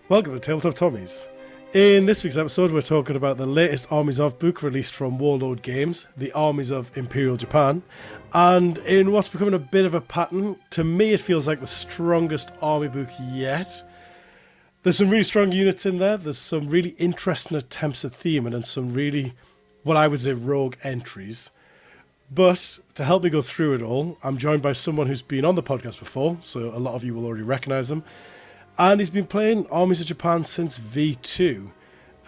Welcome to Tabletop Tommies. In this week's episode, we're talking about the latest Armies of book released from Warlord Games, the Armies of Imperial Japan. And in what's becoming a bit of a pattern, to me it feels like the strongest army book yet. There's some really strong units in there, there's some really interesting attempts at theming, and some really, what I would say, rogue entries. But to help me go through it all, I'm joined by someone who's been on the podcast before, so a lot of you will already recognise him. And he's been playing Armies of Japan since V2.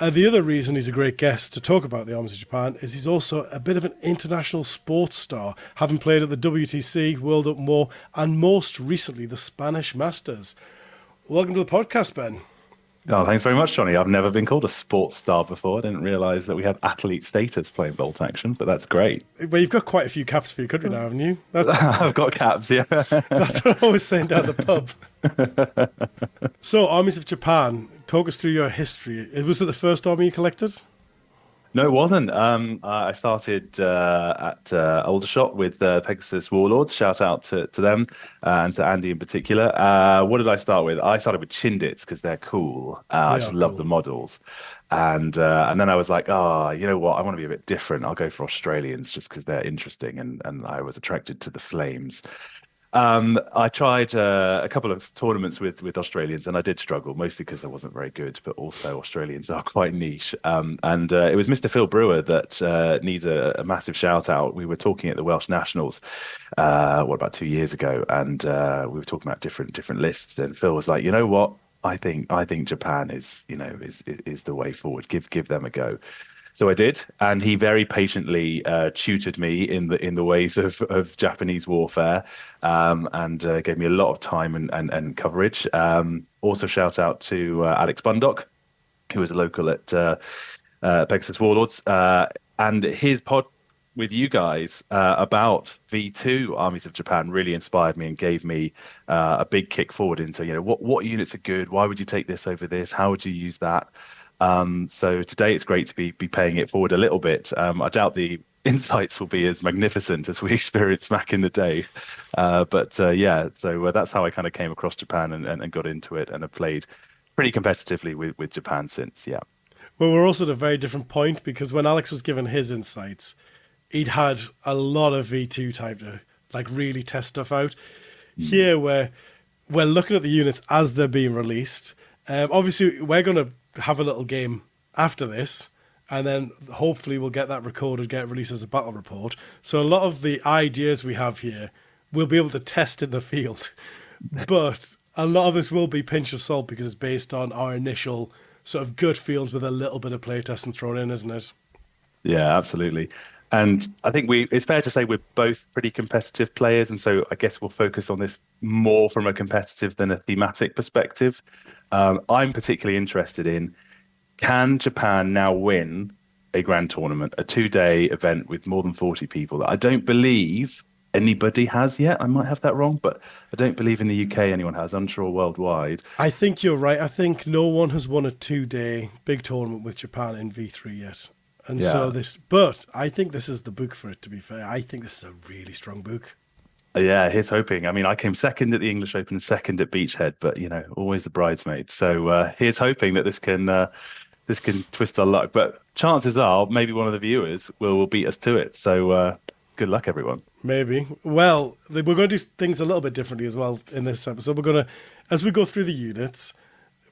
The other reason he's a great guest to talk about the Armies of Japan is he's also a bit of an international sports star, having played at the WTC, World Open War, and most recently the Spanish Masters. Welcome to the podcast, Ben. Oh, thanks very much, Johnny. I've never been called a sports star before. I didn't realise that we have athlete status playing bolt action, but that's great. Well, you've got quite a few caps for your country now, haven't you? I've got caps, yeah. That's what I was saying down the pub. So, Armies of Japan, talk us through your history. Was it the first army you collected? No, it wasn't. I started at Aldershot with Pegasus Warlords. Shout out to them and to Andy in particular. What did I start with? I started with Chindits because they're cool. I just love the models. And then I was like, you know what? I want to be a bit different. I'll go for Australians just because they're interesting. And I was attracted to the flames. I tried a couple of tournaments with Australians, and I did struggle, mostly because I wasn't very good, but also Australians are quite niche. And it was Mr. Phil Brewer that needs a massive shout out. We were talking at the Welsh Nationals, about 2 years ago, and we were talking about different lists. And Phil was like, you know what? I think Japan is the way forward. Give them a go. So I did, and he very patiently tutored me in the ways of Japanese warfare, and gave me a lot of time and coverage. Also, shout out to Alex Bundock, who was a local at Pegasus Warlords, and his pod with you guys about V2 Armies of Japan really inspired me and gave me a big kick forward into what units are good, why would you take this over this, how would you use that. So today it's great to be paying it forward a little bit. I doubt the insights will be as magnificent as we experienced back in the day. But that's how I kind of came across Japan and got into it, and have played pretty competitively with Japan since. Yeah. Well, we're also at a very different point, because when Alex was given his insights, he'd had a lot of V2 time to really test stuff out. Here, where we're looking at the units as they're being released. Obviously, we're going to have a little game after this, and then hopefully we'll get that recorded, get it released as a battle report. So a lot of the ideas we have here we'll be able to test in the field, but a lot of this will be pinch of salt because it's based on our initial sort of gut feels with a little bit of playtesting thrown in, isn't it? Yeah, absolutely. And I think it's fair to say we're both pretty competitive players, and so I guess we'll focus on this more from a competitive than a thematic perspective. I'm particularly interested in, can Japan now win a grand tournament, a 2-day event with more than 40 people that I don't believe anybody has yet? I might have that wrong, but I don't believe in the UK anyone has. I'm sure worldwide. I think you're right. I think no one has won a 2-day big tournament with Japan in V3 yet. And but I think this is the book for it, to be fair. I think this is a really strong book. Yeah, here's hoping. I mean, I came second at the English Open and second at Beachhead, but always the bridesmaid. So here's hoping that this can twist our luck. But chances are, maybe one of the viewers will beat us to it. So good luck, everyone. Maybe. Well, we're going to do things a little bit differently as well in this episode. We're going to, as we go through the units,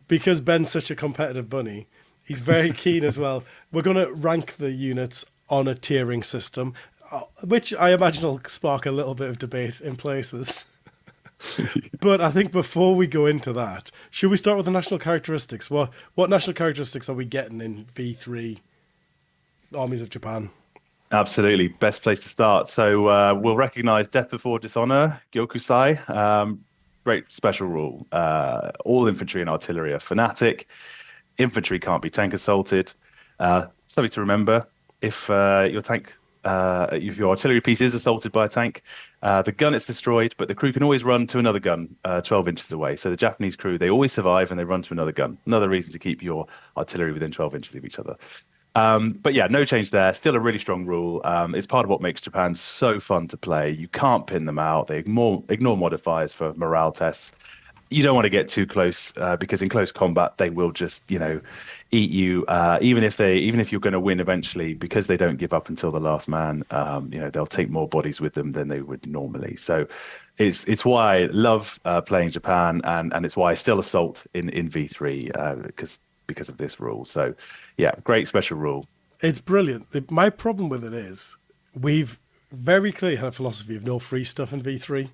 because Ben's such a competitive bunny, he's very keen as well. We're going to rank the units on a tiering system, which I imagine will spark a little bit of debate in places. But I think before we go into that, should we start with the national characteristics? What national characteristics are we getting in V3 Armies of Japan? Absolutely. Best place to start. So we'll recognize Death Before Dishonor, Gyokusai. Great special rule. All infantry and artillery are fanatic. Infantry can't be tank assaulted. Something to remember, if if your artillery piece is assaulted by a tank, the gun is destroyed, but the crew can always run to another gun 12 inches away. So the Japanese crew, they always survive and they run to another gun. Another reason to keep your artillery within 12 inches of each other. But yeah, no change there. Still a really strong rule. It's part of what makes Japan so fun to play. You can't pin them out. They ignore modifiers for morale tests. you don't want to get too close because in close combat they will just eat you even if you're going to win eventually because they don't give up until the last man. They'll take more bodies with them than they would normally. So it's why I love playing Japan and it's why I still assault in V3 because of this rule. So yeah, great special rule. It's brilliant. My problem with it is we've very clearly had a philosophy of no free stuff in V3.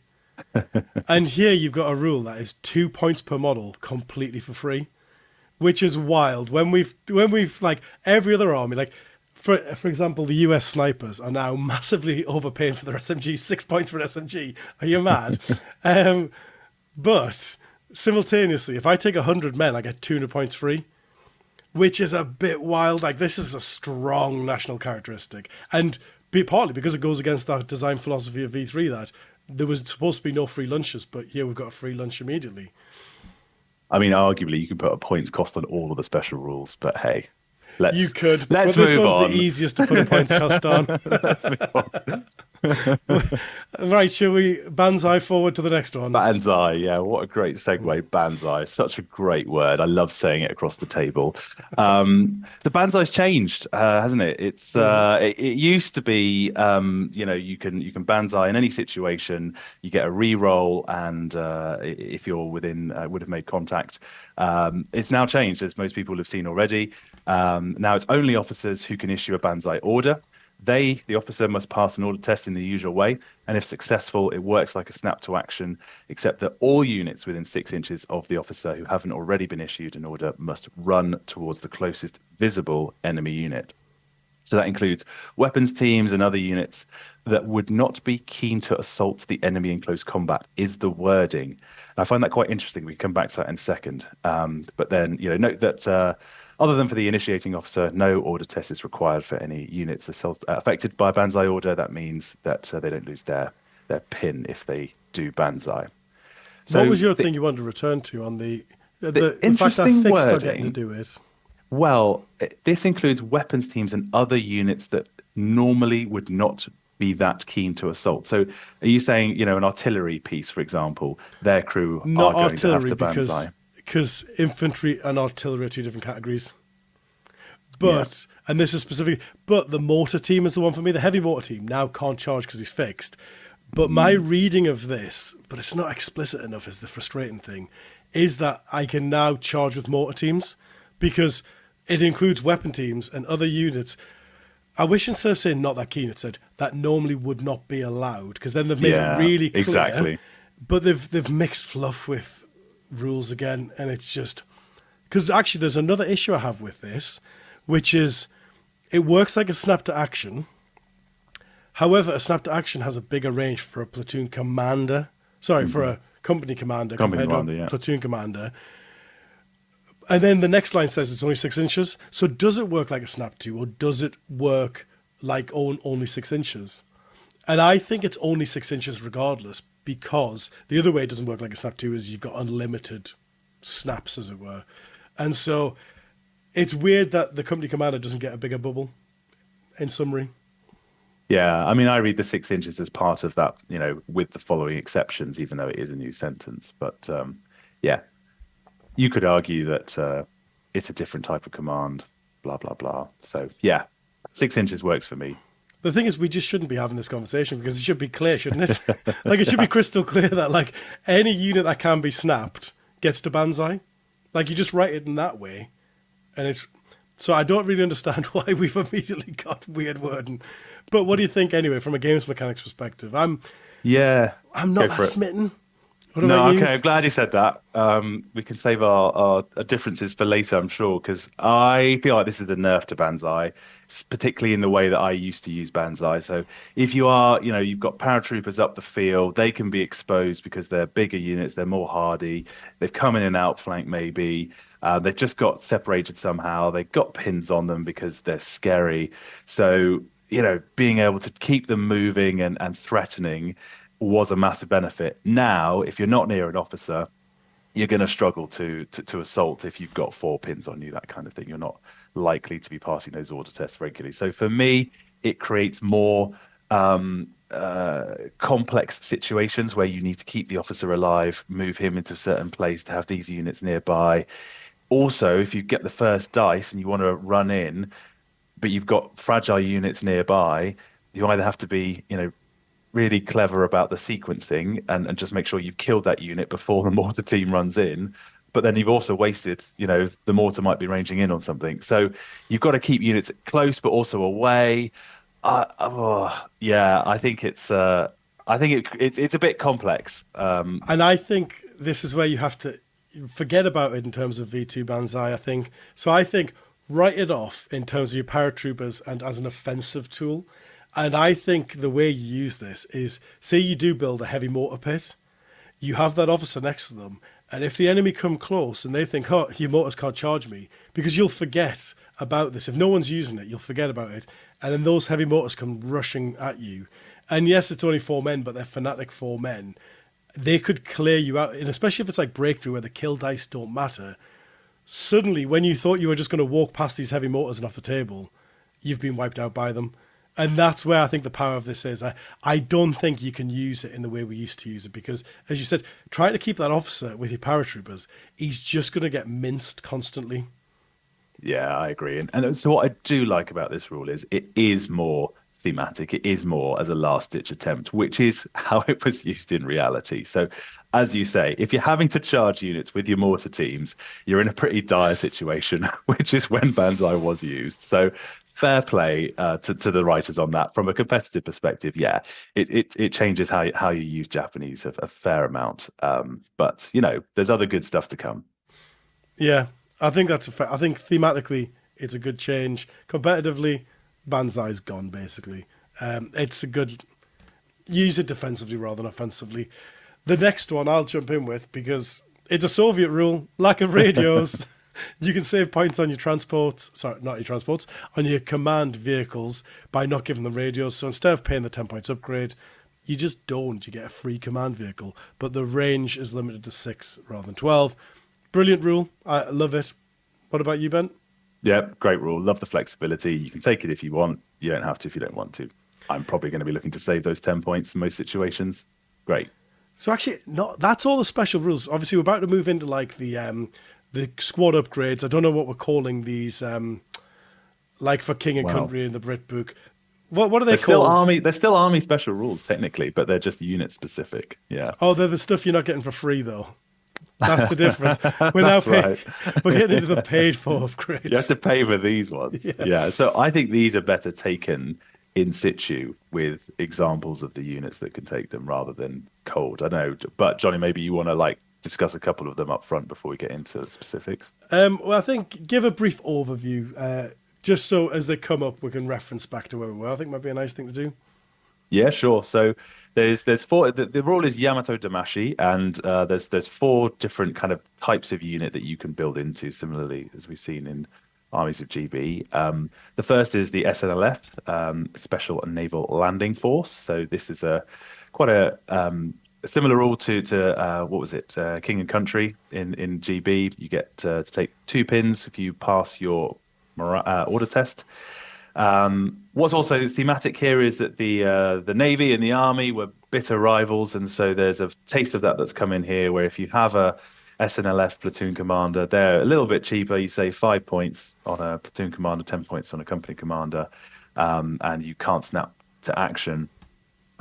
And here you've got a rule that is 2 points per model completely for free, which is wild. When we've like every other army, like for example, the US snipers are now massively overpaying for their SMG, 6 points for an SMG. Are you mad? But simultaneously, if I take 100 men, I get 200 points free, which is a bit wild. Like this is a strong national characteristic, and partly because it goes against that design philosophy of V3 that there was supposed to be no free lunches, but here we've got a free lunch immediately. I mean, arguably you could put a points cost on all of the special rules, but hey, You let's could, let's but this move one's the on. easiest to put a points cost on. Let's move on. Right, shall we Banzai forward to the next one? Banzai, yeah, what a great segue. Banzai, such a great word. I love saying it across the table. The Banzai's changed, hasn't it? It used to be, you can Banzai in any situation. You get a re-roll, and if you're within, would have made contact. It's now changed, as most people have seen already. Now it's only officers who can issue a Banzai order. The officer, must pass an order test in the usual way, and if successful, it works like a snap to action, except that all units within 6 inches of the officer who haven't already been issued an order must run towards the closest visible enemy unit. So that includes weapons teams and other units that would not be keen to assault the enemy in close combat, is the wording. And I find that quite interesting. We can come back to that in a second. But then, note that other than for the initiating officer, no order test is required for any units affected by Banzai order. That means that they don't lose their pin if they do Banzai. What So was your thing you wanted to return to on the the fact that interesting fixed are getting to wording. do it? Well, this includes weapons teams and other units that normally would not be that keen to assault. So, are you saying, an artillery piece, for example, their crew Not are going to have artillery to banzai? because infantry and artillery are two different categories. Yeah. But and this is specific, but the mortar team is the one for me. The heavy mortar team now can't charge because he's fixed. But my reading of this, but it's not explicit enough, is the frustrating thing, is that I can now charge with mortar teams because it includes weapon teams and other units. I wish instead of saying not that keen, it said that normally would not be allowed because then they've made it Yeah, really clear. exactly. But they've mixed fluff with rules again, and it's just because actually there's another issue I have with this, which is it works like a snap to action. However, a snap to action has a bigger range for a platoon commander. Sorry, for a company commander Company compared to commander, a yeah. platoon commander. And then the next line says it's only 6 inches. So does it work like a snap to, or does it work like only 6 inches? And I think it's only 6 inches regardless, because the other way it doesn't work like a snap to is you've got unlimited snaps, as it were. And so it's weird that the company commander doesn't get a bigger bubble, in summary. Yeah, I mean, I read the 6 inches as part of that, with the following exceptions, even though it is a new sentence. But yeah, you could argue that it's a different type of command, blah, blah, blah. So yeah, 6 inches works for me. The thing is, we just shouldn't be having this conversation because it should be clear, shouldn't it? Like, it should be crystal clear that, like, any unit that can be snapped gets to Banzai. Like, you just write it in that way. And it's. So I don't really understand why we've immediately got weird wording. But what do you think, anyway, from a games mechanics perspective? Yeah, I'm go not that for it. smitten. What No, about you? okay, I'm glad you said that. We can save our differences for later, I'm sure, because I feel like this is a nerf to Banzai, particularly in the way that I used to use Banzai. So if you've got paratroopers up the field, they can be exposed because they're bigger units, they're more hardy, they've come in and outflank maybe, they've just got separated somehow, they've got pins on them because they're scary. So, being able to keep them moving and threatening was a massive benefit. Now, if you're not near an officer, you're going to struggle to assault if you've got 4 pins on you, that kind of thing. You're not likely to be passing those order tests regularly. So for me, it creates more complex situations where you need to keep the officer alive, move him into a certain place to have these units nearby. Also, if you get the first dice and you want to run in, but you've got fragile units nearby, you either have to be, really clever about the sequencing and just make sure you've killed that unit before the mortar team runs in. But then you've also wasted, the mortar might be ranging in on something. So you've got to keep units close, but also away. Yeah, I think it's a bit complex. And I think this is where you have to forget about it in terms of V2 Banzai, I think. So I think write it off in terms of your paratroopers and as an offensive tool. And I think the way you use this is, say you do build a heavy mortar pit, you have that officer next to them, and if the enemy come close and they think, oh, your mortars can't charge me, because you'll forget about this. If no one's using it, you'll forget about it. And then those heavy mortars come rushing at you. And yes, it's only 4 men, but they're fanatic 4 men. They could clear you out. And especially if it's like Breakthrough where the kill dice don't matter, suddenly when you thought you were just going to walk past these heavy mortars and off the table, you've been wiped out by them. And that's where I think the power of this is. I don't think you can use it in the way we used to use it because, as you said, trying to keep that officer with your paratroopers, he's just going to get minced constantly. Yeah, I agree. And so what I do like about this rule is it is more thematic. It is more as a last ditch attempt, which is how it was used in reality. So as you say, if you're having to charge units with your mortar teams, you're in a pretty dire situation, which is when Banzai was used. So fair play to the writers on that. From a competitive perspective, yeah, it changes how you use Japanese a fair amount. But there's other good stuff to come. Yeah, I think that's a fair. I think thematically it's a good change. Competitively, Banzai's gone basically. It's a good use it defensively rather than offensively. The next one I'll jump in with because it's a Soviet rule: lack of radios. You can save points on your transports. Sorry, not your transports, on your command vehicles by not giving them radios. So instead of paying the 10 points upgrade, you just don't. You get a free command vehicle, but the range is limited to 6 rather than 12. Brilliant rule. I love it. What about you, Ben? Yeah, great rule. Love the flexibility. You can take it if you want. You don't have to if you don't want to. I'm probably going to be looking to save those 10 points in most situations. Great. So actually, not that's all the special rules. Obviously, we're about to move into like the squad upgrades. I don't know what we're calling these. Like for King and Wow. Country in the Brit book. What are they called? They're still army special rules technically, but they're just unit specific. Yeah. Oh, they're the stuff you're not getting for free though. That's the difference. We're now That's paying. right. We're getting into the paid for You have to upgrades. pay for these ones. Yeah. Yeah. So I think these are better taken in situ with examples of the units that can take them rather than cold. I know, but Johnny, maybe you want to like discuss a couple of them up front before we get into the specifics. Well, I think give a brief overview, just so as they come up, we can reference back to where we were. I think might be a nice thing to do. Yeah, sure. So there's four. The rule is Yamato Damashi, and there's four different kind of types of unit that you can build into, similarly as we've seen in Armies of GB. The first is the SNLF, Special Naval Landing Force. So this is a quite a similar rule to what was it, King and Country in GB. You get to take 2 pins if you pass your order test. What's also thematic here is that the Navy and the Army were bitter rivals, and so there's a taste of that that's come in here, where if you have a SNLF platoon commander, they're a little bit cheaper. You save 5 points on a platoon commander, 10 points on a company commander, and you can't snap to action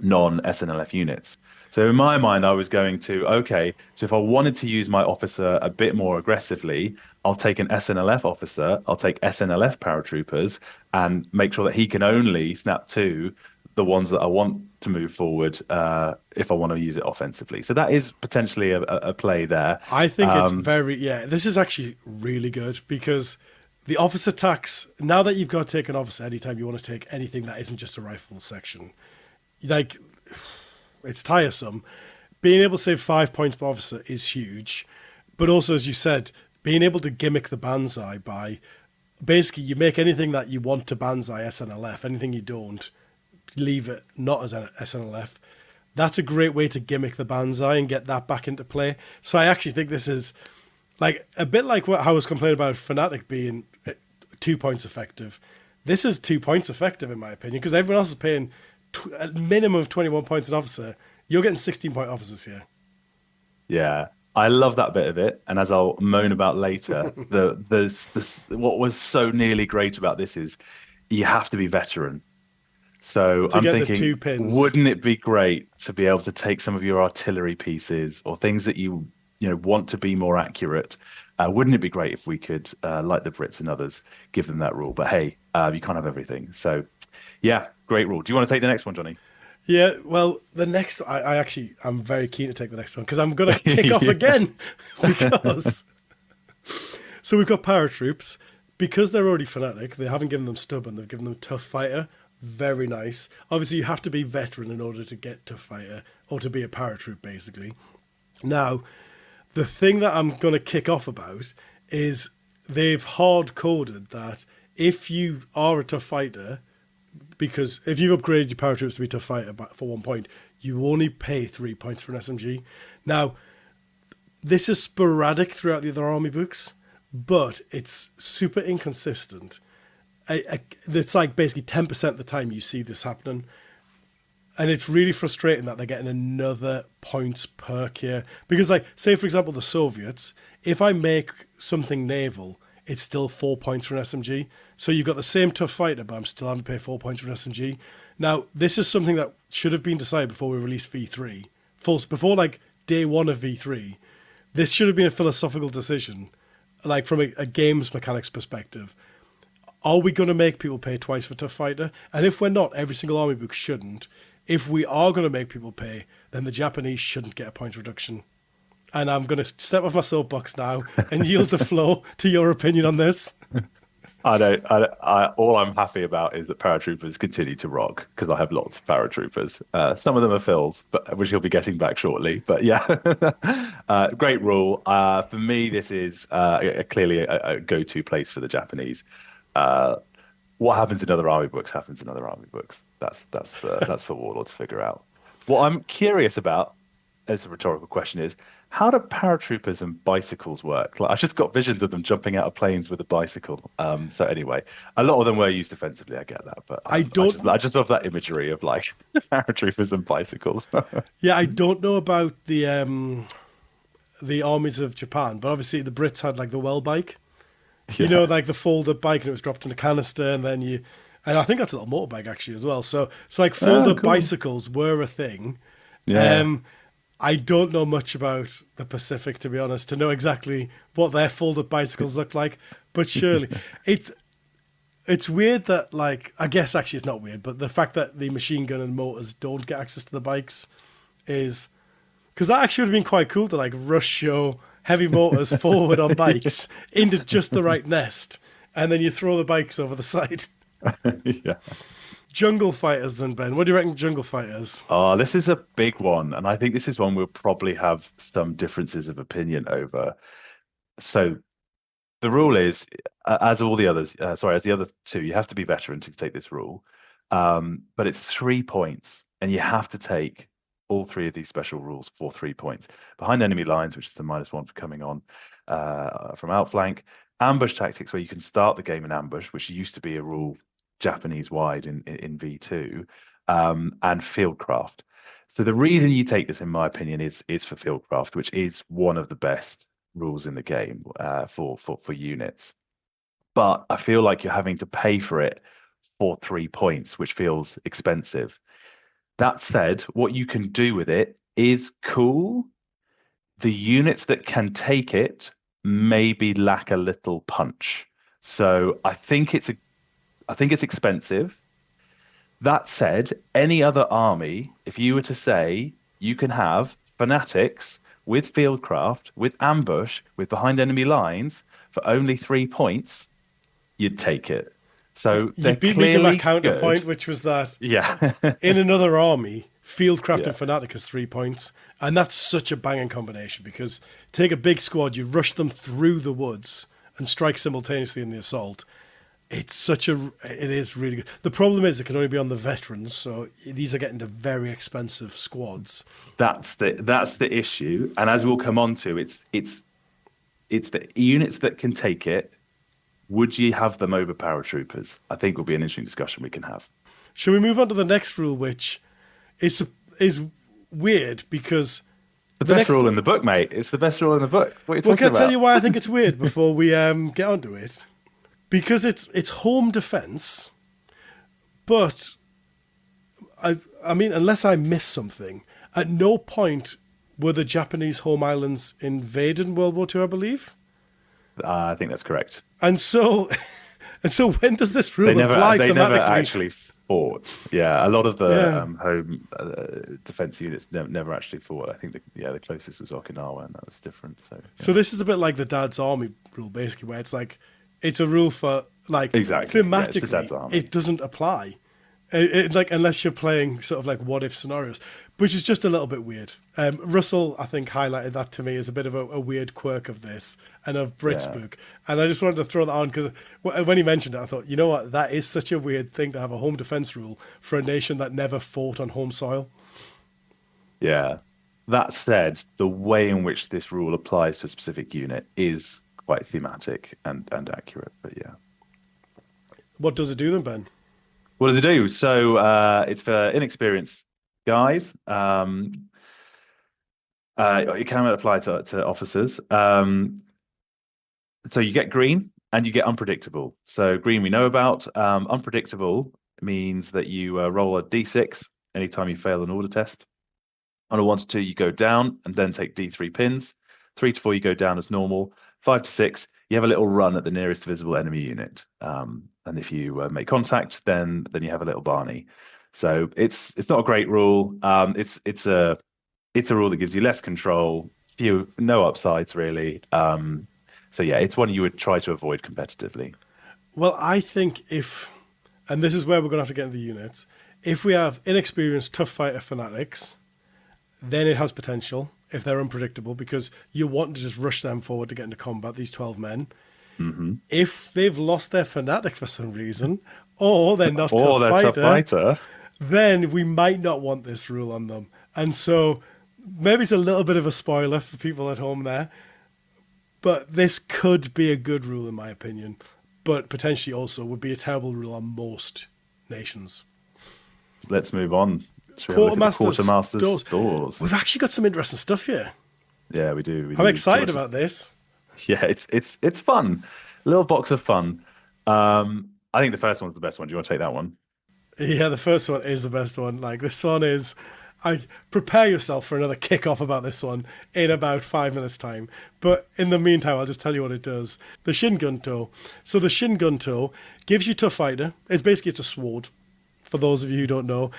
non-SNLF units. So in my mind, I was going to, okay, so if I wanted to use my officer a bit more aggressively, I'll take an SNLF officer, I'll take SNLF paratroopers, and make sure that he can only snap to the ones that I want to move forward if I want to use it offensively. So that is potentially a play there. I think it's very, yeah, this is actually really good because the officer tax, now that you've got to take an officer anytime you want to take anything that isn't just a rifle section, like, it's tiresome. Being able to save 5 points per officer is huge. But also, as you said, being able to gimmick the Banzai by basically you make anything that you want to Banzai SNLF, anything you don't, leave it not as an SNLF. That's a great way to gimmick the Banzai and get that back into play. So I actually think this is like a bit like what I was complaining about Fnatic being 2 points effective. This is 2 points effective in my opinion because everyone else is paying a minimum of 21 points an officer, you're getting 16-point officers here. Yeah, I love that bit of it, and as I'll moan about later, what was so nearly great about this is you have to be veteran. So To I'm get the thinking, 2 pins. wouldn't it be great to be able to take some of your artillery pieces or things that want to be more accurate? Wouldn't it be great if we could, like the Brits and others, give them that rule? But hey, you can't have everything. So yeah, great rule. Do you want to take the next one, Johnny? Yeah, well, the next, I'm very keen to take the next one because I'm going to kick off Yeah. again because, so we've got paratroops. Because they're already fanatic, they haven't given them stubborn, they've given them tough fighter. Very nice. Obviously, you have to be veteran in order to get tough fighter or to be a paratroop, basically. Now, the thing that I'm going to kick off about is they've hard coded that if you are a tough fighter, because if you've upgraded your paratroops to be tough fighter for 1 point, you only pay 3 points for an SMG. Now, this is sporadic throughout the other army books, but it's super inconsistent. It's like basically 10% of the time you see this happening. And it's really frustrating that they're getting another points perk here. Because, like, say, for example, the Soviets, if I make something naval, it's still 4 points for an SMG. So you've got the same tough fighter, but I'm still having to pay 4 points for an SMG. Now, this is something that should have been decided before we released V3. Before, like, day one of V3. This should have been a philosophical decision, like, from a games mechanics perspective. Are we going to make people pay twice for tough fighter? And if we're not, every single army book shouldn't. If we are going to make people pay, then the Japanese shouldn't get a point reduction. And I'm going to step off my soapbox now and yield the floor to your opinion on this. I don't. All I'm happy about is that paratroopers continue to rock because I have lots of paratroopers. Some of them are fills, but which he'll be getting back shortly. But yeah, great rule. For me, this is clearly a go-to place for the Japanese. Uh, what happens in other army books happens in other army books. That's for Warlord to figure out. What I'm curious about, as a rhetorical question, is how do paratroopers and bicycles work? Like, I've just got visions of them jumping out of planes with a bicycle. So anyway, a lot of them were used defensively. I get that, but I don't, I just love that imagery of like paratroopers and bicycles. yeah, I don't know about the armies of Japan, but obviously the Brits had like the well bike. You know, Yeah. like the fold-up bike, and it was dropped in a canister, and then and I think that's a little motorbike actually as well. So like Oh, fold-up cool. bicycles were a thing. Yeah. Um, I don't know much about the Pacific, to be honest, to know exactly what their fold-up bicycles look like. But surely, it's it's weird that, like, I guess actually it's not weird, but the fact that the machine gun and motors don't get access to the bikes is because that actually would have been quite cool to like rush your heavy motors forward on bikes into just the right nest, and then you throw the bikes over the side. Yeah. Jungle fighters, then Ben. What do you reckon, jungle fighters? Oh, this is a big one, and I think this is one we'll probably have some differences of opinion over. So the rule is, as all the others, sorry, as the other two, you have to be veteran to take this rule. But it's 3 points, and you have to take all three of these special rules for 3 points. Behind enemy lines, which is the -1 for coming on from outflank. Ambush tactics, where you can start the game in ambush, which used to be a rule Japanese wide in V2, and fieldcraft. So the reason you take this, in my opinion, is for fieldcraft, which is one of the best rules in the game for units. But I feel like you're having to pay for it for 3 points, which feels expensive. That said, what you can do with it is cool. The units that can take it maybe lack a little punch. So I think it's expensive. That said, any other army, if you were to say you can have fanatics with fieldcraft, with ambush, with behind enemy lines for only 3 points, you'd take it. So You they're beat me to my clearly good. counterpoint, which was that Yeah. in another army, Fieldcraft Yeah. and Fanatic is 3 points. And that's such a banging combination because take a big squad, you rush them through the woods and strike simultaneously in the assault. It is really good. The problem is it can only be on the veterans, so these are getting to very expensive squads. That's the issue. And as we'll come on to, it's the units that can take it. Would you have them over paratroopers? I think will be an interesting discussion we can have. Shall we move on to the next rule, which is weird because The the best next. rule in the book, mate. It's the best rule in the book. What are you Well, talking can I tell about? you why I think it's weird before we get onto it? Because it's home defense, but I mean, unless I missed something, at no point were the Japanese home islands invaded in World War II, I believe. I think that's correct. And so, and so, when does this They rule never apply they never thematically? actually fought. Yeah, a lot of the Yeah. home defense units never actually fought. I think the closest was Okinawa, and that was different. So So yeah, this is a bit like the Dad's Army rule, basically, where it's like it's a rule for like exactly. Yeah, it's the thematically Dad's army. it doesn't apply. Like unless you're playing sort of like what if scenarios, which is just a little bit weird. Russell, I think, highlighted that to me as a bit of a weird quirk of this and of Brit's Yeah, book, and I just wanted to throw that on because when he mentioned it, I thought, you know what, that is such a weird thing to have a home defense rule for a nation that never fought on home soil. yeah. That said, the way in which this rule applies to a specific unit is quite thematic and accurate. But yeah. What does it do then, Ben? What does it do? So it's for inexperienced guys. It can apply to officers. So you get green and you get unpredictable. So green we know about. Unpredictable means that you roll a d6 anytime you fail an order test. On a 1 to 2, you go down and then take d3 pins. 3 to 4, you go down as normal. 5 to 6, you have a little run at the nearest visible enemy unit. And if you make contact, then you have a little Barney. So it's not a great rule. It's a rule that gives you less control, no upsides really. So yeah, it's one you would try to avoid competitively. Well, I think if, and this is where we're going to have to get into the units, if we have inexperienced tough fighter fanatics, then it has potential if they're unpredictable because you want to just rush them forward to get into combat, these 12 men. Hmm. If they've lost their fanatic for some reason, or they're not tough Or they're tough fighter, fighter. then we might not want this rule on them. And so maybe it's a little bit of a spoiler for people at home there, but this could be a good rule in my opinion, but potentially also would be a terrible rule on most nations. Let's move on. Should we have a look at the Quartermaster's quartermaster's doors. stores? We've actually got some interesting stuff here. Yeah, we do. We I'm do. Do you excited want to? about this. Yeah, it's fun. A little box of fun. I think the first one's the best one. Do you want to take that one? Yeah, the first one is the best one. Like this one is, I prepare yourself for another kick-off about this one in about 5 minutes' time. But in the meantime, I'll just tell you what it does. The Shin Gun Toe. So the Shin Gun Toe gives you tough fighter. It's a sword. For those of you who don't know,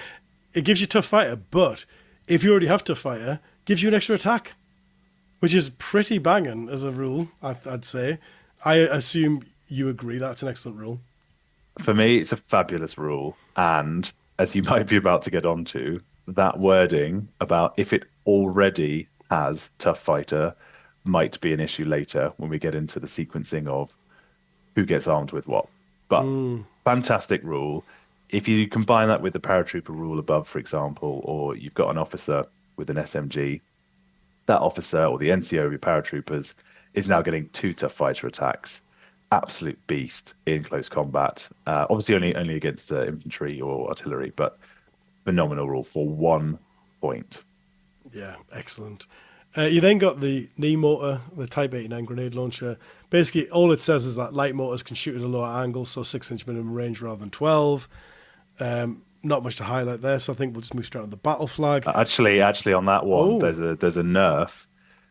it gives you tough fighter. But if you already have tough fighter, gives you an extra attack, which is pretty banging as a rule. I'd say. I assume you agree that's an excellent rule. For me, it's a fabulous rule. And as you might be about to get onto, that wording about if it already has tough fighter might be an issue later when we get into the sequencing of who gets armed with what. But fantastic rule. If you combine that with the paratrooper rule above, for example, or you've got an officer with an SMG, that officer or the NCO of your paratroopers is now getting 2 tough fighter attacks. Absolute beast in close combat. Obviously, only against infantry or artillery, but phenomenal rule for 1 point. Yeah, excellent. You then got the knee motor, the Type 89 grenade launcher. Basically, all it says is that light motors can shoot at a lower angle, so 6-inch minimum range rather than 12. Not much to highlight there, so I think we'll just move straight on the battle flag. Actually, on that one, Oh, there's a nerf.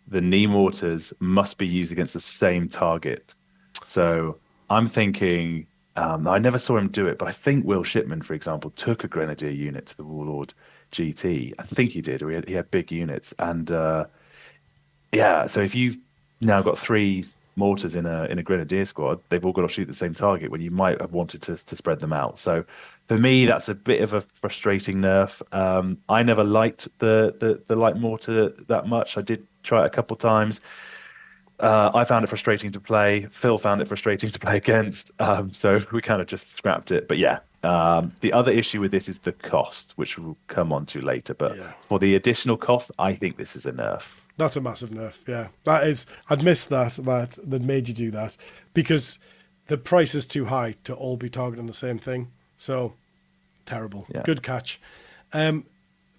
The knee mortars must be used against the same target. So I'm thinking, I never saw him do it, but I think Will Shipman, for example, took a grenadier unit to the Warlord GT. I think he did. Or he had big units, and yeah. So if you've now got 3 mortars in a grenadier squad, they've all got to shoot the same target when you might have wanted to spread them out. So for me, that's a bit of a frustrating nerf. I never liked the light mortar that much. I did try it a couple times. I found it frustrating to play. Phil found it frustrating to play against. So we kind of just scrapped it. But yeah, the other issue with this is the cost, which we'll come on to later. But yeah. for the additional cost, I think this is a nerf. That's a massive nerf, yeah. That is, I'd missed that made you do that because the price is too high to all be targeting the same thing. So Terrible. Yeah. Good catch. The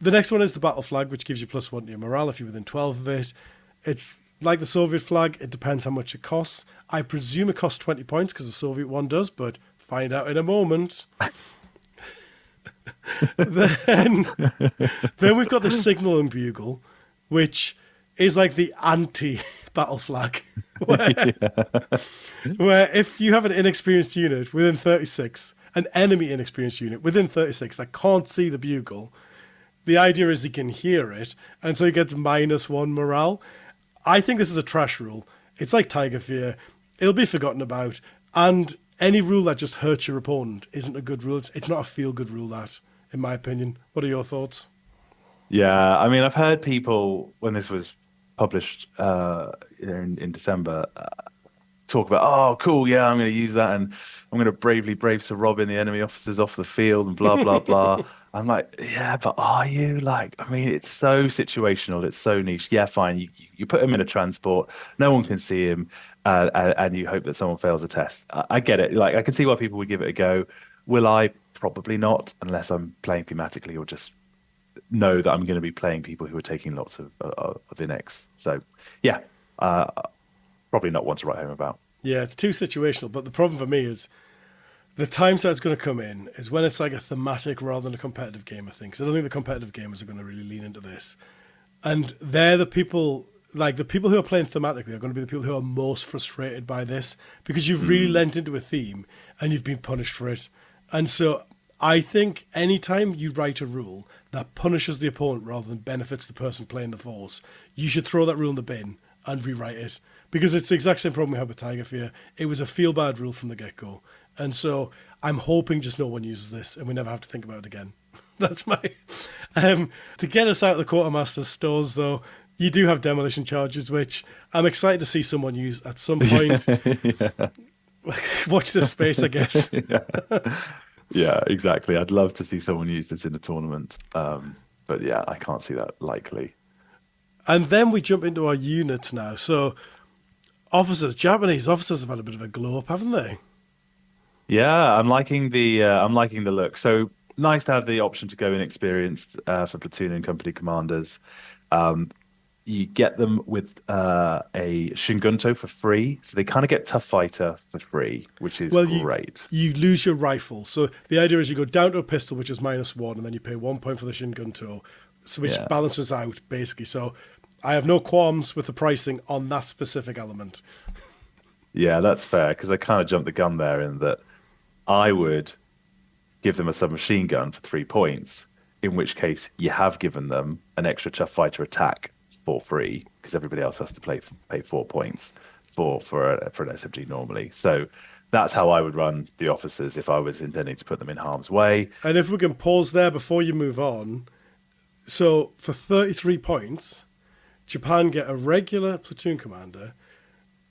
next one is the battle flag, which gives you +1 to your morale if you're within 12 of it. It's like the Soviet flag. It depends how much it costs. I presume it costs 20 points because the Soviet one does, but find out in a moment. then, then we've got the signal and bugle, which is like the anti-battle flag, where if you have an inexperienced unit within 36, an enemy inexperienced unit within 36 that can't see the bugle, the idea is he can hear it, and so he gets -1 morale. I think this is a trash rule. It's like Tiger Fear. It'll be forgotten about, and any rule that just hurts your opponent isn't a good rule. It's not a feel-good rule, that, in my opinion. What are your thoughts? Yeah, I mean, I've heard people when this was published in December talk about, oh, cool, yeah, I'm going to use that, and I'm going to bravely brave Sir Robin the enemy officers off the field, and blah blah blah. I'm like, yeah, but are you? Like, I mean, it's so situational, it's so niche. Yeah, fine, you put him in a transport, no one can see him, and you hope that someone fails a test. I get it. Like, I can see why people would give it a go. Will I? Probably not, unless I'm playing thematically or just know that I'm going to be playing people who are taking lots of inex. So, yeah, probably not one to write home about. Yeah, it's too situational, but the problem for me is the time set it's going to come in is when it's like a thematic rather than a competitive game, I think. Because I don't think the competitive gamers are going to really lean into this. And they're the people, like the people who are playing thematically are going to be the people who are most frustrated by this because you've really lent into a theme and you've been punished for it. And so I think anytime you write a rule that punishes the opponent rather than benefits the person playing the force, you should throw that rule in the bin and rewrite it. Because it's the exact same problem we had with Tiger Fear. It was a feel-bad rule from the get-go. And so I'm hoping just no one uses this and we never have to think about it again. That's my... to get us out of the quartermaster's stores, though, you do have demolition charges, which I'm excited to see someone use at some point. Yeah. Watch this space, I guess. Yeah, exactly. I'd love to see someone use this in a tournament. But yeah, I can't see that likely. And then we jump into our units now. So Japanese officers have had a bit of a glow up, haven't they? Yeah, I'm liking the look. So nice to have the option to go inexperienced for platoon and company commanders. Um, you get them with a Shingunto for free, so they kind of get Tough Fighter for free, which is Well, great. you lose your rifle. So the idea is you go down to a pistol, which is -1, and then you pay 1 point for the Shingunto, so which Yeah. balances out, basically. So I have no qualms with the pricing on that specific element. Yeah, that's fair because I kind of jumped the gun there in that I would give them a submachine gun for 3 points, in which case you have given them an extra Tough Fighter attack for free because everybody else has to pay 4 points for an SMG normally. So that's how I would run the officers if I was intending to put them in harm's way. And if we can pause there before you move on. So for 33 points, Japan get a regular platoon commander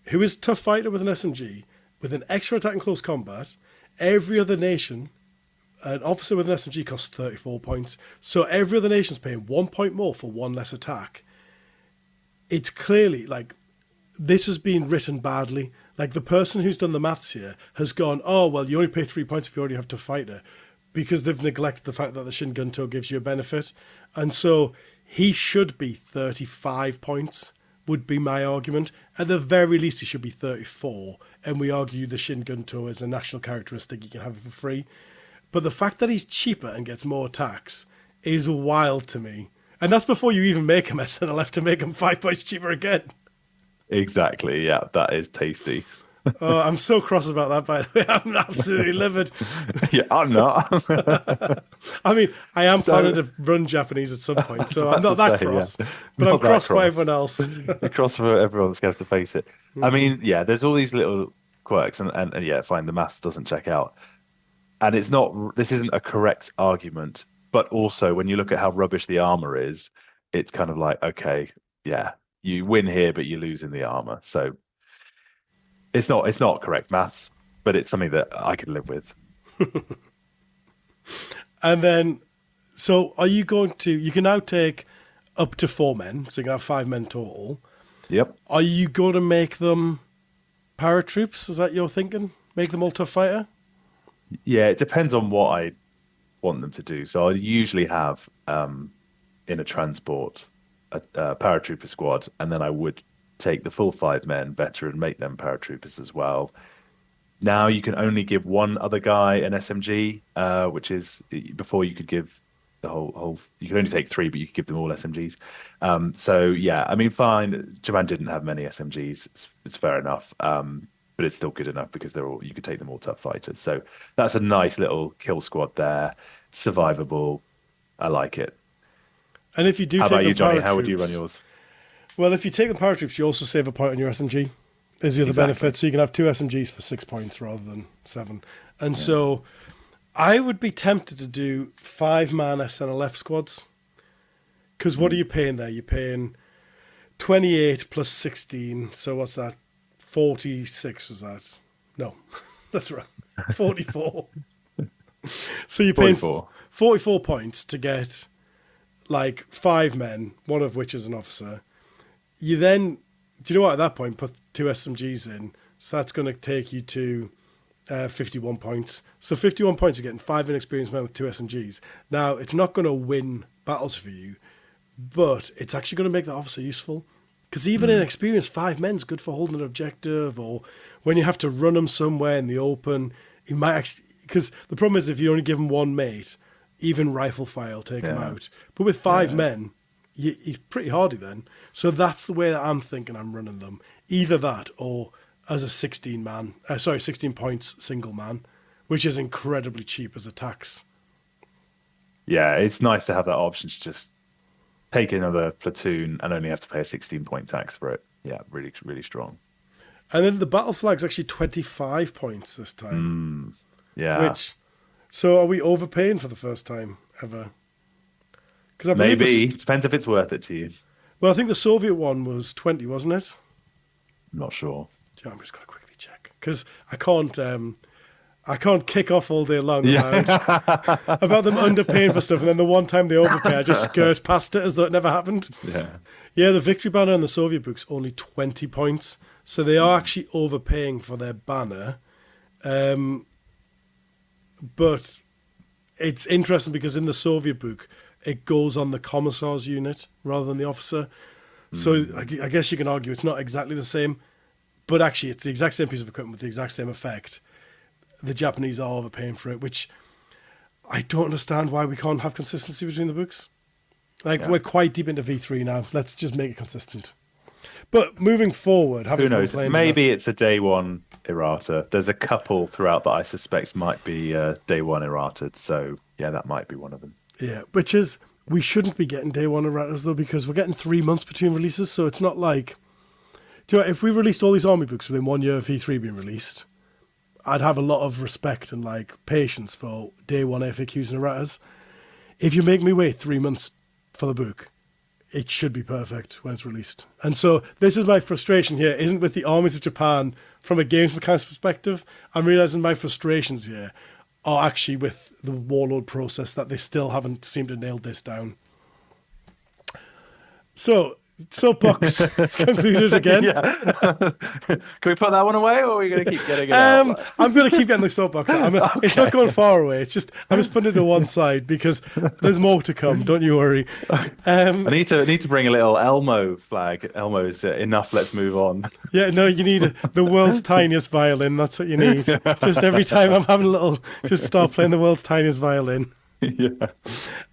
who is Tough Fighter with an SMG, with an extra attack in close combat. Every other nation, an officer with an SMG costs 34 points. So every other nation's paying 1 point more for one less attack. It's clearly like this has been written badly. Like the person who's done the maths here has gone, oh, well, you only pay 3 points if you already have Tough Fighter, because they've neglected the fact that the Shingunto gives you a benefit. And so he should be 35 points, would be my argument. At the very least, he should be 34. And we argue the Shingunto is a national characteristic, you can have it for free. But the fact that he's cheaper and gets more attacks is wild to me. And that's before you even make him SNLF to make him 5 points cheaper again. Exactly. Yeah, that is tasty. Oh, I'm so cross about that, by the way. I'm absolutely livid. Yeah, I'm not. I mean, I am So- planning to run Japanese at some point, so I I'm was not about that to say, yeah. cross. But Not I'm that cross for cross. everyone else. Across for everyone that's going to have to face it. I mean, yeah, there's all these little quirks, and yeah, fine, the math doesn't check out. And this isn't a correct argument, but also when you look at how rubbish the armor is, it's kind of like, okay, yeah, you win here, but you lose in the armor. So it's not correct maths, but it's something that I could live with. And then, so are you going to, you can now take up to 4 men, so you can have 5 men total. Yep. Are you going to make them paratroops? Is that your thinking? Make them all Tough Fighter? Yeah, it depends on what I want them to do. So I usually have in a transport a paratrooper squad, and then I would take the full 5 men better and make them paratroopers as well. Now you can only give one other guy an SMG, which is before you could give the whole. You could only take 3, but you could give them all SMGs. So yeah, I mean, fine. Japan didn't have many SMGs. It's fair enough. But it's still good enough because they're all you could take them all tough fighters. So that's a nice little kill squad there, survivable. I like it. And if you do How take about the you, Johnny? paratroops, How would you run yours? well, if you take the paratroops, you also save a point on your SMG. Is the other benefit. So you can have 2 SMGs for 6 points rather than 7. And so I would be tempted to do 5-man SNLF squads. Because what are you paying there? You're paying 28 plus 16. So what's that? 46 was that? No, that's wrong. 44. So you're paying 44 points to get like 5 men, one of which is an officer. You then, do you know what, at that point, put 2 SMGs in. So that's going to take you to 51 points. So 51 points, you're getting 5 inexperienced men with 2 SMGs. Now, it's not going to win battles for you, but it's actually going to make the officer useful. Because even inexperienced 5 men's good for holding an objective, or when you have to run them somewhere in the open, you might actually. Because the problem is, if you only give them one mate, even rifle fire will take him out. But with 5 men, he's pretty hardy then. So that's the way that I'm thinking I'm running them. Either that, or as a 16 points single man, which is incredibly cheap as a tax. Yeah, it's nice to have that option to just take another platoon and only have to pay a 16-point tax for it. Yeah, really, really strong. And then the battle flag's actually 25 points this time. Yeah. So are we overpaying for the first time ever? Because I believe maybe. Depends if it's worth it to you. Well, I think the Soviet one was 20, wasn't it? I'm not sure. I'm just going to quickly check. Because I can't kick off all day long about them underpaying for stuff, and then the one time they overpay, I just skirt past it as though it never happened. Yeah, the victory banner in the Soviet book's only 20 points, so they are actually overpaying for their banner. But it's interesting because in the Soviet book, it goes on the commissar's unit rather than the officer. So I guess you can argue it's not exactly the same, but actually it's the exact same piece of equipment with the exact same effect. The Japanese are overpaying for it, which I don't understand why we can't have consistency between the books. We're quite deep into V3 now. Let's just make it consistent. But moving forward, who knows? Maybe it's a day one errata. There's a couple throughout that I suspect might be day one errated. So yeah, that might be one of them. Yeah, which is, we shouldn't be getting day one erratas though, because we're getting 3 months between releases. So it's not like, do you know, if we released all these army books within 1 year of V3 being released, I'd have a lot of respect and like patience for day one FAQs and erratas. If you make me wait 3 months for the book, it should be perfect when it's released. And so this is my frustration here, isn't with the Armies of Japan from a games mechanics perspective. I'm realizing my frustrations here are actually with the Warlord process, that they still haven't seemed to nail this down. So, soapbox concluded again. Can we put that one away, or are we going to keep getting it out? I'm going to keep getting the soapbox out. Okay. It's not going far away. It's just I'm just putting it to one side because there's more to come. Don't you worry. I need to bring a little Elmo flag. Elmo's enough. Let's move on. Yeah, no, you need the world's tiniest violin. That's what you need. Just every time I'm having a little, just start playing the world's tiniest violin. Yeah.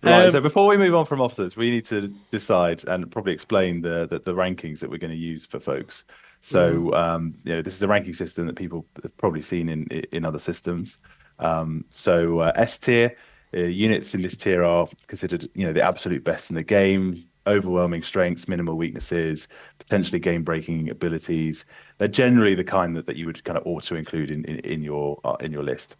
Right. So before we move on from officers, we need to decide and probably explain the rankings that we're going to use for folks. So this is a ranking system that people have probably seen in other systems. So S tier units in this tier are considered the absolute best in the game. Overwhelming strengths, minimal weaknesses, potentially game-breaking abilities. They're generally the kind that you would kind of auto include in your list.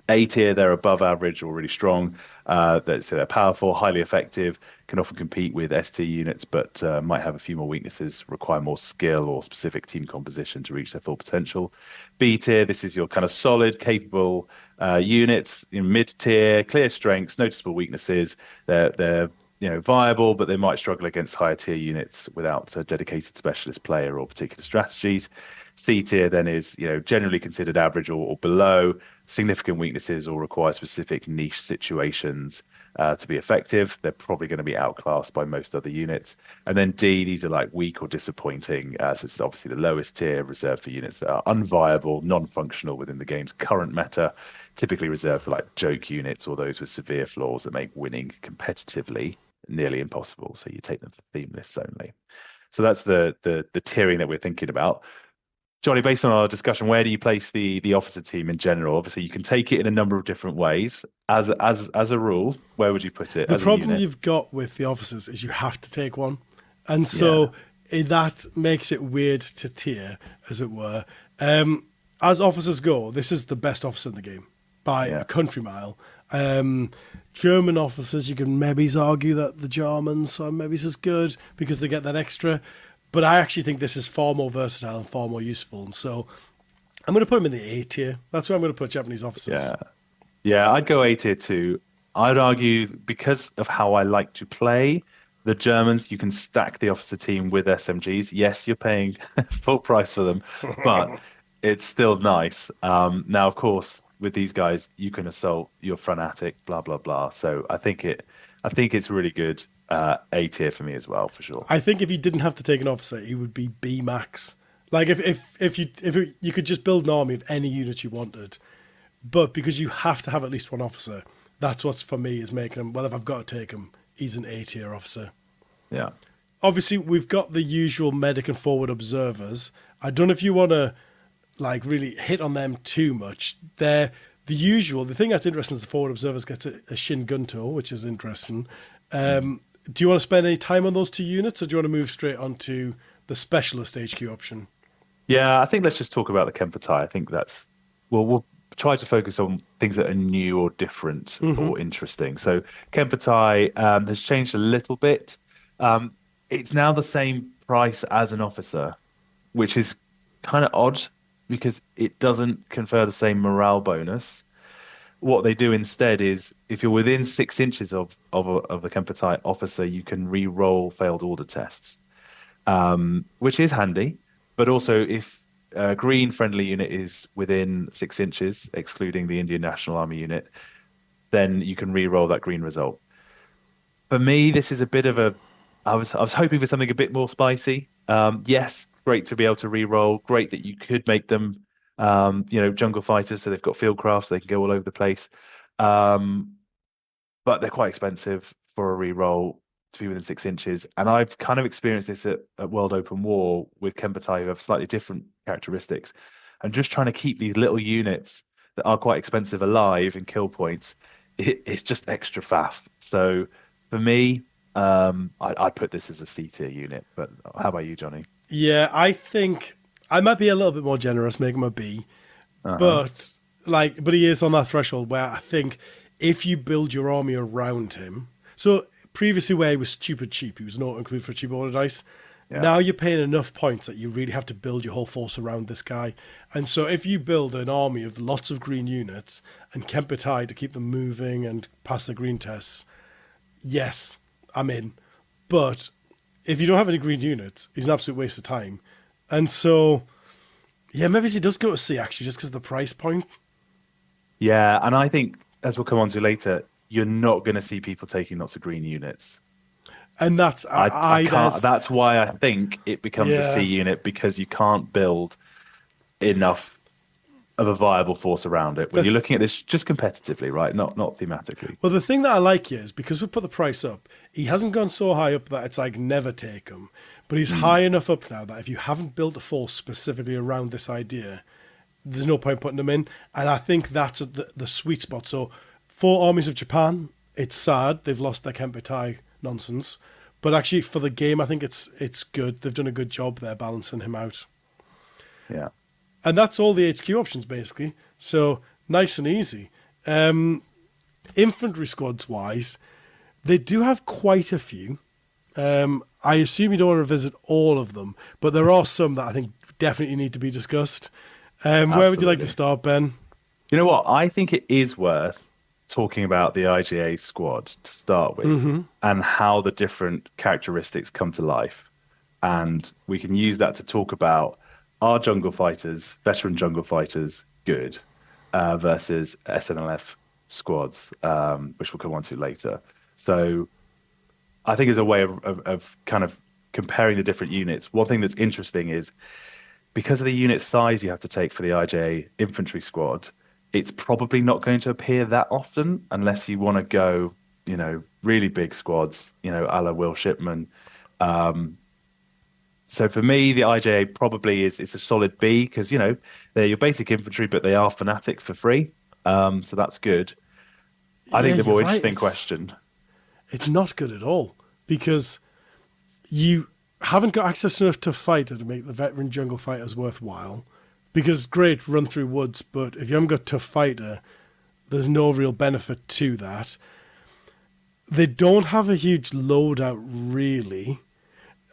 A tier, they're above average or really strong. So they're powerful, highly effective, can often compete with S tier units, but might have a few more weaknesses, require more skill or specific team composition to reach their full potential. B tier, this is your kind of solid, capable units. In mid tier, clear strengths, noticeable weaknesses. They're viable, but they might struggle against higher tier units without a dedicated specialist player or particular strategies. C tier then is, generally considered average or below, significant weaknesses or require specific niche situations to be effective. They're probably going to be outclassed by most other units. And then D, these are like weak or disappointing. So it's obviously the lowest tier, reserved for units that are unviable, non-functional within the game's current meta, typically reserved for like joke units or those with severe flaws that make winning competitively nearly impossible. So you take them for theme lists only. So that's the tiering that we're thinking about. Johnny, based on our discussion, where do you place the officer team in general? Obviously, you can take it in a number of different ways. As a rule, where would you put it The as a problem unit? you've got with the officers is you have to take one. And so that makes it weird to tier, as it were. As officers go, this is the best officer in the game by a country mile. German officers, you can maybe argue that the Germans are maybe as good because they get that extra. But I actually think this is far more versatile and far more useful. And so I'm going to put them in the A tier. That's where I'm going to put Japanese officers. Yeah, I'd go A tier too. I'd argue because of how I like to play, the Germans, you can stack the officer team with SMGs. Yes, you're paying full price for them, but it's still nice. Now, of course, with these guys, you can assault, you're fanatic, blah blah blah. So I think it's really good. A tier for me as well, for sure. I think if you didn't have to take an officer, he would be B max. Like if you could just build an army of any unit you wanted, but because you have to have at least one officer, that's what's for me is making him. Well, if I've got to take him, he's an A tier officer. Yeah. Obviously, we've got the usual medic and forward observers. I don't know if you want to like really hit on them too much. They're the usual. The thing that's interesting is the forward observers get a shin gun tool, which is interesting. Do you want to spend any time on those two units, or do you want to move straight on to the specialist HQ option? Yeah, I think let's just talk about the Kemper. I think we'll try to focus on things that are new or different or interesting. So Kemper has changed a little bit. It's now the same price as an officer, which is kind of odd because it doesn't confer the same morale bonus. What they do instead is, if you're within 6 inches of the Kemper officer, you can re-roll failed order tests, which is handy. But also, if a green friendly unit is within 6 inches, excluding the Indian National Army unit, then you can re-roll that green result. For me, this is a bit of a. I was hoping for something a bit more spicy. Yes, great to be able to re-roll. Great that you could make them jungle fighters, so they've got field craft, so they can go all over the place. But they're quite expensive for a re-roll to be within 6 inches. And I've kind of experienced this at World Open War with Kemper who have slightly different characteristics. And just trying to keep these little units that are quite expensive alive in kill points, it's just extra faff. So for me, I'd put this as a C tier unit. But how about you, Johnny? Yeah, I think I might be a little bit more generous, make him a B, but he is on that threshold where I think if you build your army around him. So previously, where he was stupid cheap, he was not included for cheap order dice. Yeah. Now you're paying enough points that you really have to build your whole force around this guy. And so if you build an army of lots of green units and Kemper to keep them moving and pass the green tests, yes, I'm in. But if you don't have any green units, he's an absolute waste of time. And so, yeah, maybe he does go to C, actually, just because of the price point. Yeah, and I think, as we'll come on to later, you're not going to see people taking lots of green units. And that's that's why I think it becomes a C unit, because you can't build enough of a viable force around it when you're looking at this just competitively, right? Not thematically. Well, the thing that I like here is because we put the price up, he hasn't gone so high up that it's like never take him, but he's high enough up now that if you haven't built a force specifically around this idea, there's no point putting them in. And I think that's the sweet spot. So for Armies of Japan, it's sad they've lost their Kemper nonsense, but actually for the game, I think it's good. They've done a good job there balancing him out. Yeah. And that's all the HQ options, basically. So, nice and easy. Infantry squads wise, they do have quite a few. I assume you don't want to visit all of them, but there are some that I think definitely need to be discussed. Where would you like to start, Ben? You know what? I think it is worth talking about the IGA squad to start with and how the different characteristics come to life. And we can use that to talk about our jungle fighters, veteran jungle fighters, good, versus SNLF squads, which we'll come on to later. So I think as a way of kind of comparing the different units, one thing that's interesting is because of the unit size you have to take for the IJ infantry squad, it's probably not going to appear that often unless you want to go, really big squads, a la Will Shipman. Um, so for me, the IJA probably is it's a solid B because, they're your basic infantry, but they are fanatic for free. So that's good. I Yeah, think the you're more right. interesting question. It's not good at all because you haven't got access enough to fighter to make the veteran jungle fighters worthwhile. Because great, run through woods, but if you haven't got tough fighter, there's no real benefit to that. They don't have a huge loadout, really.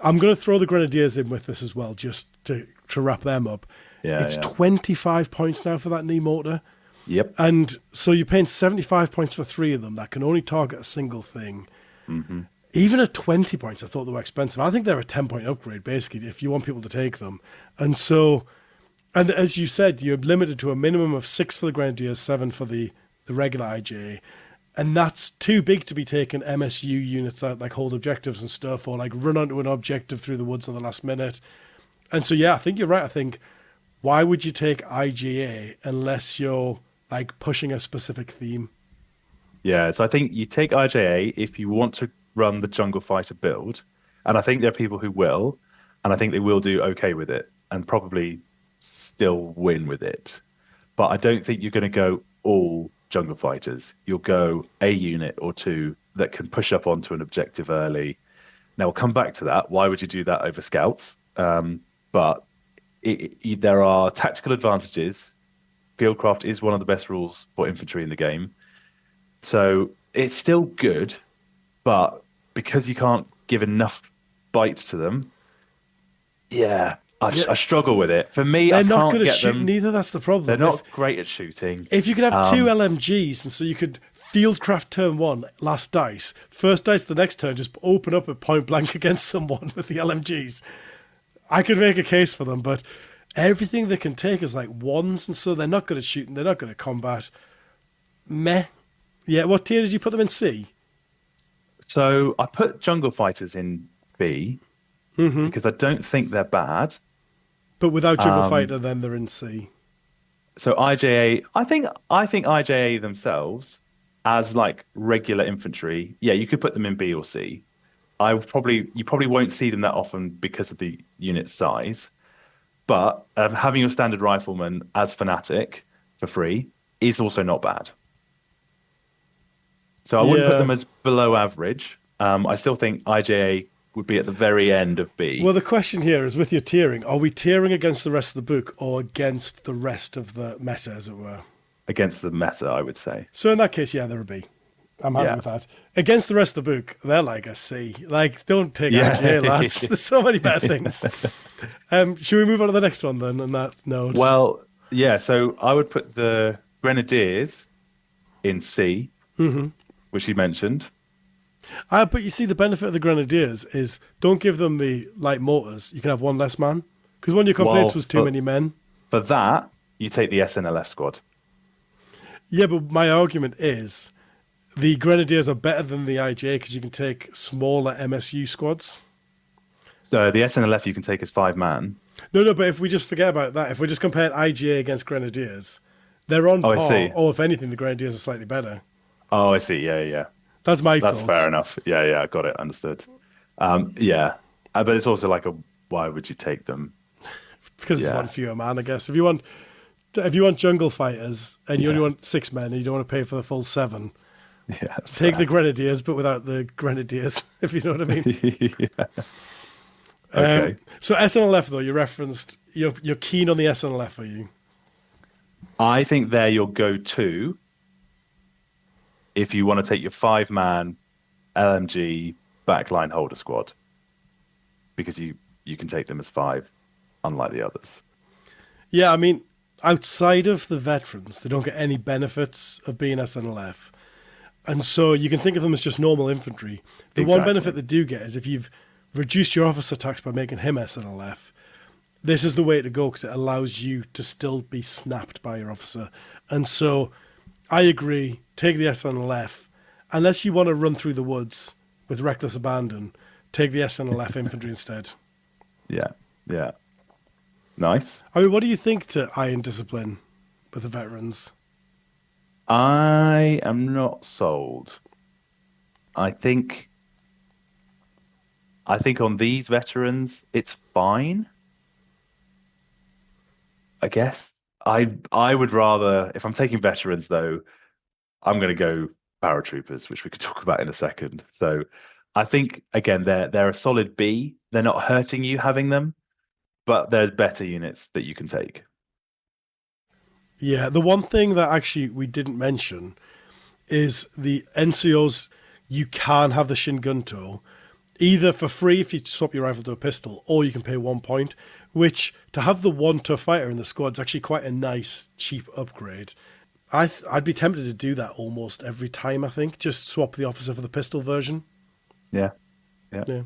I'm going to throw the Grenadiers in with this as well, just to wrap them up. Yeah, It's yeah. 25 points now for that knee mortar. Yep. And so you're paying 75 points for three of them that can only target a single thing. hmm Even at 20 points, I thought they were expensive. I think they're a 10-point upgrade, basically, if you want people to take them. And so, and as you said, you're limited to a minimum of 6 for the Grenadiers, 7 for the regular IJ. And that's too big to be taking MSU units that like hold objectives and stuff, or like run onto an objective through the woods in the last minute. And so, yeah, I think you're right. I think, why would you take IGA unless you're like pushing a specific theme? Yeah, so I think you take IJA if you want to run the jungle fighter build, and I think there are people who will, and I think they will do okay with it and probably still win with it. But I don't think you're going to go all jungle fighters. You'll go a unit or two that can push up onto an objective early. Now we'll come back to that. Why would you do that over scouts? But there are tactical advantages. Fieldcraft is one of the best rules for infantry in the game. So it's still good, but because you can't give enough bites to them, yeah, Yeah, I struggle with it. For me, I they're not can't good at get shooting them. either. That's the They're problem. not great at shooting. If you could have two Um, LMGs, and so you could fieldcraft turn one, last dice, first dice the next turn, just open up at point blank against someone with the LMGs. I could make a case for them, but everything they can take is like ones, and so they're not good at shooting. They're not good at combat. Meh. Yeah, what tier did you put them in? C? so I put jungle fighters in B because I don't think they're bad. But without Jungle Um, Fighter, then they're in C. so IJA, I think IJA themselves as like regular infantry, yeah, you could put them in B or C. You probably won't see them that often because of the unit size. But having your standard rifleman as fanatic for free is also not bad. So I wouldn't put Yeah. them as below average. I still think IJA would be at the very end of Well, B the question here is with your tiering, are we tiering against the rest of the book or against the rest of the meta, as it were? against the meta, I would say. So in that case, yeah, they're a B. I'm happy Yeah. with that. Against the rest of the book, they're like a C. Like, don't take Yeah. IGA, lads. There's so many better things. Should we move on to the next one then? On that note, Well, yeah, so I would put the Grenadiers in C, which you mentioned. but you see, the benefit of the Grenadiers is don't give them the light mortars. You can have one less man because one of your complaints Well, was too many men. for that, you take the SNLF squad. Yeah, but my argument is the Grenadiers are better than the IGA because you can take smaller MSU squads. So the SNLF you can take as 5 man. No, but if we just forget about that, if we're just comparing IGA against Grenadiers, they're on Oh, I par, see. or if anything, the Grenadiers are slightly better. Oh, I see. Yeah, yeah. That's my That's fair thoughts. enough. Yeah, yeah, got it. Understood. Yeah. But it's also like why would you take them? Because it's Yeah. one fewer man, I guess. If you want jungle fighters and you only Yeah. want 6 men and you don't want to pay for the full 7, Yeah. That's take the fair. Grenadiers, but without the Grenadiers, if you know what I mean. Yeah. Okay. So SNLF though, you referenced you're keen on the SNLF, are you? I think they're your go-to if you want to take your 5 man LMG backline holder squad because you can take them as 5, unlike the others. Yeah, I mean, outside of the veterans, they don't get any benefits of being SNLF. And so you can think of them as just normal infantry. The one benefit Exactly. they do get is if you've reduced your officer tax by making him SNLF, this is the way to go because it allows you to still be snapped by your officer. And so I agree, take the SNLF. Unless you want to run through the woods with reckless abandon, take the SNLF infantry instead. Yeah. Yeah. Nice. I mean, what do you think to Iron Discipline with the veterans? I am not sold. I think I think on these veterans, it's fine, I guess. I would rather, if I'm taking veterans though, I'm going to go paratroopers, which we could talk about in a second. So I think again they're a solid B. They're not hurting you having them, but there's better units that you can take. Yeah, the one thing that actually we didn't mention is the NCOs. You can have the Shingunto either for free if you swap your rifle to a pistol, or you can pay 1 point. Which to have the one tough fighter in the squad is actually quite a nice cheap upgrade. I'd be tempted to do that almost every time. I think just swap the officer for the pistol version. Yeah, yeah, Yeah.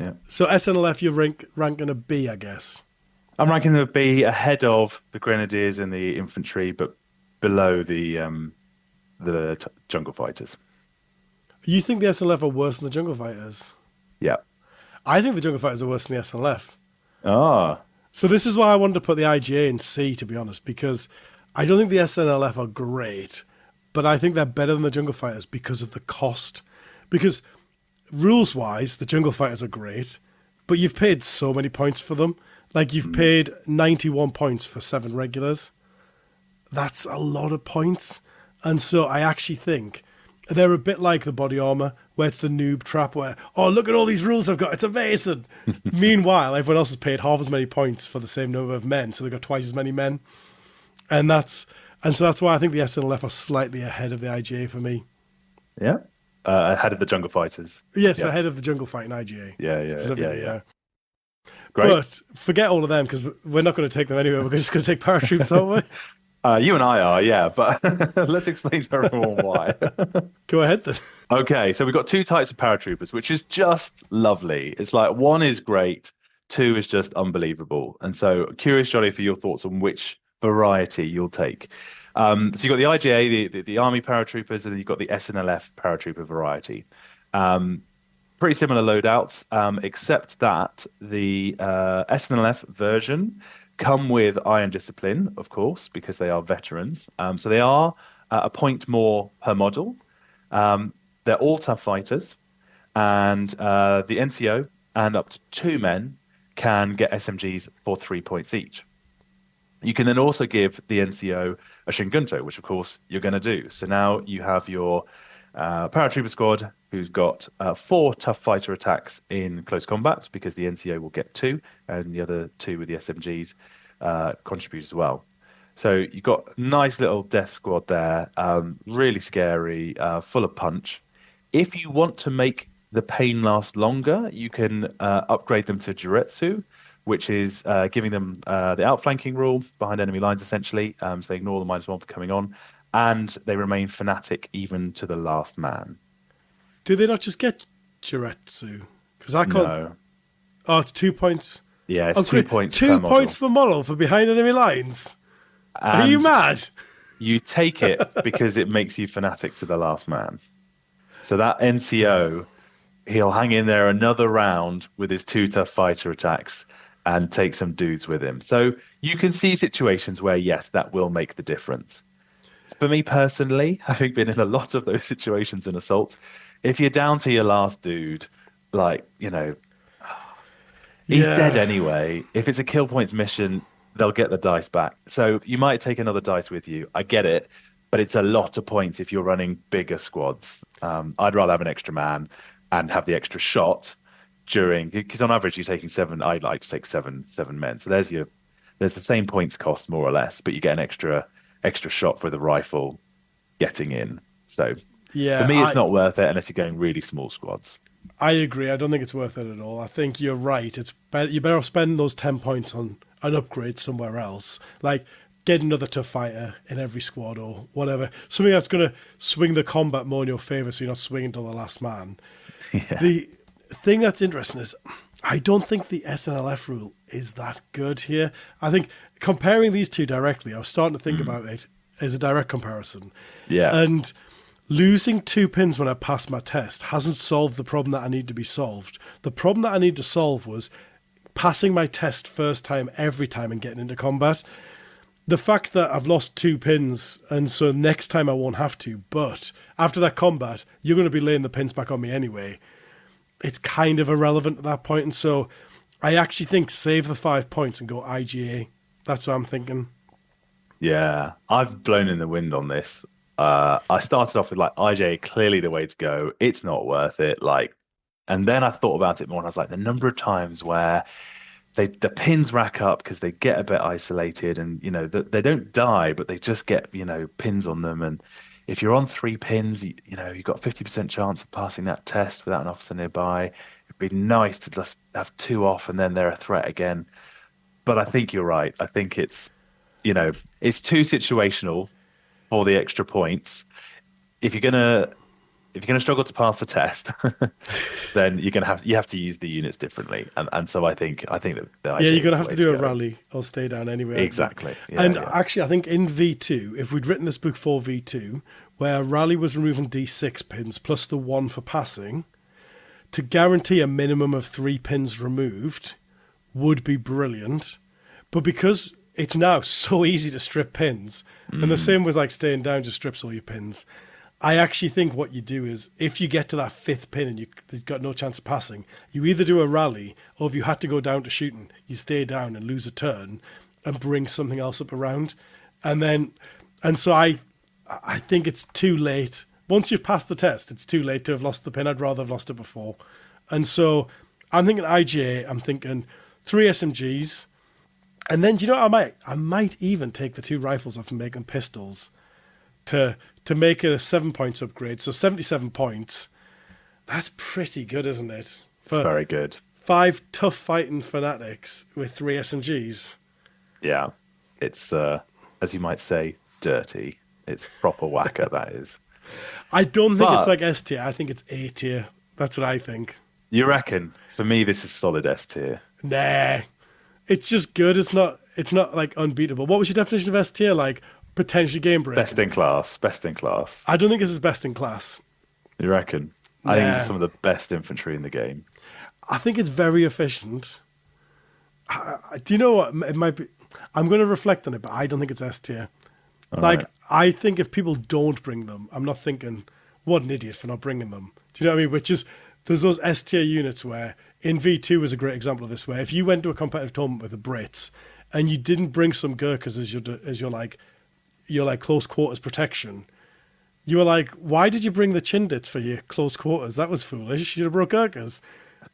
yeah. So SNLF, you're ranking a B, I guess. I'm ranking them B ahead of the grenadiers and the infantry, but below the jungle fighters. You think the SNLF are worse than the Jungle Fighters? Yeah. I think the Jungle Fighters are worse than the SNLF. Ah, So this is why I wanted to put the IGA in C, to be honest, because I don't think the SNLF are great, but I think they're better than the Jungle Fighters because of the cost. Because rules-wise, the Jungle Fighters are great, but you've paid so many points for them. Like you've mm, paid 91 points for 7 regulars. That's a lot of points. And so I actually think they're a bit like the body armor, where it's the noob trap where, oh, look at all these rules I've got, it's amazing. Meanwhile, everyone else has paid half as many points for the same number of men, so they've got twice as many men. And so that's why I think the SNLF are slightly ahead of the IGA for me. yeah. Ahead of the jungle fighters. Yes, Yeah, ahead of the Jungle Fighting IGA. yeah, yeah, yeah, Specifically, yeah. yeah. Great. But forget all of them because we're not going to take them anywhere. We're just going to take paratroops, aren't we? You and I are, yeah, but let's explain to everyone why. Go ahead then. Okay, so we've got two types of paratroopers, which is just lovely. It's like one is great, two is just unbelievable. And so curious, Johnny, for your thoughts on which variety you'll take. So you've got the IGA, the Army paratroopers, and then you've got the SNLF paratrooper variety. Um, Pretty similar loadouts, except that the SNLF version come with Iron Discipline, of course, because they are veterans. So they are a point more per model. They're all tough fighters, and the NCO and up to 2 men can get SMGs for 3 points each. You can then also give the NCO a Shingunto, which of course you're going to do. So now you have your paratrooper squad who's got 4 tough fighter attacks in close combat because the NCO will get 2, and the other 2 with the SMGs contribute as well. So you've got a nice little death squad there, really scary, full of punch. If you want to make the pain last longer, you can upgrade them to Juretsu, which is giving them the outflanking rule behind enemy lines, essentially. So they ignore the -1 for coming on, and they remain fanatic even to the last man. Do they not just get Jiretsu? Because I can't. No. Oh, it's 2 points. Yeah, it's Oh, two great. points per 2 points model. for model for behind enemy lines. Are you And mad? you take it because it makes you fanatic to the last man. So that NCO, he'll hang in there another round with his 2 tough fighter attacks and take some dudes with him. So you can see situations where, yes, that will make the difference. For me personally, having been in a lot of those situations in assault, if you're down to your last dude, like, he's dead Yeah. anyway. If it's a kill points mission, they'll get the dice back. So you might take another dice with you. I get it, but it's a lot of points if you're running bigger squads. I'd rather have an extra man and have the extra shot during, because on average you're taking 7. I'd like to take seven men. So there's the same points cost more or less, but you get an extra shot for the rifle getting in. So for Yeah, me, it's not worth it unless you're going really small squads. I agree. I don't think it's worth it at all. I think you're right. It's better. You better spend those 10 points on an upgrade somewhere else. Like get another tough fighter in every squad or whatever. Something that's going to swing the combat more in your favour so you're not swinging to the last man. Yeah. The thing that's interesting is I don't think the SNLF rule is that good here. I think comparing these two directly, I was starting to think about it as a direct comparison. Yeah. And losing 2 pins when I passed my test hasn't solved the problem that I need to be solved. The problem that I need to solve was passing my test first time every time and getting into combat. The fact that I've lost 2 pins and so next time I won't have to, but after that combat, you're going to be laying the pins back on me anyway. It's kind of irrelevant at that point, and so I actually think save the 5 points and go IGA. That's what I'm thinking. Yeah. I've blown in the wind on this. I started off with like IJ clearly the way to go. It's not worth it. Like, and then I thought about it more, and I was like, the number of times where the pins rack up because they get a bit isolated, and they don't die, but they just get pins on them. And if you're on 3 pins, you've got 50% chance of passing that test without an officer nearby. It'd be nice to just have 2 off, and then they're a threat again. But I think you're right. I think it's too situational for the extra points. If you're gonna struggle to pass the test, then you have to use the units differently. And so I think that the Yeah, IJ you're is going to the have way to do a go. rally or stay down anyway. Exactly. Yeah, And yeah. actually, I think in V2, if we'd written this book for V2, where rally was removing D6 pins plus the 1 for passing, to guarantee a minimum of 3 pins removed would be brilliant. But because it's now so easy to strip pins, and the same with like staying down just strips all your pins, I actually think what you do is if you get to that 5th pin and you've got no chance of passing, you either do a rally, or if you had to go down to shooting, you stay down and lose a turn and bring something else up around. So I think it's too late. Once you've passed the test, it's too late to have lost the pin. I'd rather have lost it before. And so I'm thinking IGA, I'm thinking 3 SMGs. And then, do you know what I might even take the 2 rifles off and make them pistols to make it a 7 points upgrade. So 77 points. That's pretty good, isn't it? It's For very good. 5 tough fighting fanatics with 3 SMGs. Yeah. It's as you might say, dirty. It's proper whacker, that is. I don't think it's But like S tier. I think it's A tier. That's what I think. you reckon? For me, this is solid S tier. Nah. It's just good. It's not like unbeatable. What was your definition of S tier? Like potentially game breaking? Best in class. Best in class. I don't think this is best in class. You reckon? I think these Nah. are some of the best infantry in the game. I think it's very efficient. Do you know what? It might be. I'm going to reflect on it, but I don't think it's S tier. Like, right. I think if people don't bring them, I'm not thinking, what an idiot for not bringing them. Do you know what I mean? Which is, there's those S tier units where, in V2 was a great example of this, where if you went to a competitive tournament with the Brits and you didn't bring some Gurkhas as your close quarters protection, you were like, why did you bring the Chindits for your close quarters? That was foolish. You'd have brought Gurkhas.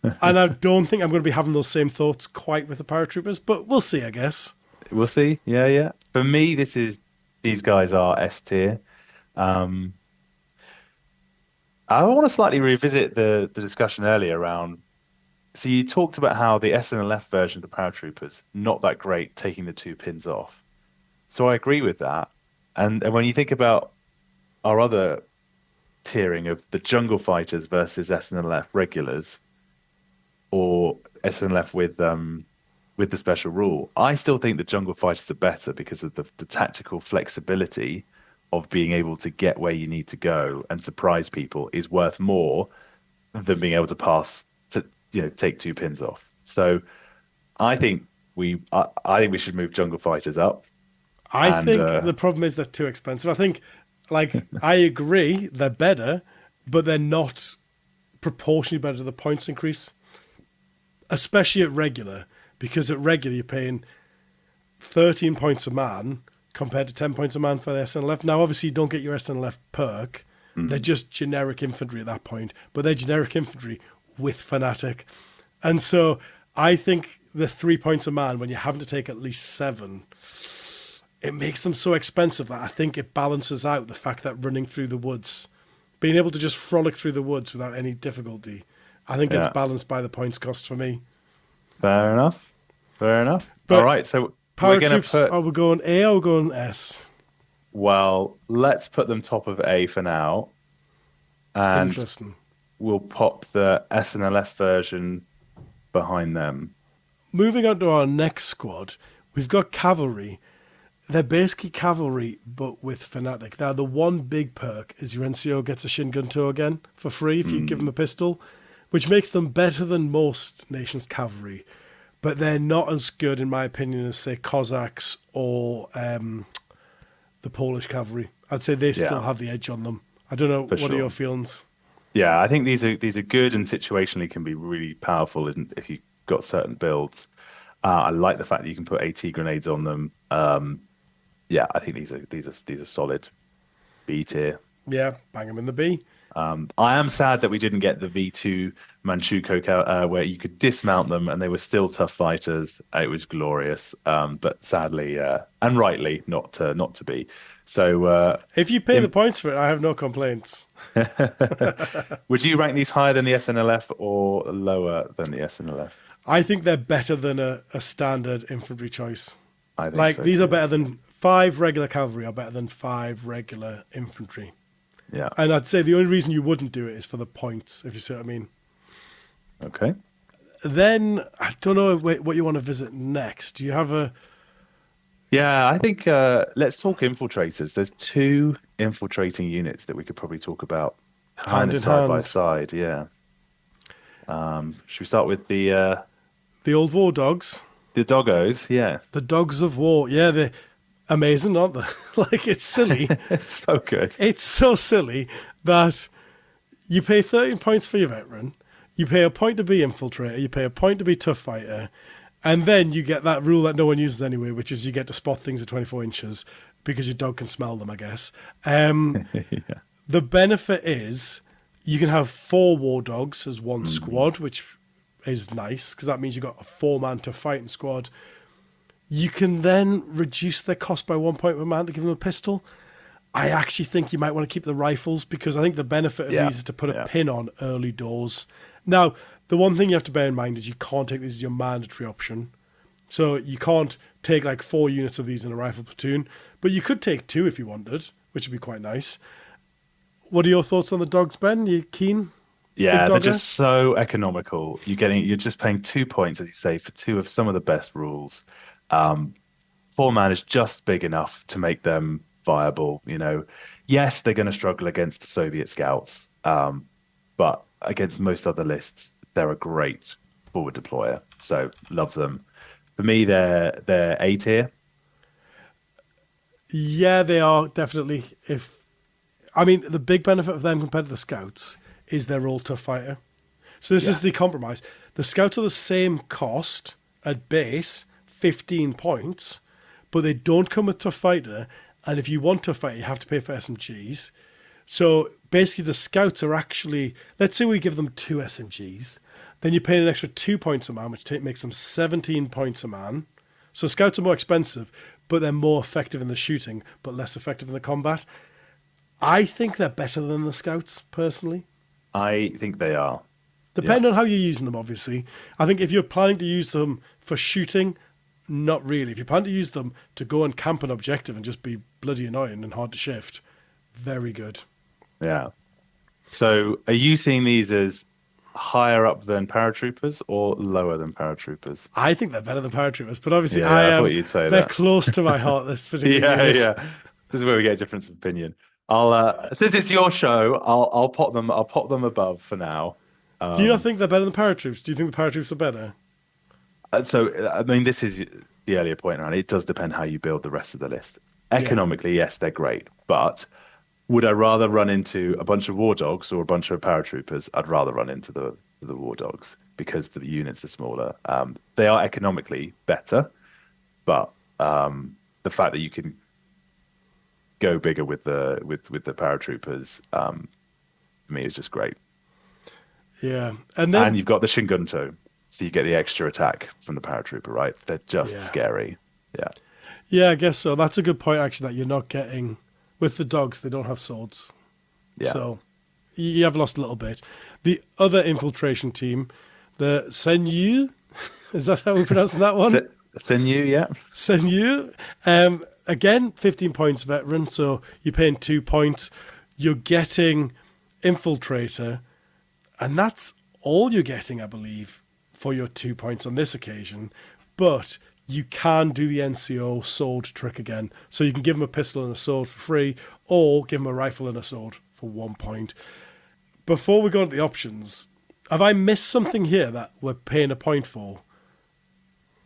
And I don't think I'm going to be having those same thoughts quite with the paratroopers, but we'll see, I guess. We'll see. Yeah, yeah. For me, these guys are S tier. Um, I want to slightly revisit the discussion earlier around. So you talked about how the SNLF version of the paratroopers not that great, taking the 2 pins off. So I agree with that. And when you think about our other tiering of the jungle fighters versus SNLF regulars, or SNLF with the special rule, I still think the jungle fighters are better because of the tactical flexibility of being able to get where you need to go and surprise people is worth more than being able to pass to take 2 pins off. So I think I think we should move jungle fighters up. I And think the problem is they're too expensive. I think, like, I agree they're better, but they're not proportionally better to the points increase, especially at regular, because at regular you're paying 13 points a man compared to 10 points a man for the SNLF. Now, obviously, you don't get your SNLF perk. They're just generic infantry at that point, but they're generic infantry with fanatic. And so I think the 3 points a man, when you're having to take at least 7, it makes them so expensive that I think it balances out the fact that running through the woods, being able to just frolic through the woods without any difficulty, I think it's yeah, balanced by the points cost for me. fair enough. Fair enough. All But right. So We're gonna Paratroops, put are we going A or are we going S? well, let's put them top of A for now, and Interesting. we'll pop the SNLF version behind them. Moving on to our next squad, we've got cavalry. They're basically cavalry, but with fanatic. Now, the one big perk is your NCO gets a shin gun tow again for free if you give them a pistol, which makes them better than most nations' cavalry. But they're not as good, in my opinion, as, say, Cossacks or the Polish cavalry. I'd say they still Yeah, have the edge on them. I don't know. for What are your sure. feelings? Yeah, I think these are good and situationally can be really powerful if you got certain builds. I like the fact that you can put AT grenades on them. Yeah, I think these are solid B tier. Yeah, bang them in the B. I am sad that we didn't get the V2 Manchukuo where you could dismount them and they were still tough fighters. It was glorious, but sadly and rightly not to be. So, If you pay the points for it, I have no complaints. would you rank these higher than the SNLF or lower than the SNLF? I think they're better than a standard infantry choice. I think Like, so these are too. better than 5 regular cavalry are better than 5 regular infantry. Yeah. And I'd say the only reason you wouldn't do it is for the points, if you see what I mean. Okay. Then, I don't know what you want to visit next. Do you have a Yeah, I think let's talk infiltrators. There's two infiltrating units that we could probably talk about kind hand of in side by hand? side. Yeah. Should we start with The old war dogs, the doggos? Yeah. the dogs of war. Yeah, they're amazing, aren't they? Like, it's silly. It's so good. It's so silly that you pay 13 points for your veteran, you pay a point to be infiltrator, you pay a point to be tough fighter, and then you get that rule that no one uses anyway, which is you get to spot things at 24 inches because your dog can smell them, I guess. Yeah. The benefit is you can have 4 war dogs as one Mm, squad, which is nice because that means you've got a 4-man tough fighting squad. You can then reduce their cost by 1 point per man to give them a pistol. I actually think you might want to keep the rifles because I think the benefit of yeah. these is to put a Yeah. pin on early doors. Now, the one thing you have to bear in mind is you can't take this as your mandatory option. So you can't take like 4 units of these in a rifle platoon, but you could take 2 if you wanted, which would be quite nice. What are your thoughts on the dogs, Ben? You keen? Big Yeah, they're dogger? just so economical. You're just paying 2 points, as you say, for two of some of the best rules. Um, 4 man is just big enough to make them viable. Yes, they're going to struggle against the Soviet scouts, but against most other lists, they're a great forward deployer. So love them. For me, they're A tier. Yeah, they are definitely. The big benefit of them compared to the scouts is they're all tough fighter. So this Yeah, is the compromise. The scouts are the same cost at base, 15 points, but they don't come with tough fighter. And if you want tough fighter, you have to pay for SMGs. So basically, the scouts are actually, let's say we give them 2 SMGs, then you're paying an extra 2 points a man, which makes them 17 points a man. So scouts are more expensive, but they're more effective in the shooting, but less effective in the combat. I think they're better than the scouts, personally. I think they are. Yeah. Depending on how you're using them, obviously. I think if you're planning to use them for shooting, not really. If you plan to use them to go and camp an objective and just be bloody annoying and hard to shift, very good. Yeah. So are you seeing these as higher up than paratroopers or lower than paratroopers? I think they're better than paratroopers, but obviously Yeah, I thought you'd say they're that. close to my heart, this particular Yeah, unit. yeah. This is where we get a difference of opinion. I'll since it's your show, I'll pop them above for now. Do you not Um, think they're better than paratroops? Do you think the paratroops are better? I mean, this is the earlier point around. It does depend how you build the rest of the list. Yeah. Economically, yes, they're great, but would I rather run into a bunch of war dogs or a bunch of paratroopers? I'd rather run into the war dogs because the units are smaller. They are economically better, but the fact that you can go bigger with the paratroopers, for me is just great. Yeah. And And then, you've got the Shingunto, so you get the extra attack from the paratrooper, right? They're just yeah. scary. Yeah, Yeah, I guess so. That's a good point, actually, that you're not getting. With the dogs, they don't have swords. yeah. So you have lost a little bit. The other infiltration team, the Senyu, is that how we pronounce that Se one? Senu, yeah. Senyu, again, 15 points veteran, so you're paying 2 points. You're getting infiltrator, and that's all you're getting, I believe, for your 2 points on this occasion. But you can do the NCO sword trick again. So you can give them a pistol and a sword for free, or give them a rifle and a sword for 1 point. Before we go into the options, have I missed something here that we're paying a point for?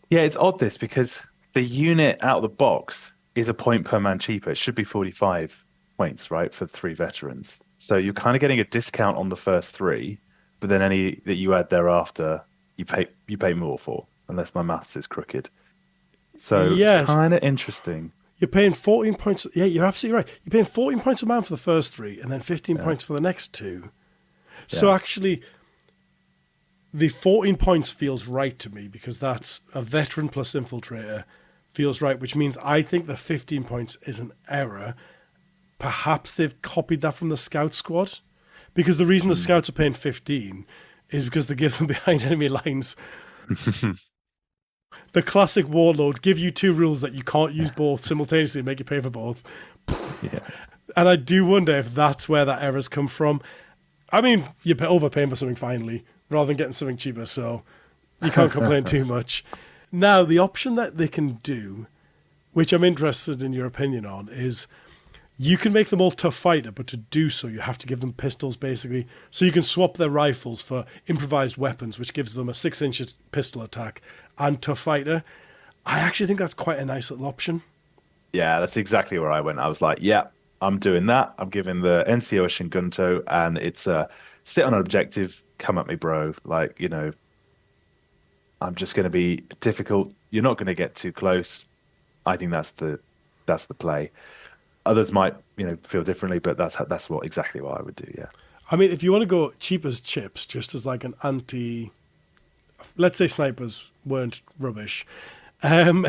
Yeah, it's odd this because the unit out of the box is a point per man cheaper. It should be 45 points, right, for three veterans. So you're kind of getting a discount on the first three, but then any that you add thereafter, you pay more for, unless my maths is crooked. So it's Yes, kind of interesting. you're paying 14 points. Yeah, you're absolutely right. You're paying 14 points a man for the first three, and then 15 Yeah, points for the next two. So yeah, actually, the 14 points feels right to me because that's a veteran plus infiltrator feels right, which means I think the 15 points is an error. Perhaps they've copied that from the scout squad because the reason the mm. scouts are paying 15 is because they give them behind enemy lines. The classic warlord give you two rules that you can't use both simultaneously and make you pay for both. Yeah, And I do wonder if that's where that error's come from. I mean, you're overpaying for something finally rather than getting something cheaper, so you can't complain too much. Now, the option that they can do, which I'm interested in your opinion on, is you can make them all tough fighter, but to do so, you have to give them pistols basically. So you can swap their rifles for improvised weapons, which gives them a 6-inch pistol attack and tough fighter. I actually think that's quite a nice little option. yeah, that's exactly where I went. I was like, yeah, I'm doing that. I'm giving the NCO a Shingunto, and it's sit on an objective, come at me, bro. Like, I'm just going to be difficult. You're not going to get too close. I think that's the play. Others might, feel differently, but that's exactly what I would do. Yeah. I mean, if you want to go cheap as chips, just as like an anti, let's say snipers weren't rubbish, um,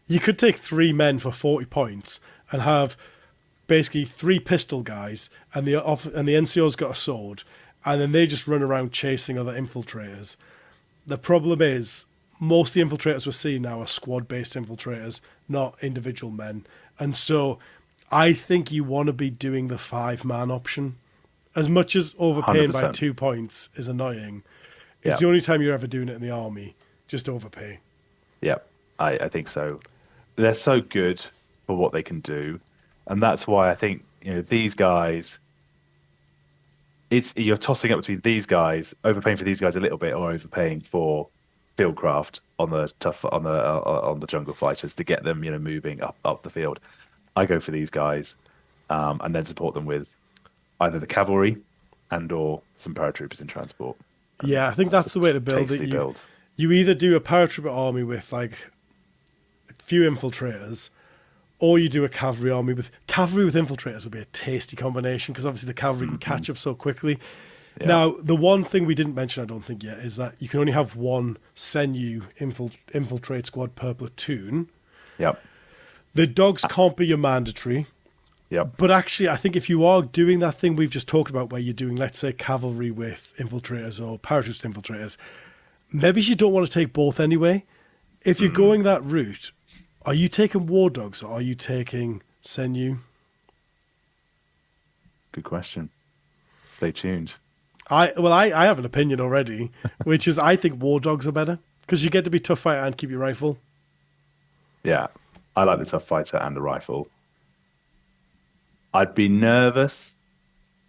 you could take three men for 40 points and have basically three pistol guys, and the NCO's got a sword, and then they just run around chasing other infiltrators. The problem is, most of the infiltrators we're seeing now are squad-based infiltrators, not individual men. And so I think you want to be doing the five-man option. As much as overpaying by 100%. 2 points is annoying, it's Yeah. the only time you're ever doing it in the army. Just overpay. Yeah. I think so. They're so good for what they can do, and that's why I think, these guys, you're tossing up between these guys, overpaying for these guys a little bit, or overpaying for fieldcraft on the tough on the jungle fighters to get them, moving up the field. I go for these guys, and then support them with either the cavalry and or some paratroopers in transport. And Yeah, I think that's that's a the way to build it. tasty build. You either do a paratrooper army with like a few infiltrators, or you do a cavalry with infiltrators would be a tasty combination because obviously the cavalry can Hmm. catch up so quickly. Yeah. Now, the one thing we didn't mention, I don't think yet, is that you can only have one Senyu infiltrate squad per platoon. Yep. The dogs can't be your mandatory. Yep. But actually, I think if you are doing that thing we've just talked about, where you're doing, let's say, cavalry with infiltrators or paratroopers with infiltrators, maybe you don't want to take both anyway. If you're Mm. going that route, are you taking war dogs or are you taking Senyu? Good question. Stay tuned. I have an opinion already, which is I think war dogs are better because you get to be tough fighter and keep your rifle. Yeah. I like the tough fighter and the rifle. I'd be nervous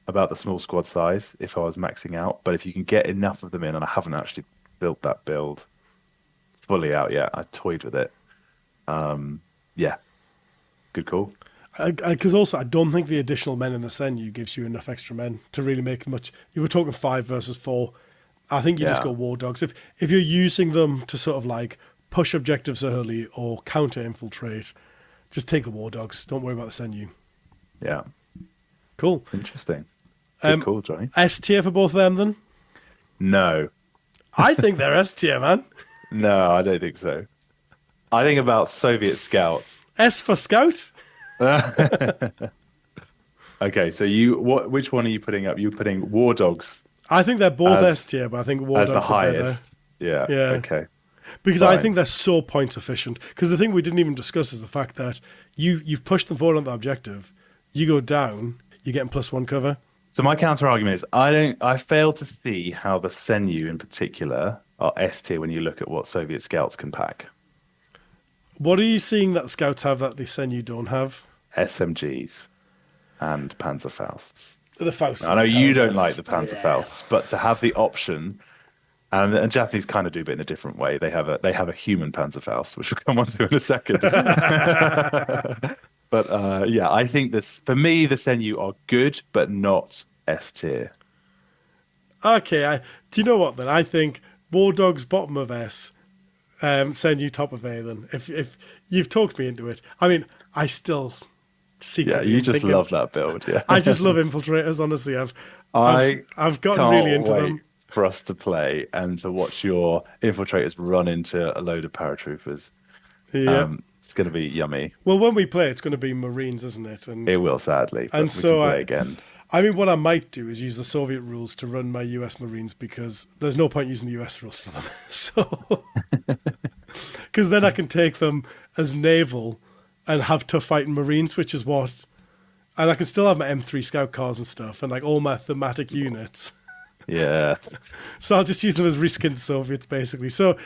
about the small squad size if I was maxing out, but if you can get enough of them in, and I haven't actually built that build fully out yet, I toyed with it. Yeah, good call. Because also, I don't think the additional men in the Senyu gives you enough extra men to really make much. You were talking 5 versus 4. I think you just Yeah, go war dogs. If you're using them to sort of like push objectives early or counter infiltrate, just take the war dogs. Don't worry about the Senyu. yeah, Cool. interesting. Good Um, call, Johnny. S tier for both of them then? No, I think they're S tier, man. no, I don't think so. I think about Soviet scouts. S for scout. Okay, so which one are you putting up? You're putting War Dogs I think they're both S as tier, but I think war as the dogs are better. highest. Yeah, Yeah. okay. Because I think Fine. they're so point efficient. Because the thing we didn't even discuss is the fact that you've pushed them forward on the objective. You go down, you're getting +1 cover. So my counter argument is I fail to see how the Senju in particular are S tier when you look at what Soviet scouts can pack. What are you seeing that the scouts have that they send you don't have? SMGs and Panzerfausts. The Fausts I are know you don't terrible. like the Yeah. Panzerfausts, but to have the option, and Japanese kind of do, but in a different way. They have a human Panzerfaust, which we'll come on to in a second. But yeah, I think this for me the Senju are good, but not S tier. Okay, do you know what then? I think War Dogs bottom of S, send you top of A then. If you've talked me into it. I mean, I still Yeah, secretly you am just thinking love that build. Yeah, I just love infiltrators, honestly. I've I I've gotten really can't into wait them. for us to play and to watch your infiltrators run into a load of paratroopers. Yeah. It's going to be yummy. Well, when we play, it's going to be Marines, isn't it? It will, sadly, And but we can so play again. I mean, what I might do is use the Soviet rules to run my US Marines because there's no point using the US rules for them. So, because then I can take them as naval and have tough fighting Marines, which is what, and I can still have my M3 Scout cars and stuff and like all my thematic units. Yeah, So I'll just use them as reskinned Soviets, basically. So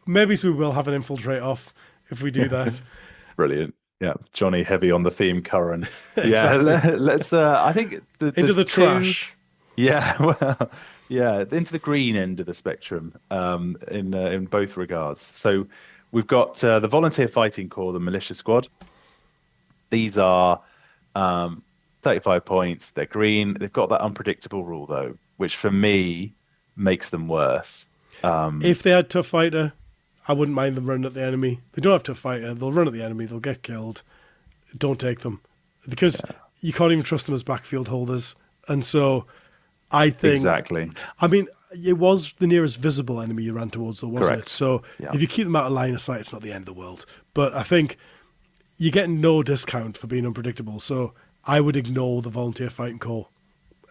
maybe we will have an infiltrate off if we do that. brilliant. Yeah, Johnny heavy on the theme current. Yeah, Exactly. let's. I think Into there's the two. trash. Yeah, well, yeah, into the green end of the spectrum, in both regards. So we've got the Volunteer Fighting Corps, the Militia Squad. These are 35 points. They're green. They've got that unpredictable rule though, which for me makes them worse. Um, If they had tough fighter, I wouldn't mind them running at the enemy. They don't have tough fighter. They'll run at the enemy. They'll get killed. Don't take them because yeah, you can't even trust them as backfield holders. And so I think, exactly. I mean, it was the nearest visible enemy you ran towards, though, wasn't it? Correct. So Yeah, if you keep them out of line of sight, it's not the end of the world. But I think you're getting no discount for being unpredictable. So I would ignore the volunteer fighting corps.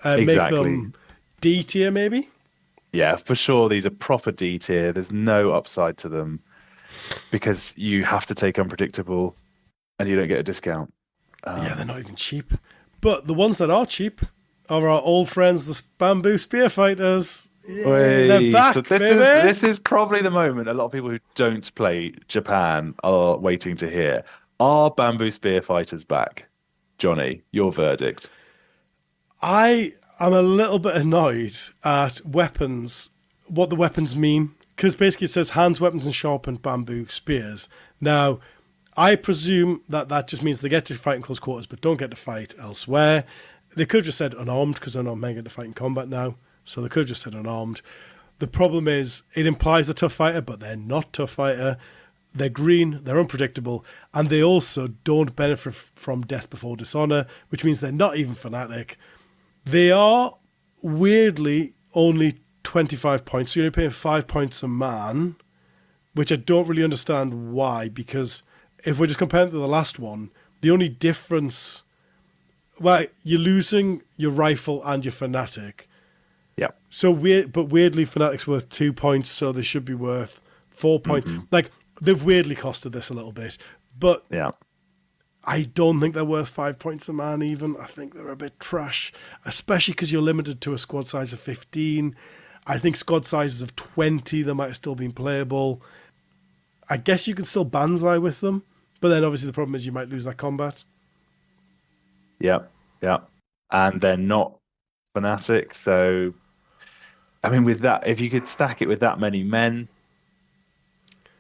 Make exactly. them D tier, maybe. Yeah, for sure. These are proper D tier. There's no upside to them because you have to take unpredictable and you don't get a discount. Yeah, they're Um, not even cheap. But the ones that are cheap are our old friends, the bamboo spear fighters. Yeah, they're So back, this is baby. this is probably the moment a lot of people who don't play Japan are waiting to hear. Are bamboo spear fighters back? Johnny, your verdict. I am a little bit annoyed at weapons, what the weapons mean. Because basically it says hands, weapons, and sharpened bamboo spears. Now, I presume that that just means they get to fight in close quarters, but don't get to fight elsewhere. They could have just said unarmed, because unarmed men get to fight in combat now. So they could have just said unarmed. The problem is, it implies a tough fighter, but they're not tough fighter. They're green, they're unpredictable, and they also don't benefit from death before dishonor, which means they're not even fanatic. They are weirdly only 25 points, so you're only paying 5 points a man, which I don't really understand why, because if we're just comparing to the last one, the only difference, well, you're losing your rifle and your fanatic. Yeah. So weird, but weirdly, fanatic's worth 2 points, so they should be worth 4 points. Hmm. Like, they've weirdly costed this a little bit, but Yeah. I don't think they're worth 5 points a man even. I think they're a bit trash, especially because you're limited to a squad size of 15. I think squad sizes of 20, they might have still been playable. I guess you can still Banzai with them, but then obviously the problem is you might lose that combat. Yeah. Yeah. And they're not fanatic, so I mean with that, if you could stack it with that many men,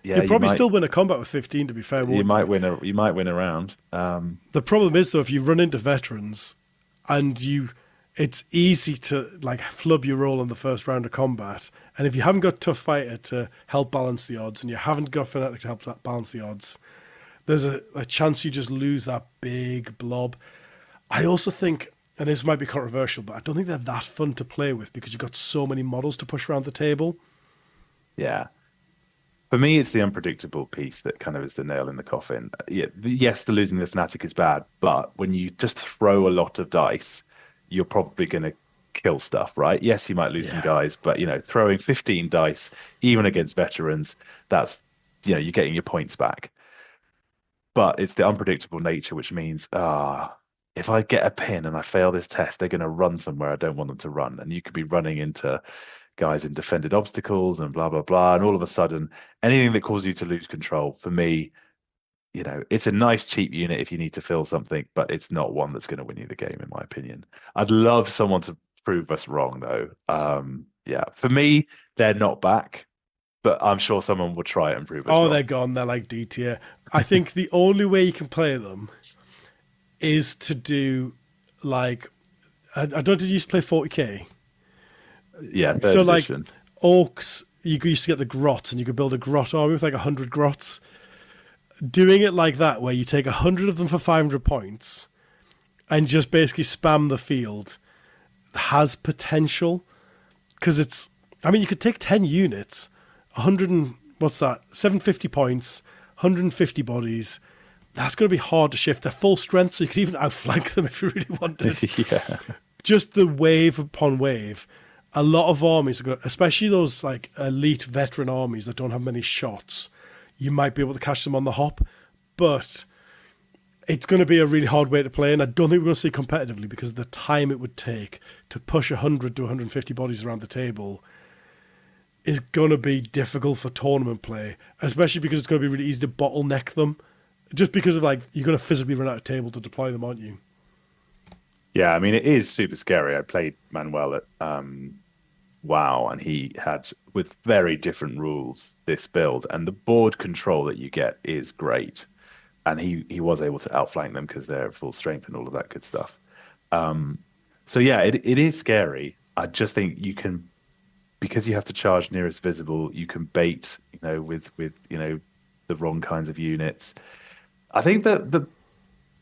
yeah, You'd probably still win a combat with 15, to be fair, you won't might you? win a you might win a round. The problem is, though, if you run into veterans and it's easy to like flub your roll in the first round of combat. And if you haven't got tough fighter to help balance the odds, and you haven't got fanatic to help balance the odds, there's a chance you just lose that big blob. I also think, and this might be controversial, but I don't think they're that fun to play with because you've got so many models to push around the table. Yeah. For me, it's the unpredictable piece that kind of is the nail in the coffin. Yeah, yes, the losing the Fnatic is bad, but when you just throw a lot of dice, you're probably going to kill stuff, right? Yes, you might lose some Yeah. guys, but throwing 15 dice, even against veterans, that's you're getting your points back. But it's the unpredictable nature, which means, if I get a pin and I fail this test, they're going to run somewhere I don't want them to run. And you could be running into guys in defended obstacles and blah, blah, blah. And all of a sudden, anything that causes you to lose control, for me, it's a nice cheap unit if you need to fill something, but it's not one that's going to win you the game, in my opinion. I'd love someone to prove us wrong, though. Yeah, for me, they're not back, but I'm sure someone will try it and prove us Oh, wrong. they're gone. They're like D tier. I think the only way you can play them is to do like I don't. Did you used to play 40k? Yeah, third So like edition. orcs, you used to get the grots, and you could build a grot army with like 100 grots. Doing it like that, where you take 100 of them for 500 points, and just basically spam the field, has potential because it's. I mean, you could take 10 units, 100 and what's that? 750 points, 150 bodies. That's going to be hard to shift. They're full strength, so you could even outflank them if you really wanted. Yeah. Just the wave upon wave. A lot of armies, are going, especially those like elite veteran armies that don't have many shots, you might be able to catch them on the hop, but it's going to be a really hard way to play, and I don't think we're going to see competitively because of the time it would take to push 100 to 150 bodies around the table is going to be difficult for tournament play, especially because it's going to be really easy to bottleneck them, just because of like you're going to physically run out of table to deploy them, aren't you? Yeah, I mean, it is super scary. I played Manuel at WoW, and he had, with very different rules, this build, and the board control that you get is great. And he was able to outflank them because they're at full strength and all of that good stuff. Um, so yeah, it is scary. I just think you can, because you have to charge nearest visible, you can bait, with the wrong kinds of units. I think that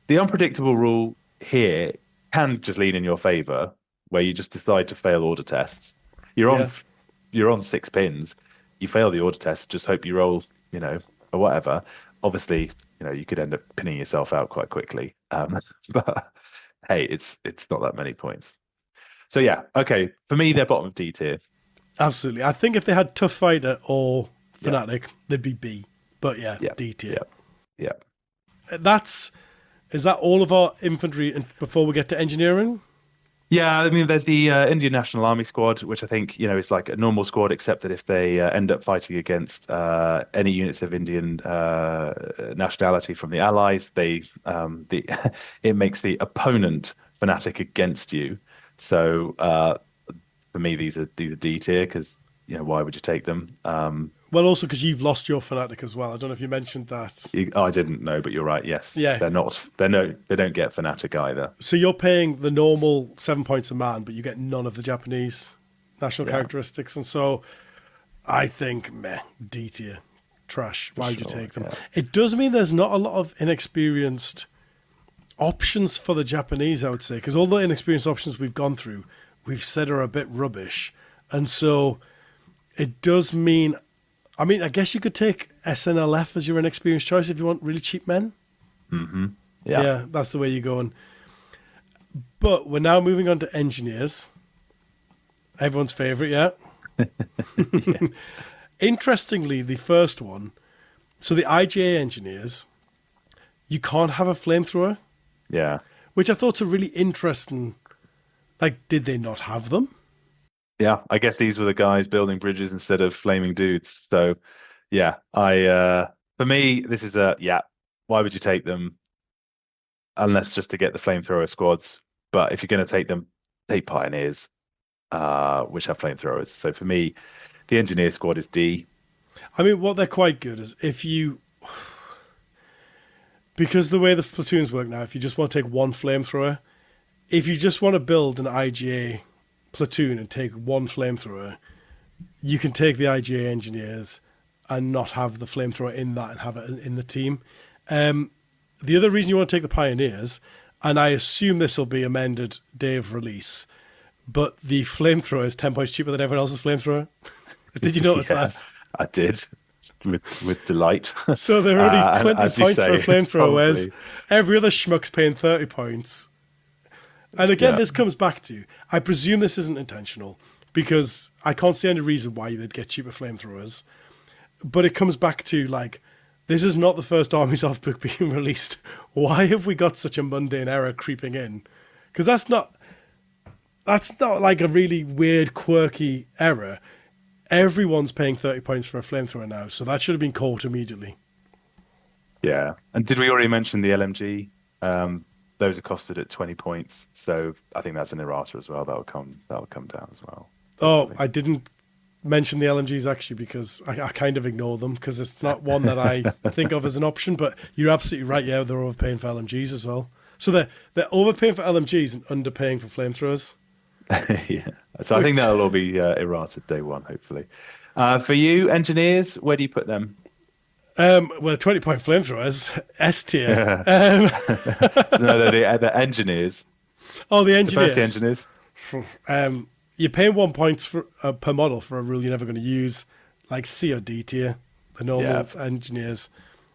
the unpredictable rule here can just lean in your favor, where you just decide to fail order tests. You're on Yeah. you're on 6 pins. You fail the order test. Just hope you roll, or whatever. Obviously, you could end up pinning yourself out quite quickly. But hey, it's not that many points. So yeah, okay. For me, they're bottom of D tier. Absolutely. I think if they had Tough Fighter or Yeah, Fnatic, they'd be B. But yeah, yeah, D tier. yeah, yeah. That's is that all of our infantry and before we get to engineering? Yeah, I mean, there's the Indian National Army squad, which I think, is like a normal squad, except that if they end up fighting against any units of Indian nationality from the Allies, it makes the opponent fanatic against you. So for me, these are D tier because why would you take them? Well, also because you've lost your Fnatic as well. I don't know if you mentioned that. I didn't know, but you're right. Yes, Yeah. they're not. They're no. They don't get fanatic either. So you're paying the normal 7 points a man, but you get none of the Japanese national Yeah, characteristics. And so I think, meh, D tier. Trash. for Why would you sure. take them? Yeah. It does mean there's not a lot of inexperienced options for the Japanese, I would say, because all the inexperienced options we've gone through, we've said are a bit rubbish. And so it does mean, I mean, I guess you could take SNLF as your inexperienced choice if you want really cheap men. hmm Yeah. Yeah, that's the way you're going. But we're now moving on to engineers. Everyone's favorite, yeah. Yeah. Interestingly, the first one, so the IGA engineers, you can't have a flamethrower, Yeah. which I thought's a really interesting. Like, did they not have them? Yeah, I guess these were the guys building bridges instead of flaming dudes. So, yeah, for me, this is yeah. Why would you take them unless just to get the flamethrower squads? But if you're going to take them, take pioneers, which have flamethrowers. So for me, the engineer squad is D. I mean, what they're quite good is if you, because the way the platoons work now, if you just want to take one flamethrower, if you just want to build an IGA platoon and take one flamethrower, you can take the IGA engineers and not have the flamethrower in that and have it in the team. The other reason you want to take the pioneers, and I assume this will be amended day of release, but the flamethrower is 10 points cheaper than everyone else's flamethrower. Did you notice Yeah, that? I did with delight. So they're only And 20 as you points for a say, flamethrower, whereas probably every other schmuck's paying 30 points. And again, Yeah. this comes back to, I presume this isn't intentional, because I can't see any reason why they'd get cheaper flamethrowers. But it comes back to, like, this is not the first Armies of book being released. Why have we got such a mundane error creeping in? Because that's not like a really weird, quirky error. Everyone's paying 30 points for a flamethrower now, so that should have been caught immediately. Yeah. And did we already mention the LMG? Those are costed at 20 points. So I think that's an errata as well. That'll come down as well. Oh, Probably. I didn't mention the LMGs actually because I kind of ignore them because it's not one that I think of as an option, but you're absolutely right. Yeah, they're overpaying for LMGs as well. So they're overpaying for LMGs and underpaying for flamethrowers. Yeah. So I think that'll all be errata day one, hopefully. For you, engineers, where do you put them? Well, 20-point flamethrowers, S tier. No, the engineers. Oh, the The first engineers. engineers. You're paying 1 point per model for a rule you're never going to use, like C or D tier, the normal engineers.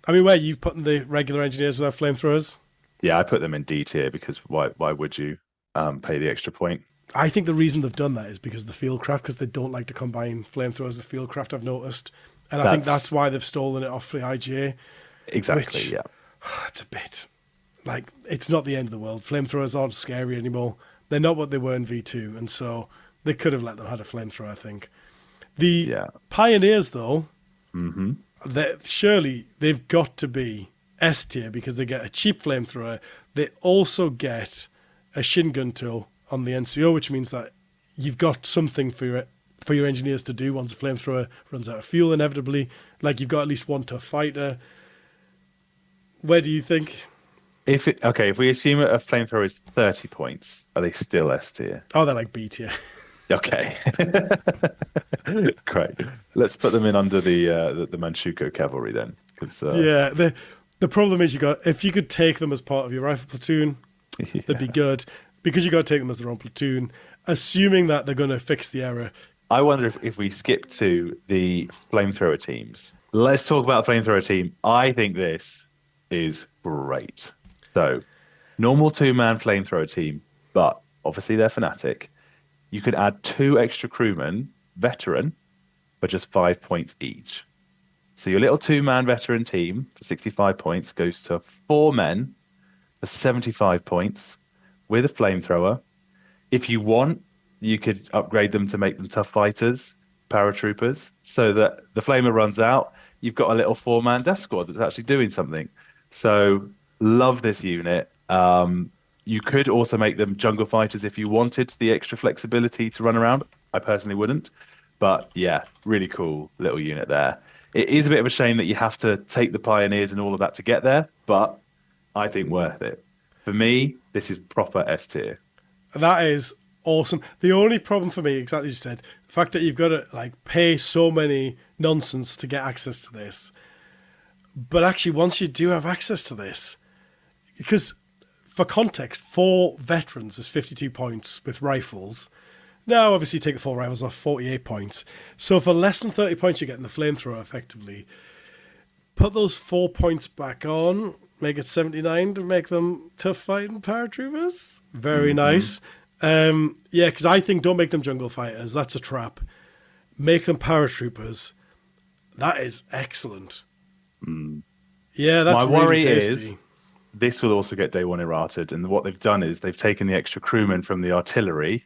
I mean, where are you putting the regular engineers without flamethrowers? Yeah, I put them in D tier because why would you pay the extra point? I think the reason they've done that is because of the fieldcraft, because they don't like to combine flamethrowers with fieldcraft, I've noticed. And I think that's why they've stolen it off the IGA. Exactly, Which, yeah. it's a bit, like, it's not the end of the world. Flamethrowers aren't scary anymore. They're not what they were in V2, and so they could have let them have a flamethrower, I think. The Pioneers, though, surely they've got to be S tier because they get a cheap flamethrower. They also get a shin gun tool on the NCO, which means that you've got something for your engineers to do once a flamethrower runs out of fuel inevitably. Like, you've got at least one tough fighter. Where do you think? If we assume a flamethrower is 30 points, are they still S tier? Oh, they're like B tier. Okay. Great. Let's put them in under the Manchukuo cavalry then. Yeah, the problem is if you could take them as part of your rifle platoon, they'd be good. Because you got to take them as their own platoon, assuming that they're going to fix the error. I wonder if we skip to the flamethrower teams. Let's talk about the flamethrower team. I think this is great. So, normal 2-man flamethrower team, but obviously they're fanatic. You could add 2 extra crewmen, veteran, for just 5 points each. So your little 2-man veteran team for 65 points goes to 4 men for 75 points with a flamethrower. If you want, you could upgrade them to make them tough fighters, paratroopers, so that the flamer runs out. You've got a little 4-man death squad that's actually doing something. So love this unit. You could also make them jungle fighters if you wanted the extra flexibility to run around. I personally wouldn't. But yeah, really cool little unit there. It is a bit of a shame that you have to take the pioneers and all of that to get there, but I think worth it. For me, this is proper S tier. That is awesome. The only problem for me, exactly as you said, the fact that you've got to pay so many nonsense to get access to this. But actually, once you do have access to this, because for context, 4 veterans is 52 points with rifles. Now, obviously, you take the 4 rifles off, 48 points. So for less than 30 points, you're getting the flamethrower effectively. Put those 4 points back on, make it 79 to make them tough fighting paratroopers. Very nice. Yeah, because I think don't make them jungle fighters. That's a trap. Make them paratroopers. That is excellent. Yeah, that's My worry really tasty. is this will also get day one errated. And what they've done is they've taken the extra crewmen from the artillery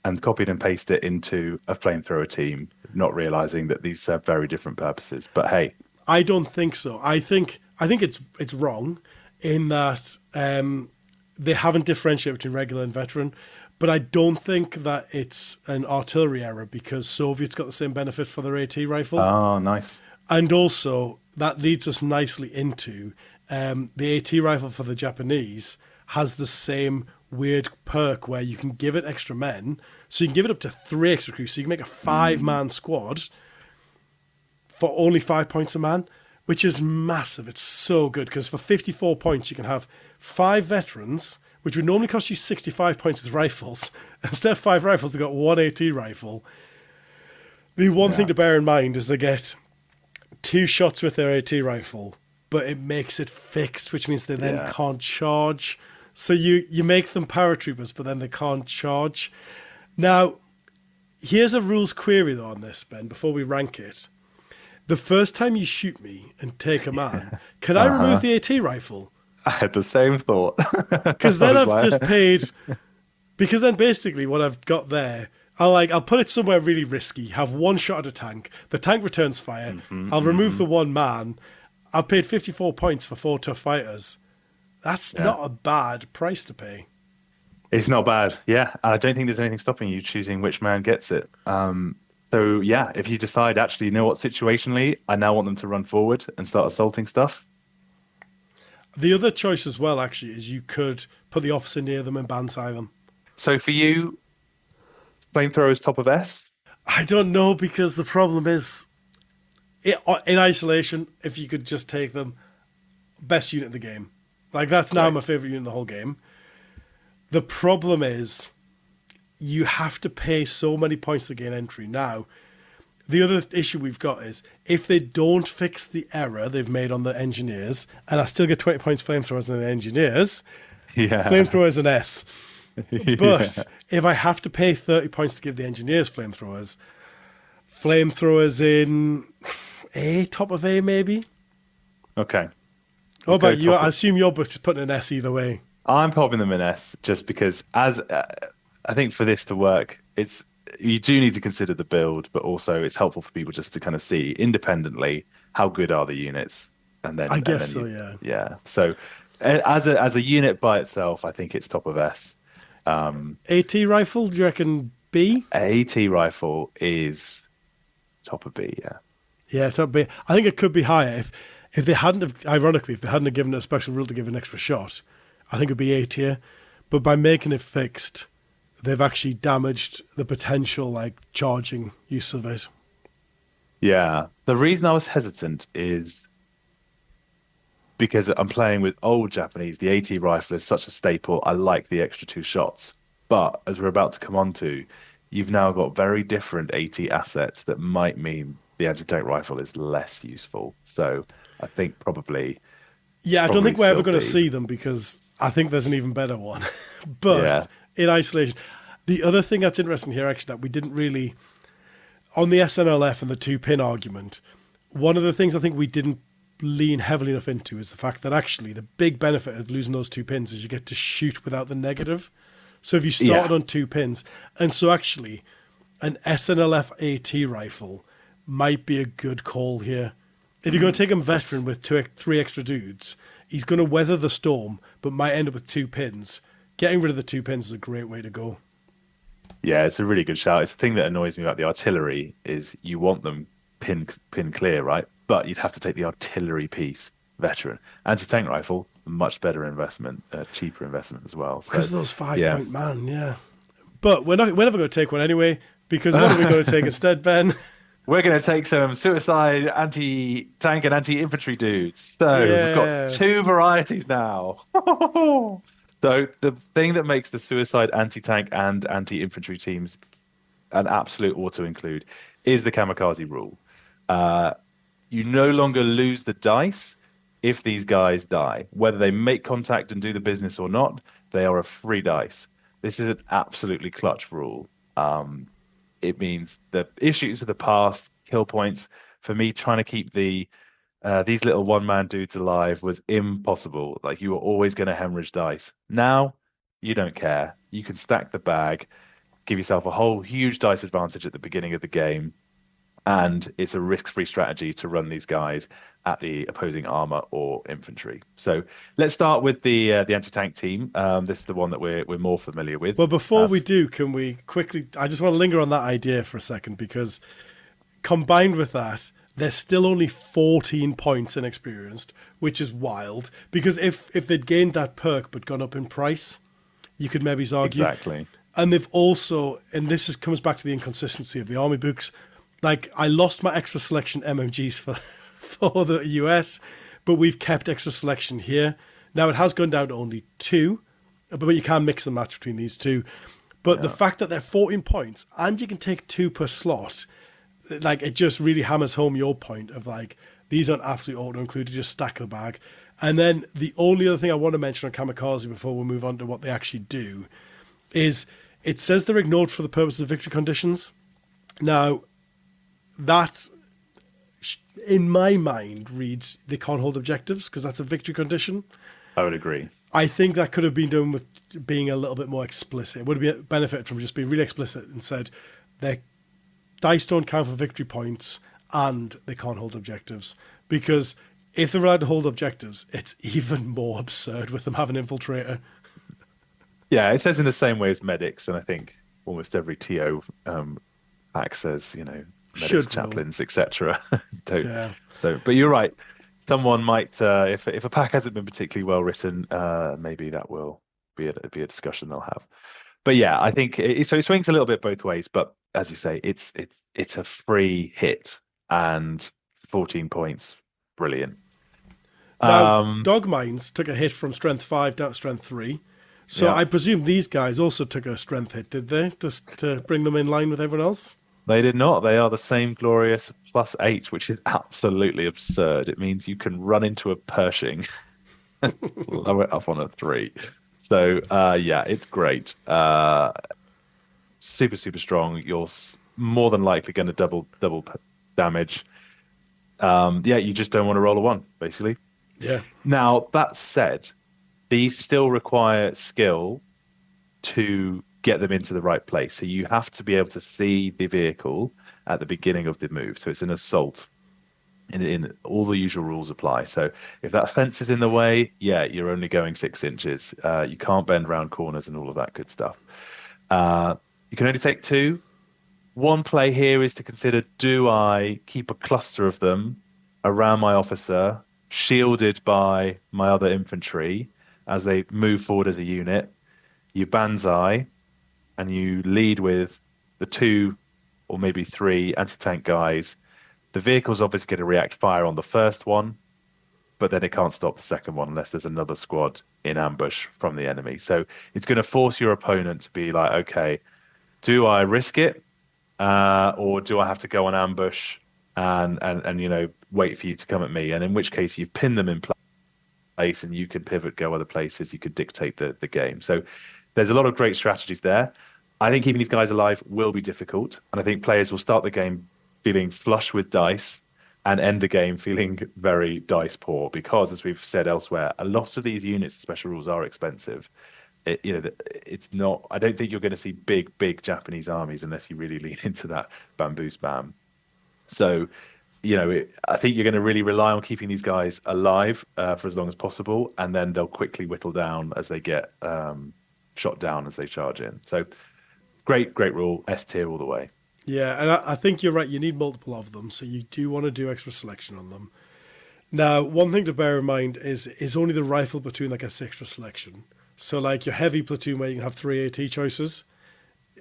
and copied and pasted it into a flamethrower team, not realizing that these have very different purposes. But hey, I don't think so. I think it's wrong in that they haven't differentiated between regular and veteran. But I don't think that it's an artillery error because Soviets got the same benefit for their AT rifle. Oh, nice. And also, that leads us nicely into the AT rifle for the Japanese has the same weird perk where you can give it extra men. So you can give it up to 3 extra crews. So you can make a 5-man squad for only 5 points a man, which is massive. It's so good because for 54 points, you can have 5 veterans, which would normally cost you 65 points with rifles. Instead of 5 rifles, they've got 1 AT rifle. The one thing to bear in mind is they get 2 shots with their AT rifle, but it makes it fixed, which means they then can't charge. So you make them paratroopers, but then they can't charge. Now, here's a rules query though on this, Ben, before we rank it. The first time you shoot me and take a man, can I remove Uh-huh. the AT rifle? I had the same thought. Because I then was I've like, just paid. Because then basically what I've got there, I'll put it somewhere really risky. Have one shot at a tank. The tank returns fire. I'll remove the one man. I've paid 54 points for 4 tough fighters. That's yeah, not a bad price to pay. it's not bad. Yeah, I don't think there's anything stopping you choosing which man gets it. So yeah, if you decide actually, you know what, situationally, I now want them to run forward and start assaulting stuff. The other choice as well, actually, is you could put the officer near them and Banzai them. So for you, flamethrowers top of S. I don't know because the problem is, in isolation, if you could just take them, best unit in the game. Like, that's now Right. my favourite unit in the whole game. The problem is, you have to pay so many points to gain entry. Now, the other issue we've got is, if they don't fix the error they've made on the engineers, and I still get 20 points flamethrowers and the engineers, Yeah. flamethrower is an S. Yeah. But if I have to pay 30 points to give the engineers flamethrowers in A, top of A maybe? Okay. What We'll go about you? top I of. assume you're putting an S either way. I'm popping them in S just because as I think for this to work, it's you do need to consider the build, but also it's helpful for people just to kind of see independently how good are the units, I and guess then so, you yeah. yeah. So as a unit by itself, I think it's top of S. Um, AT rifle, do you reckon B? AT rifle is top of B. Yeah. Yeah, top B. I think it could be higher if they hadn't have, ironically, if they hadn't have given it a special rule to give an extra shot, I think it'd be A tier. But by making it fixed, they've actually damaged the potential like charging use of it. Yeah. The reason I was hesitant is because I'm playing with old Japanese. The AT rifle is such a staple. I like the extra 2 shots. But as we're about to come on to, you've now got very different AT assets that might mean the anti-tank rifle is less useful. So I think Yeah, I don't probably think we're ever still going to B. see them because I think there's an even better one. But Yeah. in isolation, the other thing that's interesting here, actually, that we didn't really, on the SNLF and the 2-pin argument, one of the things I think we didn't lean heavily enough into is the fact that actually the big benefit of losing those 2 pins is you get to shoot without the negative. So if you started Yeah. on 2 pins, and so actually an SNLF AT rifle might be a good call here. If you're going to take him veteran with 3 extra dudes, he's going to weather the storm, but might end up with 2 pins. Getting rid of the 2 pins is a great way to go. Yeah, it's a really good shout. It's the thing that annoys me about the artillery is you want them pin clear, right? But you'd have to take the artillery piece, veteran. Anti-tank rifle, much better investment, cheaper investment as well. Because So, of those five yeah. point man, yeah. But we're never going to take one anyway, because what are we going to take instead, Ben? We're going to take some suicide anti-tank and anti-infantry dudes. So we've got Yeah. 2 varieties now. So the thing that makes the suicide anti-tank and anti-infantry teams an absolute auto include is the kamikaze rule. Uh, you no longer lose the dice if these guys die. Whether they make contact and do the business or not, they are a free dice. This is an absolutely clutch rule. It means the issues of the past, kill points, for me trying to keep these little one-man dudes alive was impossible. Like you were always going to hemorrhage dice. Now you don't care. You can stack the bag, give yourself a whole huge dice advantage at the beginning of the game, and it's a risk-free strategy to run these guys at the opposing armor or infantry. So let's start with the anti-tank team. This is the one that we're more familiar with. Well, before we do, can we quickly? I just want to linger on that idea for a second because combined with that, there's still only 14 points inexperienced, which is wild. Because if they'd gained that perk but gone up in price, you could maybe argue. Exactly. And they've also, and comes back to the inconsistency of the army books. Like I lost my extra selection MMGs for the US, but we've kept extra selection here. Now it has gone down to only 2, but you can mix and match between these two. But the Yeah. fact that they're 14 points and you can take 2 per slot, like it just really hammers home your point of like These aren't absolute auto include, you just stack the bag. And then the only other thing I want to mention on Kamikaze before we move on to what they actually do is it says they're ignored for the purposes of victory conditions. Now, that in my mind reads they can't hold objectives because that's a victory condition. I would agree. I think that could have been done with being a little bit more explicit. It would have benefited from just being really explicit and said their dice don't count for victory points and they can't hold objectives. Because if they're allowed to hold objectives, it's even more absurd with them having infiltrator. Yeah, it says in the same way as medics, and I think almost every TO pack says, medics, chaplains, etc. Don't, Yeah. but you're right. Someone might, if a pack hasn't been particularly well written, maybe that will be a discussion they'll have. But yeah, I think so. It swings a little bit both ways. But as you say, it's a free hit and 14 points, brilliant. Now, Dog Mines took a hit from strength 5 down to strength 3. So yeah. I presume these guys also took a strength hit, did they? Just to bring them in line with everyone else? They did not. They are the same glorious +8, which is absolutely absurd. It means you can run into a Pershing and blow it up on a 3. So, yeah, it's great. Super, super strong. You're more than likely going to double damage. Yeah, you just don't want to roll a 1, basically. Yeah. Now, that said, these still require skill to get them into the right place. So you have to be able to see the vehicle at the beginning of the move. So it's an assault. In all the usual rules apply. So if that fence is in the way, yeah, you're only going 6 inches. You can't bend around corners and all of that good stuff. You can only take 2. One play here is to consider, do I keep a cluster of them around my officer, shielded by my other infantry as they move forward as a unit? You Banzai and you lead with the 2 or maybe 3 anti-tank guys. The vehicle's obviously going to react fire on the first one, but then it can't stop the second one unless there's another squad in ambush from the enemy. So it's going to force your opponent to be like, okay, do I risk it? Or do I have to go on ambush and wait for you to come at me? And in which case you pin them in place and you can pivot, go other places. You could dictate the game. So there's a lot of great strategies there. I think keeping these guys alive will be difficult. And I think players will start the game feeling flush with dice and end the game feeling very dice poor because, as we've said elsewhere, a lot of these units and special rules are expensive. It's not. I don't think you're going to see big Japanese armies unless you really lean into that bamboo spam. So, I think you're going to really rely on keeping these guys alive for as long as possible, and then they'll quickly whittle down as they get shot down as they charge in. So, great rule, S tier all the way. Yeah, and I think you're right. You need multiple of them, so you do want to do extra selection on them. Now, one thing to bear in mind is only the rifle platoon that gets extra selection. So, like your heavy platoon where you can have 3 AT choices,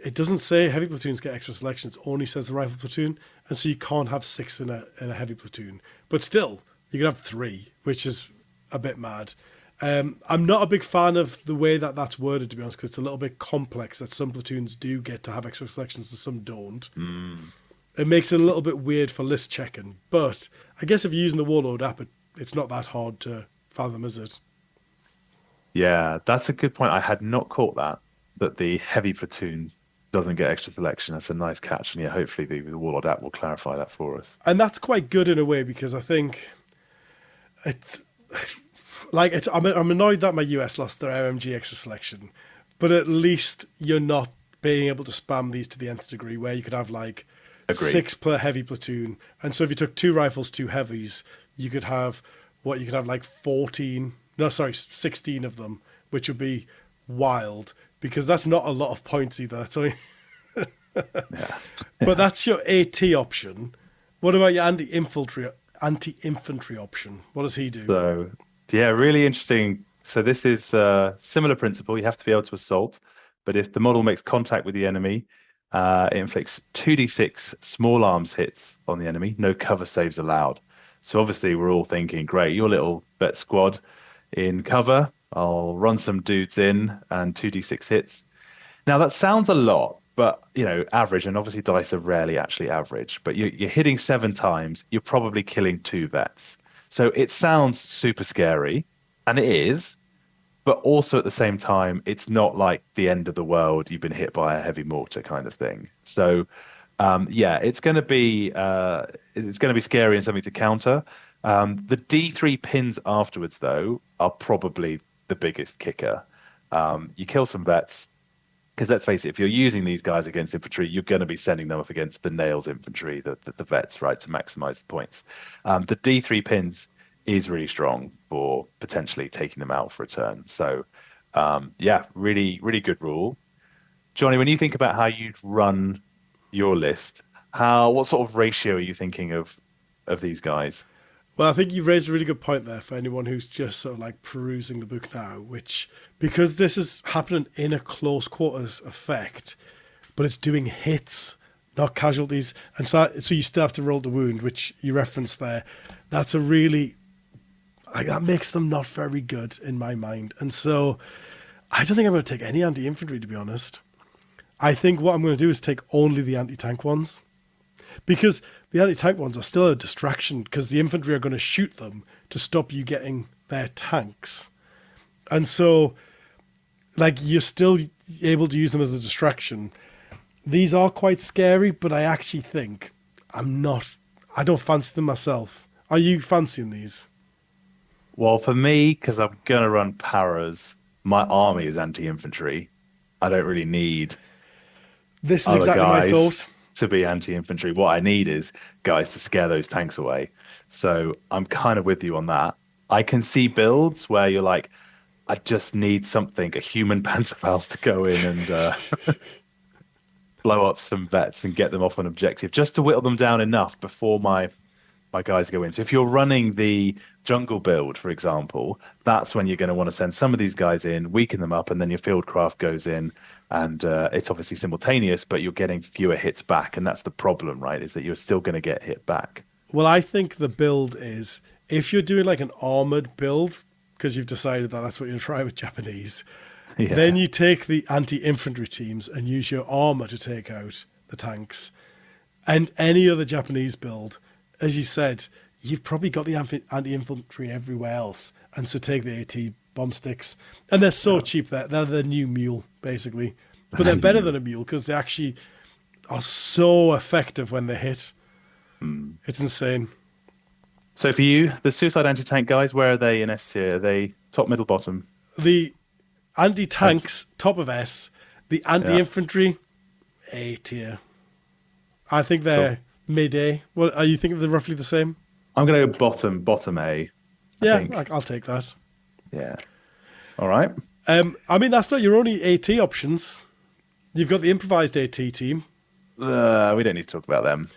it doesn't say heavy platoons get extra selection. It only says the rifle platoon, and so you can't have 6 in a heavy platoon. But still, you can have 3, which is a bit mad. I'm not a big fan of the way that that's worded, to be honest, because it's a little bit complex that some platoons do get to have extra selections and some don't. It makes it a little bit weird for list checking, but I guess if you're using the Warlord app, it's not that hard to fathom, is it? Yeah, that's a good point. I had not caught that the heavy platoon doesn't get extra selection. That's a nice catch, and yeah, hopefully the Warlord app will clarify that for us. And that's quite good in a way because I think it's like I'm annoyed that my US lost their RMG extra selection, but at least you're not being able to spam these to the nth degree where you could have like Agreed. 6 per heavy platoon. And so if you took 2 rifles, 2 heavies, you could have like 16 of them, which would be wild because that's not a lot of points either. That's only Yeah. But that's your AT option. What about your anti-infantry option? What does he do? So, yeah, really interesting. So this is a similar principle. You have to be able to assault, but if the model makes contact with the enemy, it inflicts 2d6 small arms hits on the enemy. No cover saves allowed. So obviously we're all thinking, great, your little vet squad in cover. I'll run some dudes in and 2d6 hits. Now that sounds a lot, but average, and obviously dice are rarely actually average, but you're hitting 7 times, you're probably killing 2 vets. So it sounds super scary, and it is, but also at the same time, it's not like the end of the world. You've been hit by a heavy mortar kind of thing. So yeah, it's going to be scary and something to counter. The D3 pins afterwards, though, are probably the biggest kicker. You kill some vets. Because let's face it, if you're using these guys against infantry, you're going to be sending them up against the nails infantry, the vets, right, to maximize the points. The D3 pins is really strong for potentially taking them out for a turn. So, yeah, really, really good rule. Johnny, when you think about how you'd run your list, what sort of ratio are you thinking of these guys? Well, I think you've raised a really good point there for anyone who's just sort of like perusing the book now, which, because this is happening in a close quarters effect, but it's doing hits, not casualties. And so you still have to roll the wound, which you referenced there. That's a really, like, that makes them not very good in my mind. And so I don't think I'm going to take any anti-infantry, to be honest. I think what I'm going to do is take only the anti-tank ones. Because the anti-tank ones are still a distraction because the infantry are going to shoot them to stop you getting their tanks. And so, like, you're still able to use them as a distraction. These are quite scary, but I actually think I don't fancy them myself. Are you fancying these? Well, for me, because I'm going to run paras, my army is anti-infantry. I don't really need This is other exactly my guys thought. to be anti-infantry. What I need is guys to scare those tanks away. So I'm kind of with you on that. I can see builds where you're like, I just need something, a human Panzerfaust to go in and blow up some vets and get them off an objective, just to whittle them down enough before my guys go in. So if you're running the jungle build, for example, that's when you're going to want to send some of these guys in, weaken them up, and then your fieldcraft goes in, and it's obviously simultaneous, but you're getting fewer hits back, and that's the problem, right? Is that you're still going to get hit back. Well, I think the build is if you're doing like an armored build, because you've decided that that's what you're going to try with Japanese, then Yeah. you take the anti-infantry teams and use your armor to take out the tanks. And any other Japanese build, as you said, you've probably got the anti-infantry everywhere else. And so take the AT bomb sticks. And they're so cheap that they're the new mule, basically. But they're better than a mule because they actually are so effective when they hit. Mm. It's insane. So for you, the suicide anti-tank guys, where are they in S tier? Are they top, middle, bottom? The That's anti-tanks, top of S. The yeah, anti-infantry, A tier. I think cool. they're mid-A. What are you thinking? They're roughly the same? I'm gonna go bottom A, I Yeah, think. I'll take that. Yeah. All right. I mean, that's not your only AT options. You've got the improvised AT team. We don't need to talk about them.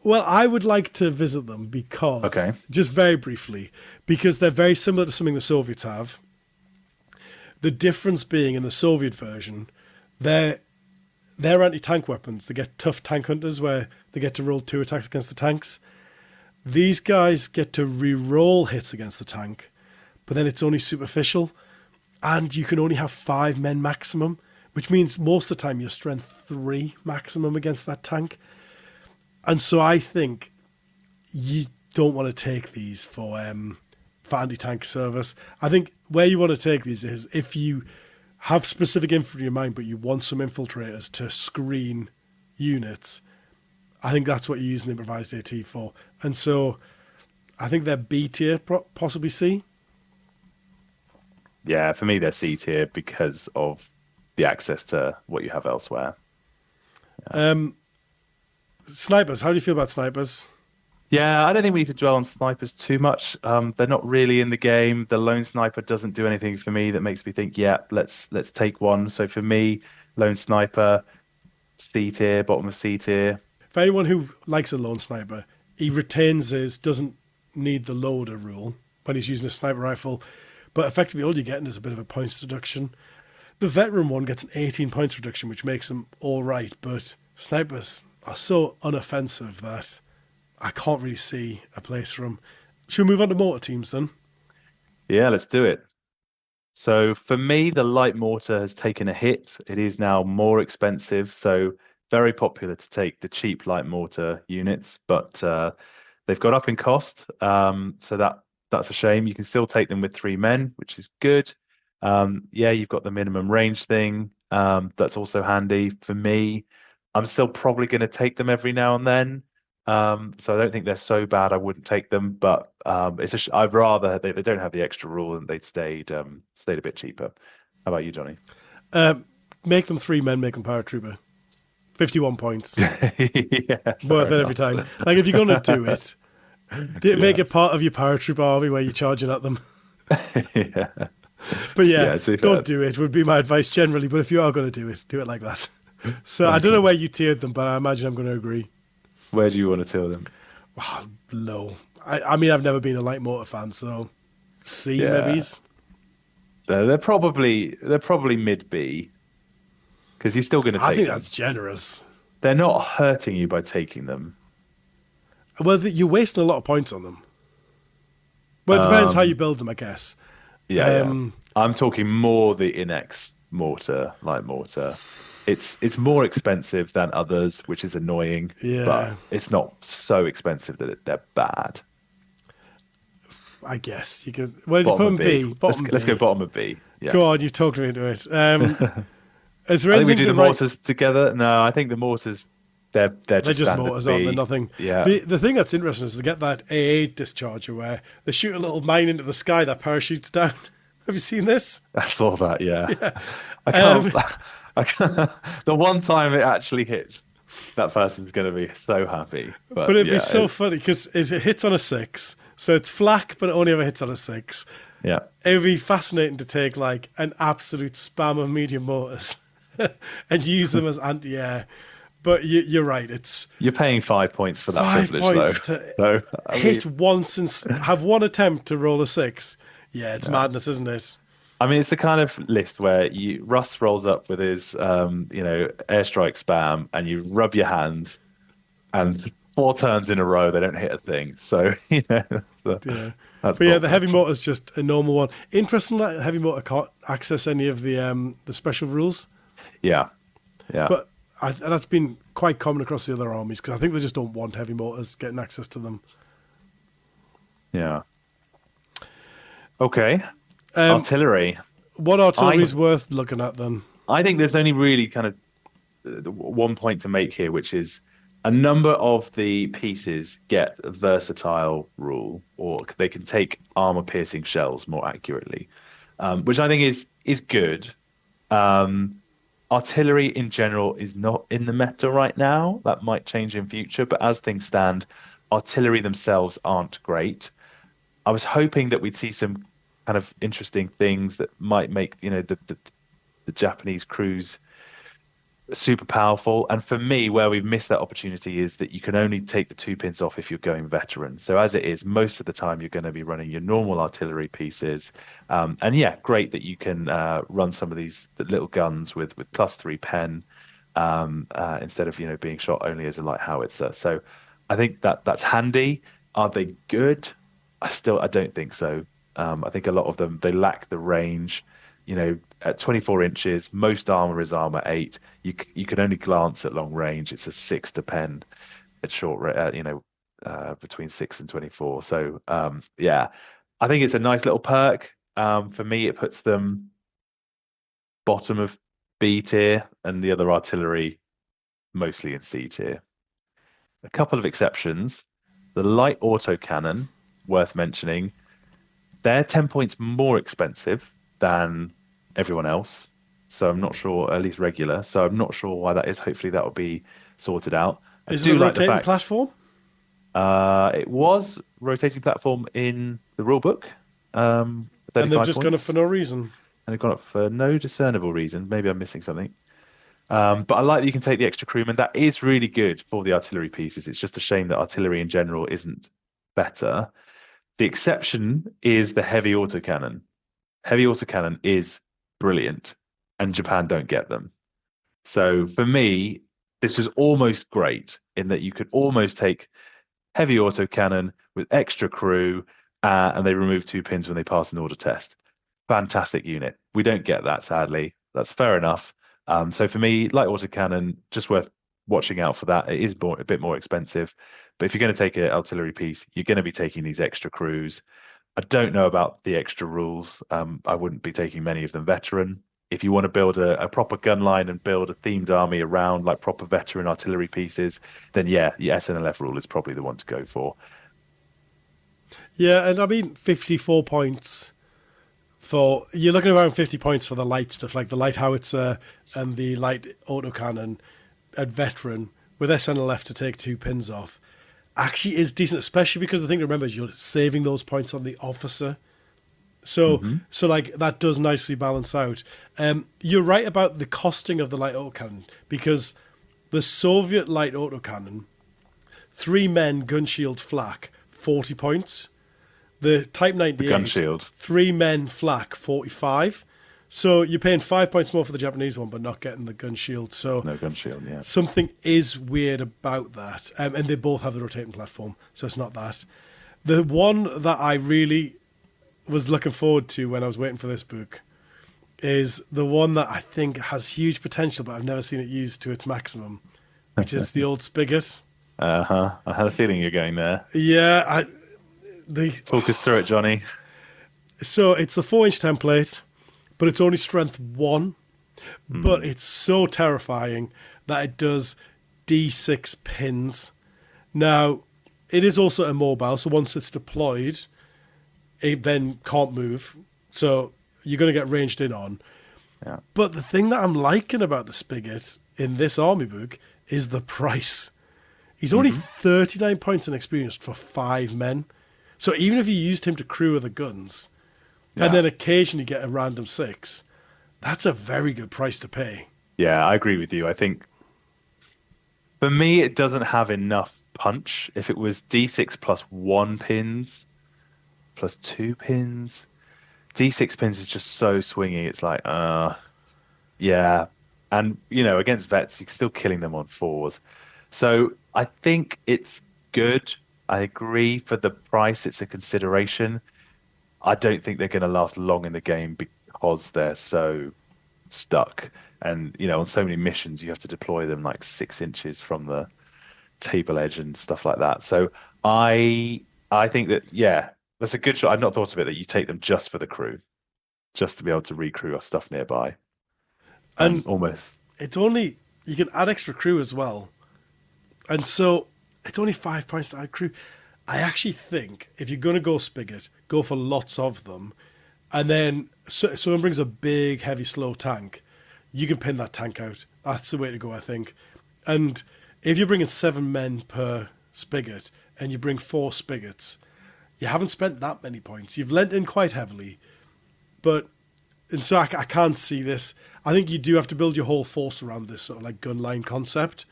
Well, I would like to visit them Okay. because, just very briefly, because they're very similar to something the Soviets have. The difference being in the Soviet version, they're anti-tank weapons. They get tough tank hunters where they get to roll 2 attacks against the tanks. These guys get to re-roll hits against the tank, but then it's only superficial, and you can only have 5 men maximum, which means most of the time you're strength 3 maximum against that tank. And so I think you don't want to take these for anti-tank service. I think where you want to take these is if you have specific infantry in mind, but you want some infiltrators to screen units. I think that's what you use an improvised AT for. And so I think they're B tier, possibly C. Yeah, for me they're C tier because of the access to what you have elsewhere. Yeah. Um, snipers, how do you feel about snipers? Yeah, I don't think we need to dwell on snipers too much. They're not really in the game. The lone sniper doesn't do anything for me that makes me think, yeah, let's take one. So for me, lone sniper, C tier, bottom of C tier. For anyone who likes a lone sniper, he retains his doesn't need the loader rule when he's using a sniper rifle, but effectively all you're getting is a bit of a points deduction. The veteran one gets an 18 points reduction, which makes them all right, but snipers are so unoffensive that I can't really see a place for them. Should we move on to motor teams then? Yeah, let's do it. So for me, the light mortar has taken a hit. It is now more expensive. So very popular to take the cheap light mortar units, but they've got up in cost. So that's a shame. You can still take them with 3 men, which is good. Yeah, you've got the minimum range thing. That's also handy for me. I'm still probably going to take them every now and then. So I don't think they're so bad. I wouldn't take them, but I'd rather they don't have the extra rule and they'd stayed a bit cheaper. How about you, Johnny? Um, make them 3 men, make them paratrooper. 51 points. Yeah, Worth fair it every enough. time. Like, if you're going to do it, make Yeah. it part of your paratrooper army where you're charging at them. Yeah. But yeah, Yeah, to be don't fair. do it, would be my advice generally. But if you are going to do it like that. So I don't know Okay. where you tiered them, but I imagine I'm going to agree. Where do you want to tell them? Wow, low. I mean, I've never been a light motor fan, so C maybe. Yeah. They're probably mid B because you're still going to I take think that's them. generous. They're not hurting you by taking them. Well, you're wasting a lot of points on them. Well, it depends how you Um, build them, I guess. yeah. Um, I'm talking more the Inex mortar, light mortar. It's more expensive than others, which is annoying, but yeah, it's not so expensive that they're bad. I guess you could. Where did you Bottom put of them? B. B, Let's bottom let's go B. bottom of B. Yeah. Go on, you've talked me into it. Is there I think we anything do to the write? mortars together. No, I think the mortars they're They're just just standard motors, aren't they? B. Nothing. Yeah. The thing that's interesting is to get that AA discharger where they shoot a little mine into the sky that parachutes down. Have you seen this? I saw that, yeah. Yeah. I can't, Um, I can't, the one time it actually hits, that person's going to be so happy. but But it'd be yeah, so funny because it hits on a 6, so it's flak, but it only ever hits on a 6. yeah, It would be fascinating to take like an absolute spam of medium motors and use them as anti-air. But you're right. It's you're paying 5 points for that five privilege, though. points to So, I hit mean, once and have one attempt to roll a 6. Yeah, it's yeah. madness, isn't it? I mean, it's the kind of list where Russ rolls up with his, airstrike spam, and you rub your hands, and 4 turns in a row they don't hit a thing. So, so Yeah. that's But yeah, not the heavy much. motor is just a normal one. Interesting that heavy motor can't access any of the special rules, Yeah, yeah, but that's been quite common across the other armies because I think they just don't want heavy motors getting access to them. yeah. Okay, Um, artillery. what artillery I is worth looking at then? I think there's only really kind of one point to make here, which is a number of the pieces get a versatile rule, or they can take armor-piercing shells more accurately, which I think is good. Um, Artillery in general is not in the meta right now. That might change in future, but as things stand, artillery themselves aren't great. I was hoping that we'd see some kind of interesting things that might make, the Japanese crews super powerful. And for me, where we've missed that opportunity is that you can only take the 2 pins off if you're going veteran. So as it is, most of the time you're going to be running your normal artillery pieces. And yeah, great that you can run some of these the little guns with +3 pen instead of being shot only as a light howitzer. So I think that's handy. Are they good? I don't think so. I think a lot of them they lack the range. At 24 inches, most armor is armor 8. You can only glance at long range. It's a 6 to 10 at between 6 and 24. So yeah, I think it's a nice little perk. For me, it puts them bottom of B tier and the other artillery mostly in C tier. A couple of exceptions. The light autocannon, worth mentioning, they're 10 points more expensive than everyone else. So I'm not sure, at least regular. So I'm not sure why that is. Hopefully that will be sorted out. I Is it a do like the rotating fact platform? it was rotating platform in the rule book, And they've 35 just gone up for points, no reason. and it gone up for no discernible reason. Maybe I'm missing something. But I like that you can take the extra crewman. That is really good for the artillery pieces. It's just a shame that artillery in general isn't better. The exception is the heavy autocannon. Heavy autocannon is brilliant, and Japan don't get them. So for me, this was almost great in that you could almost take heavy autocannon with extra crew, and they remove 2 pins when they pass an order test. fantastic unit. We don't get that, sadly. That's fair enough. So for me, light autocannon, just worth watching out for that. It is a bit more expensive, but if you're going to take an artillery piece, you're going to be taking these extra crews. I don't know about the extra rules. I wouldn't be taking many of them veteran. If you want to build a proper gun line and build a themed army around like proper veteran artillery pieces, then yeah, the SNLF rule is probably the one to go for. Yeah, and I mean 54 points for you're looking around 50 points for the light stuff like the light howitzer and the light autocannon at veteran with SNLF to take 2 pins off. Actually, is decent, especially because the thing to remember is you're saving those points on the officer. So like that does nicely balance out. You're right about the costing of the light autocannon because the Soviet light autocannon, 3 men gun shield flak, 40 points. The Type The gun 98, shield, 3 men flak, 45. So you're paying 5 points more for the Japanese one, but not getting the gun shield. So no gun shield, yeah. something is weird about that. And they both have the rotating platform, so it's not that. The one that I really was looking forward to when I was waiting for this book is the one that I think has huge potential, but I've never seen it used to its maximum, which is the old Spigot. Uh-huh. I had a feeling you're going there. Yeah, the Talk us through it, Johnny. so it's a 4-inch template, but it's only strength 1. But it's so terrifying that it does D6 pins. Now, it is also immobile, so once it's deployed, it then can't move. So you're going to get ranged in on. Yeah. But the thing that I'm liking about the Spigot in this army book is the price. He's only 39 points in experience for 5 men. So even if you used him to crew other guns, and then occasionally get a random 6, that's a very good price to pay. Yeah, I agree with you. I think for me, it doesn't have enough punch. If it was D6 plus 1 pins, plus 2 pins, D6 pins is just so swingy. It's like, yeah. And, against vets, you're still killing them on 4s. So I think it's good. I agree for the price, it's a consideration. I don't think they're going to last long in the game because they're so stuck. And, on so many missions, you have to deploy them like 6 inches from the table edge and stuff like that. So I think that, yeah, that's a good shot. I've not thought of it that you take them just for the crew, just to be able to recrew our stuff nearby. And And almost, it's only, you can add extra crew as well. And so it's only 5 points to add crew. I actually think if you're going to go Spigot, go for lots of them. And then someone brings a big, heavy, slow tank. You can pin that tank out. That's the way to go, I think. And if you're bringing 7 men per Spigot and you bring 4 Spigots, you haven't spent that many points. You've lent in quite heavily. And so I can't see this. I think you do have to build your whole force around this sort of like gun line concept.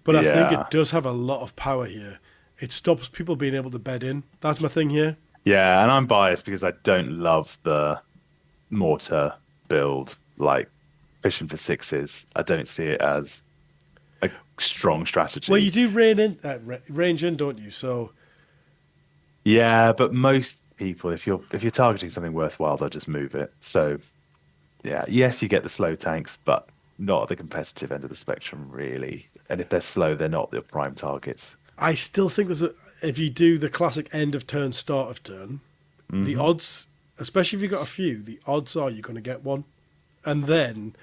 But I think yeah. it does have a lot of power here. It stops people being able to bed in. That's my thing here. Yeah, and I'm biased because I don't love the mortar build, like fishing for 6s. I don't see it as a strong Well, you strategy. do range in, don't you? So Yeah, but most people, if you're targeting something worthwhile, they'll just move it. So yeah, yes, you get the slow tanks, but not at the competitive end of the spectrum, really. And if they're slow, they're not the prime targets. I still think if you do the classic end of turn, start of turn, the Hmm. odds, especially if you've got a few, the odds are you're going to get one. And then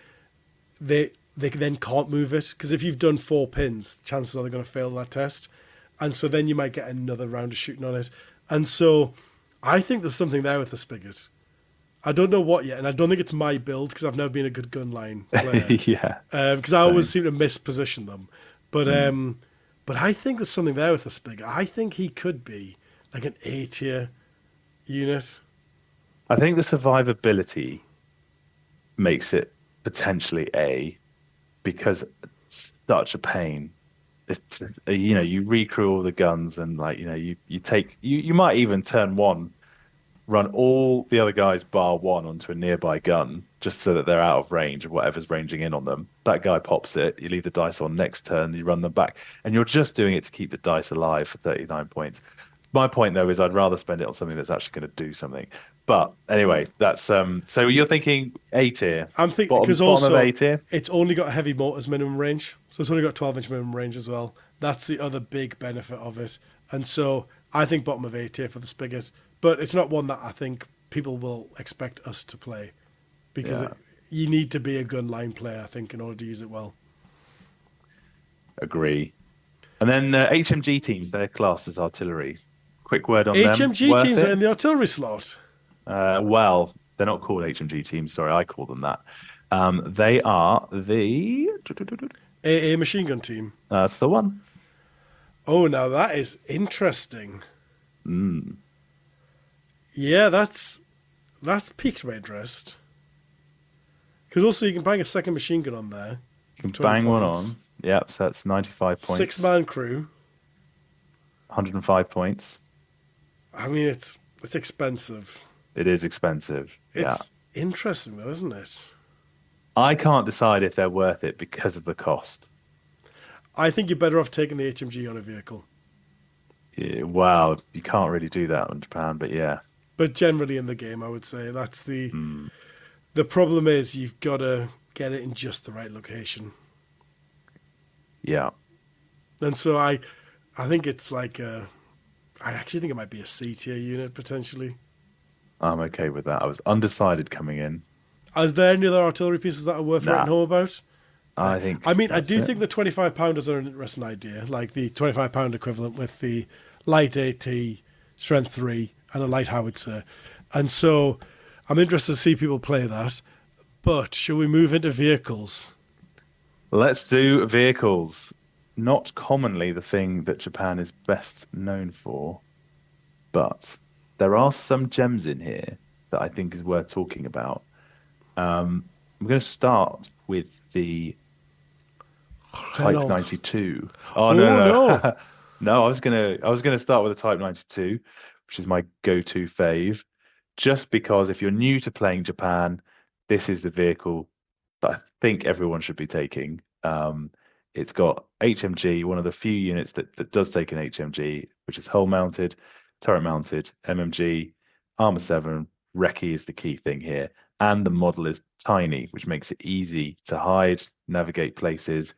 they then can't move it because if you've done 4 pins, chances are they're going to fail that test, and so then you might get another round of shooting on it. And so I think there's something there with the Spigot. I don't know what yet, and I don't think it's my build because I've never been a good gun line player Yeah, because I always same. seem to misposition them. But Mm. um, but I think there's something there with the Spigot. I think he could be like an A-tier unit. I think the survivability makes it potentially A because it's such a pain. It's you recrew all the guns and like you take you might even turn one, run all the other guys bar one onto a nearby gun just so that they're out of range of whatever's ranging in on them. That guy pops it, you leave the dice on next turn, you run them back, and you're just doing it to keep the dice alive for 39 points. My point though is I'd rather spend it on something that's actually going to do something. But anyway, that's so you're thinking A tier, I'm thinking bottom because bottom of A also tier. it's only got heavy motors minimum range, so it's only got 12-inch minimum range as well. That's the other big benefit of it, and so I think bottom of A tier for the Spigot, but it's not one that I think people will expect us to play because Yeah, you need to be a gun line player, I think, in order to use it well. agree. And then HMG teams, they're classed as artillery. Quick word on them. HMG Worth teams are it? in the artillery slot. Well, they're not called HMG teams. Sorry, I call them that. They are the. AA machine gun team. That's the one. Oh, now that is interesting. Mm. Yeah, that's piqued my interest. Because also you can bang a second machine gun on there You for can 20 bang one points. on. Yep, so that's 95 Six points, man crew. 105 points. I mean, it's expensive. It is expensive. Yeah. It's interesting though, isn't it? I can't decide if they're worth it because of the cost. I think you're better off taking the HMG on a vehicle. Yeah, wow, you can't really do that on Japan, but yeah. But generally in the game, I would say that's Mm, the problem is you've got to get it in just the right location. yeah, And so I think it's like I actually think it might be a C tier unit potentially. I'm okay with that. I was undecided coming in. Is there any other artillery pieces that are worth writing Nah, home about? I I think mean, I that's do it. think the 25 pounders are an interesting idea, like the 25-pound equivalent with the light AT, strength 3, and a light howitzer. And so I'm interested to see people play that. But should we move into vehicles? Let's do vehicles. Not commonly the thing that Japan is best known for, but there are some gems in here that I think is worth talking about. I'm going to start with the Type Renault. 92. Oh Oh, no, no. no. No, I was gonna start with the Type 92, which is my go-to fave, just because if you're new to playing Japan, this is the vehicle that I think everyone should be taking. It's got HMG, one of the few units that does take an HMG, which is hull mounted, turret mounted, MMG, armor 7, recce is the key thing here. And the model is tiny, which makes it easy to hide, navigate places.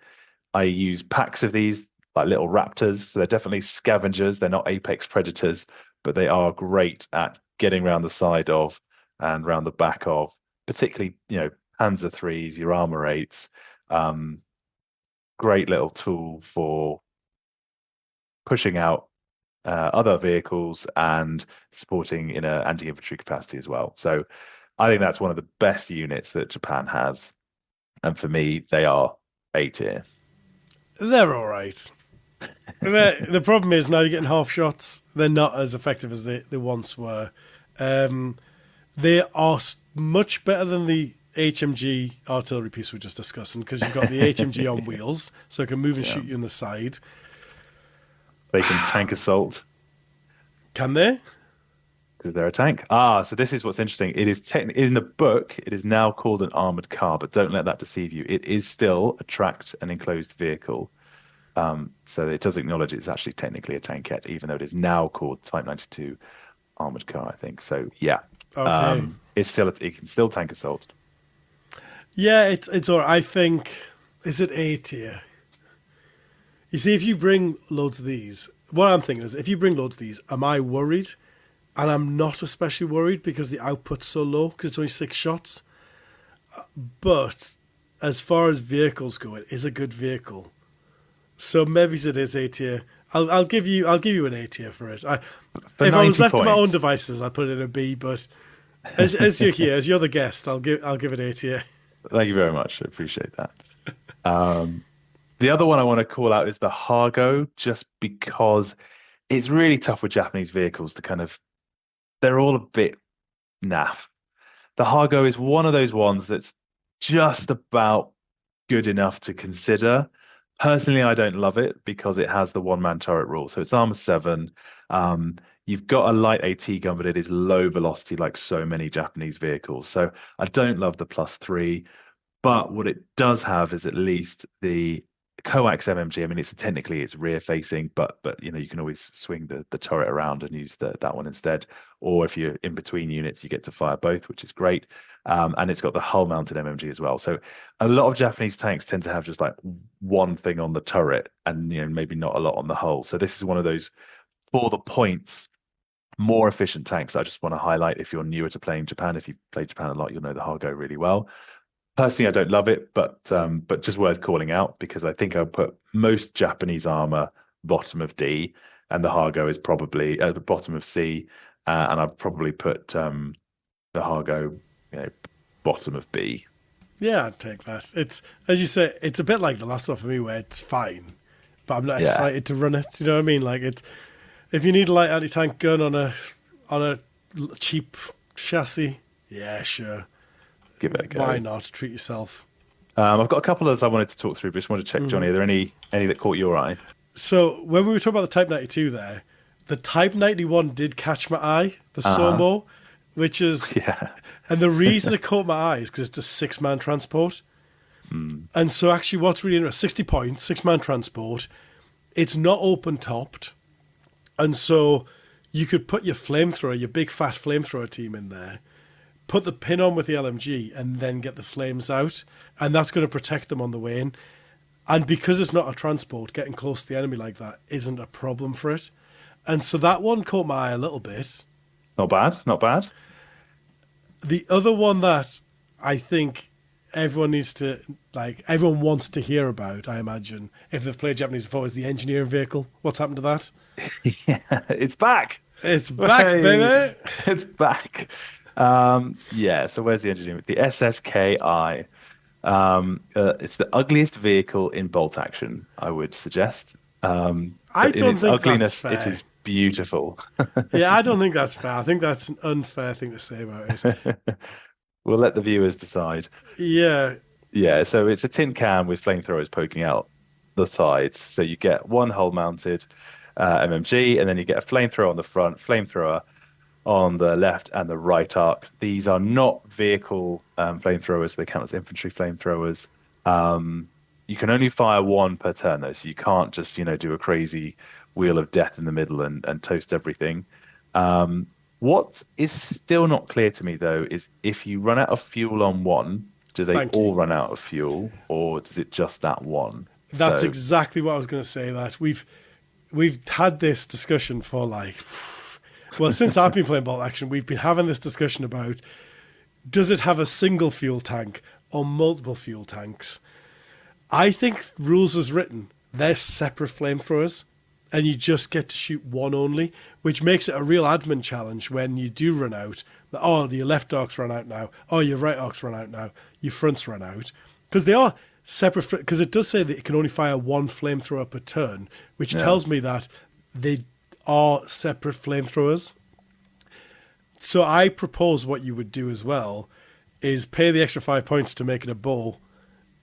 I use packs of these, like little raptors. So they're definitely scavengers. They're not apex predators, but they are great at getting around the side of and around the back of, particularly, Panzer threes, your armor eights. Um, Great little tool for pushing out other vehicles and supporting in an anti-infantry capacity as well. So I think that's one of the best units that Japan has. And for me, they are A tier. They're all right. The problem is now you're getting half shots. They're not as effective as they once were. Um, they are much better than the HMG artillery piece we are just discussing because you've got the HMG on wheels, so it can move and Yeah. shoot you in the side. They can tank assault Can they? because they're a tank. So this is what's interesting. It is technically in the book, it is now called an armored car, but don't let that deceive you. It is still a tracked and enclosed vehicle. So it does acknowledge it's actually technically a tankette, even though it is now called Type 92 armored car, I think. So yeah, Okay. it can still tank assault. Yeah, it's all right. I think is it A tier? You see, if you bring loads of these, what I'm thinking is, if you bring loads of these, am I worried? And I'm not especially worried because the output's so low because it's only 6 shots. But as far as vehicles go, it is a good vehicle. So maybe it is A tier. I'll give you an A tier for it. For If I was 90 left to my own points. devices, I'd put it in a B. But as you're here, as you're the guest, I'll give it A tier. Thank you very much. I appreciate that. Um, the other one I want to call out is the Hargo, just because it's really tough with Japanese vehicles to they're all a bit naff. The Hargo is one of those ones that's just about good enough to consider. Personally, I don't love it because it has the one-man turret rule. So it's armor 7. Um, you've got a light AT gun, but it is low velocity like so many Japanese vehicles. So I don't love the +3. But what it does have is at least the coax MMG. I mean, it's rear facing, but you can always swing the turret around and use that one instead. Or if you're in between units, you get to fire both, which is great. And it's got the hull mounted MMG as well. So a lot of Japanese tanks tend to have just like one thing on the turret and maybe not a lot on the hull. So this is one of those, for the points, more efficient tanks that I just want to highlight. If you're newer to playing Japan, if you've played Japan a lot, you'll know the Hargo really well. Personally, I don't love it, but just worth calling out because I think I'll put most Japanese armor bottom of D, and the Hargo is probably at the bottom of C, and I'd probably put the Hargo, bottom of B. Yeah, I'd take that. It's, as you say, it's a bit like the last one for me, where it's fine, but I'm not excited to run it. You know what I mean? Like, it's, if you need a light anti-tank gun on a cheap chassis, yeah, sure. Give it a go. Why not? Treat yourself. I've got a couple others I wanted to talk through, but just wanted to check, Johnny, are there any that caught your eye? So when we were talking about the Type 92 there, the Type 91 did catch my eye, the Somo, which is... Yeah. And the reason it caught my eye is because it's a 6-man transport. And so actually what's really interesting, 60 points, 6-man transport, it's not open-topped. And so you could put your flamethrower, your big fat flamethrower team in there, put the pin on with the LMG and then get the flames out, and that's going to protect them on the way in. And because it's not a transport, getting close to the enemy like that isn't a problem for it. And so that one caught my eye a little bit. Not bad, not bad. The other one that I think everyone needs to, everyone wants to hear about, I imagine, if they've played Japanese before, is the engineering vehicle. What's happened to that? Yeah, it's back. It's back, baby. It's back. So where's the engineering? The SSKI. It's the ugliest vehicle in bolt action, I would suggest. I don't think ugliness, that's fair. It is beautiful. Yeah, I don't think that's fair. I think that's an unfair thing to say about it. We'll let the viewers decide. Yeah. Yeah, so it's a tin can with flamethrowers poking out the sides. So you get one hull mounted MMG, and then you get a flamethrower on the front, flamethrower on the left and the right arc. These are not vehicle flamethrowers. They count as infantry flamethrowers. You can only fire one per turn, though, so you can't just, do a crazy wheel of death in the middle and toast everything. What is still not clear to me, though, is if you run out of fuel on one, do they all run out of fuel, or does it just that one? That's exactly what I was going to say. That we've had this discussion for since I've been playing bolt action, we've been having this discussion about, does it have a single fuel tank or multiple fuel tanks? I think rules as written, they're separate flamethrowers, and you just get to shoot one only, which makes it a real admin challenge when you do run out. Oh, your left arcs run out now. Oh, your right arcs run out now. Your fronts run out. Because they are separate, because it does say that it can only fire one flamethrower per turn, which tells me that they are separate flamethrowers. So I propose what you would do as well is pay the extra 5 points to make it a bow,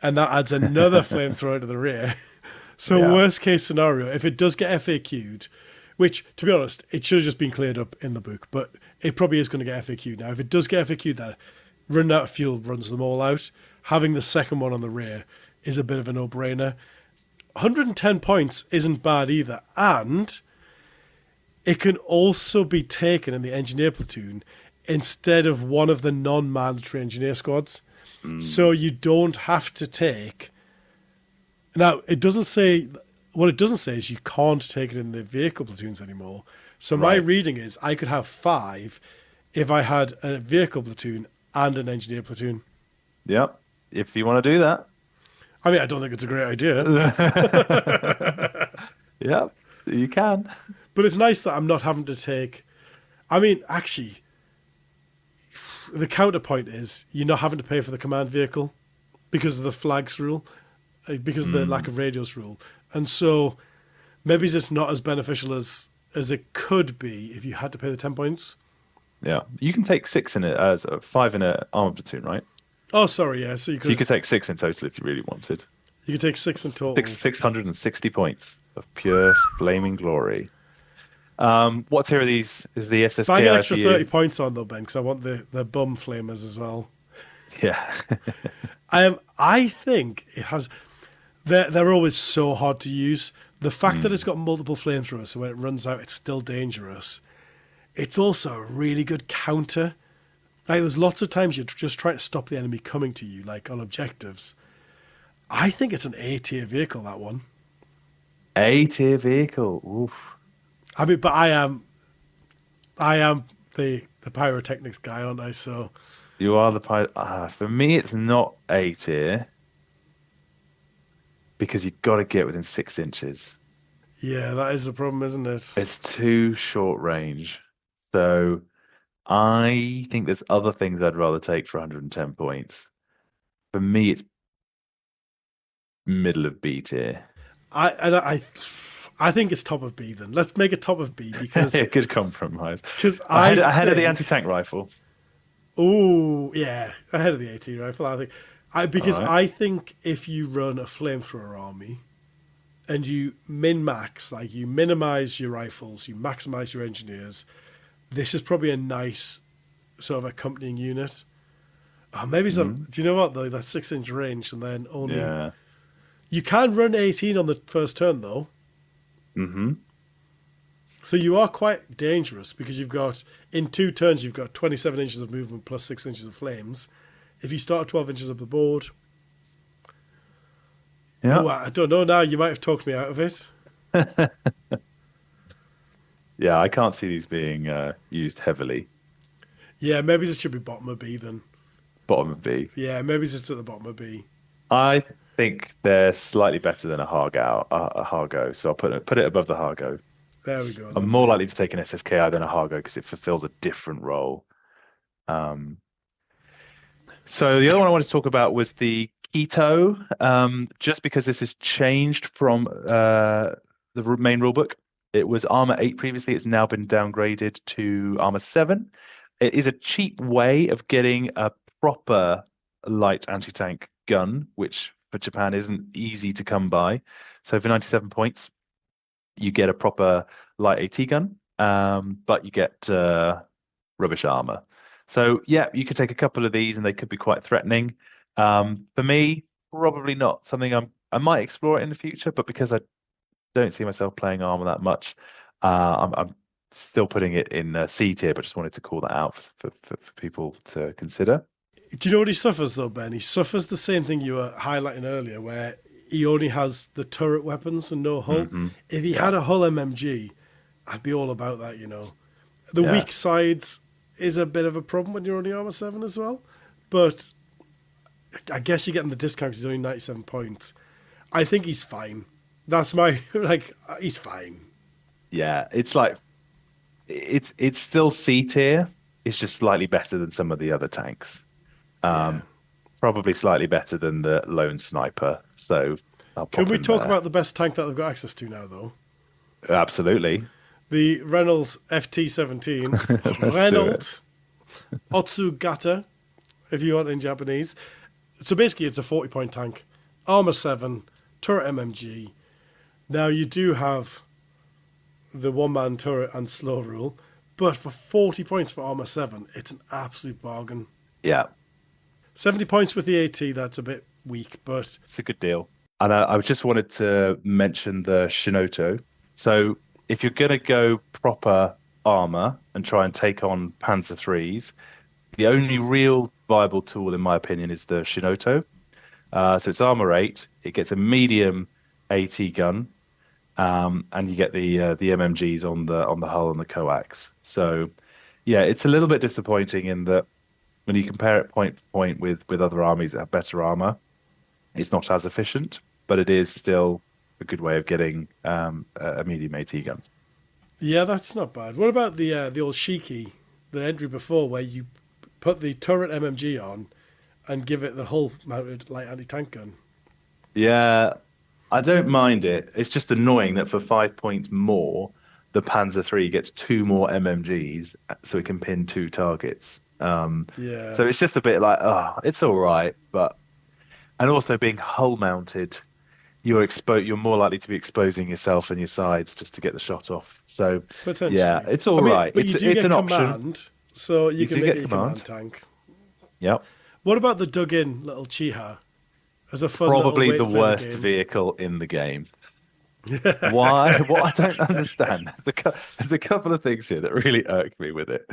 and that adds another flamethrower to the rear. So worst case scenario, if it does get FAQ'd, which, to be honest, it should have just been cleared up in the book, but it probably is going to get FAQ'd now. If it does get FAQ'd, that running out of fuel runs them all out. Having the second one on the rear is a bit of a no-brainer. 110 points isn't bad either, and it can also be taken in the engineer platoon instead of one of the non-mandatory engineer squads. So you don't have to take... Now, it doesn't say... What it doesn't say is you can't take it in the vehicle platoons anymore. So my reading is I could have 5 if I had a vehicle platoon and an engineer platoon. Yep, if you want to do that. I mean, I don't think it's a great idea. Yep, you can. But it's nice that I'm not having to take... I mean, actually, the counterpoint is you're not having to pay for the command vehicle because of the flags rule, because of the lack of radios rule. And so maybe it's not as beneficial as it could be if you had to pay the 10 points. Yeah, you can take 6 in it, as 5 in an armored platoon, right? Oh, sorry, yeah. So you could take 6 in total if you really wanted. You could take 6 in total. 660 points of pure flaming glory. What tier are these? Is the SSK? Bang an extra 30 points on though, Ben, because I want the bum flamers as well. Yeah. I think it has... They're always so hard to use. The fact that it's Mm. got multiple flamethrowers, so when it runs out, it's still dangerous. It's also a really good counter. Like, there's lots of times you're just trying to stop the enemy coming to you, like on objectives. I think it's an A tier vehicle, that one. A tier vehicle. Oof. I mean, but I am the pyrotechnics guy, aren't I? So You are the pilot. For me, it's not A tier because you've got to get within 6 inches. yeah, that is the problem, isn't it? It's too short range. So I think there's other things I'd rather take for 110 points. For me, it's middle of B tier. I and I think it's top of B. Then let's make it top of B because Good compromise. I Ahead of the think anti-tank rifle. oh yeah, ahead of the AT rifle. I think All because right. I think if you run a flamethrower army and you min max, like you minimize your rifles, you maximize your engineers, this is probably a nice sort of accompanying unit. Oh, maybe some. Mm, Do you know what though? That 6 inch range, and then only yeah. you can run 18 on the first turn though. Hmm. So you are quite dangerous because you've got in 2 turns you've got 27 inches of movement plus 6 inches of flames. If you start 12 inches up the board, Yeah. oh, I don't know now. You might have talked me out of it. Yeah, I can't see these being used heavily. Yeah, maybe this should be bottom of B then. Bottom of B. Yeah, maybe it's at the bottom of B. I think they're slightly better than a Hargo, a Hargo. So I'll put it above the Hargo. There we go. I'm more Lovely. likely to take an SSKI than a Hargo because it fulfills a different role. Um, so the other one I wanted to talk about was the Keto. Just because this has changed from the main rulebook. It was Armor 8 previously. It's now been downgraded to Armor 7. It is a cheap way of getting a proper light anti-tank gun, which for Japan isn't easy to come by. So for 97 points, you get a proper light AT gun, but you get rubbish armor. So yeah, you could take a couple of these and they could be quite threatening. For me, probably not something I might explore it in the future, but because I don't see myself playing armor that much, I'm still putting it in C tier, but just wanted to call that out for people to consider. Do you know what he suffers though, Ben? He suffers the same thing you were highlighting earlier, where he only has the turret weapons and no hull. Hmm. If he Yeah, had a hull MMG, I'd be all about that. The yeah, weak sides is a bit of a problem when you're only armor 7 as well, but I guess you're getting the discount because he's only 97 points. I think he's fine. That's my he's fine. yeah. It's like it's still C tier. It's just slightly better than some of the other tanks. Yeah. Um, Probably slightly better than the lone sniper. So I'll Can pop we him talk there. about the best tank that they've got access to now, though? Absolutely. The Reynolds FT-17. Let's do it. Reynolds Otsugata, if you want in Japanese. So basically, it's a 40-point tank. Armor 7, turret MMG. Now, you do have the one-man turret and slow rule, but for 40 points for armor 7, it's an absolute bargain. Yeah, 70 points with the AT, that's a bit weak, but it's a good deal. And I just wanted to mention the Shinoto. So if you're going to go proper armor and try and take on Panzer IIIs, the only real viable tool, in my opinion, is the Shinoto. So it's armor 8. It gets a medium AT gun, and you get the MMGs on the hull and the coax. So yeah, it's a little bit disappointing in that when you compare it point for point with other armies that have better armor, it's not as efficient, but it is still a good way of getting a medium AT gun. yeah, that's not bad. What about the old Shiki, the entry before, where you put the turret MMG on and give it the hull mounted light anti-tank gun? Yeah, I don't mind it. It's just annoying that for 5 points more, the Panzer III gets two more MMGs, so it can pin two targets. Yeah. So it's just a bit like, oh, it's all right, but and also being hull mounted, you're more likely to be exposing yourself and your sides just to get the shot off. So yeah, Potentially. it's I all mean, right. but you do It's get an option. command, so you You can do make get it a command command. tank. Yep. What about the dug-in little Chiha as a fun little Probably way the to play the worst game. vehicle in the game. Why? What I don't understand. There's a couple of things here that really irk me with it.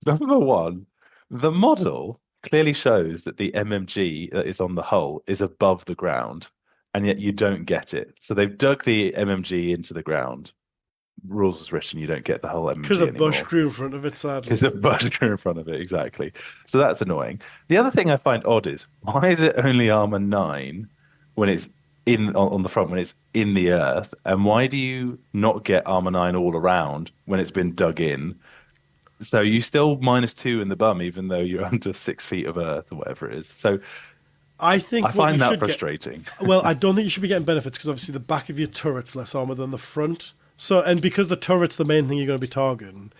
Number one, the model clearly shows that the MMG that is on the hull is above the ground, and yet you don't get it. So they've dug the MMG into the ground. Rules as written, you don't get the whole Because MMG a bush anymore grew in front of it, because sadly. of Butker in front of it. Exactly. So that's annoying. The other thing I find odd is why is it only armor 9 when it's on the front when it's in the earth, and why do you not get armor 9 all around when it's been dug in? So you still -2 in the bum, even though you're under 6 feet of earth or whatever it is. So I I think what you find that should get. frustrating. Well, I don't think you should be getting benefits because obviously the back of your turret's less armor than the front. So, and because the turret's the main thing you're going to be targeting,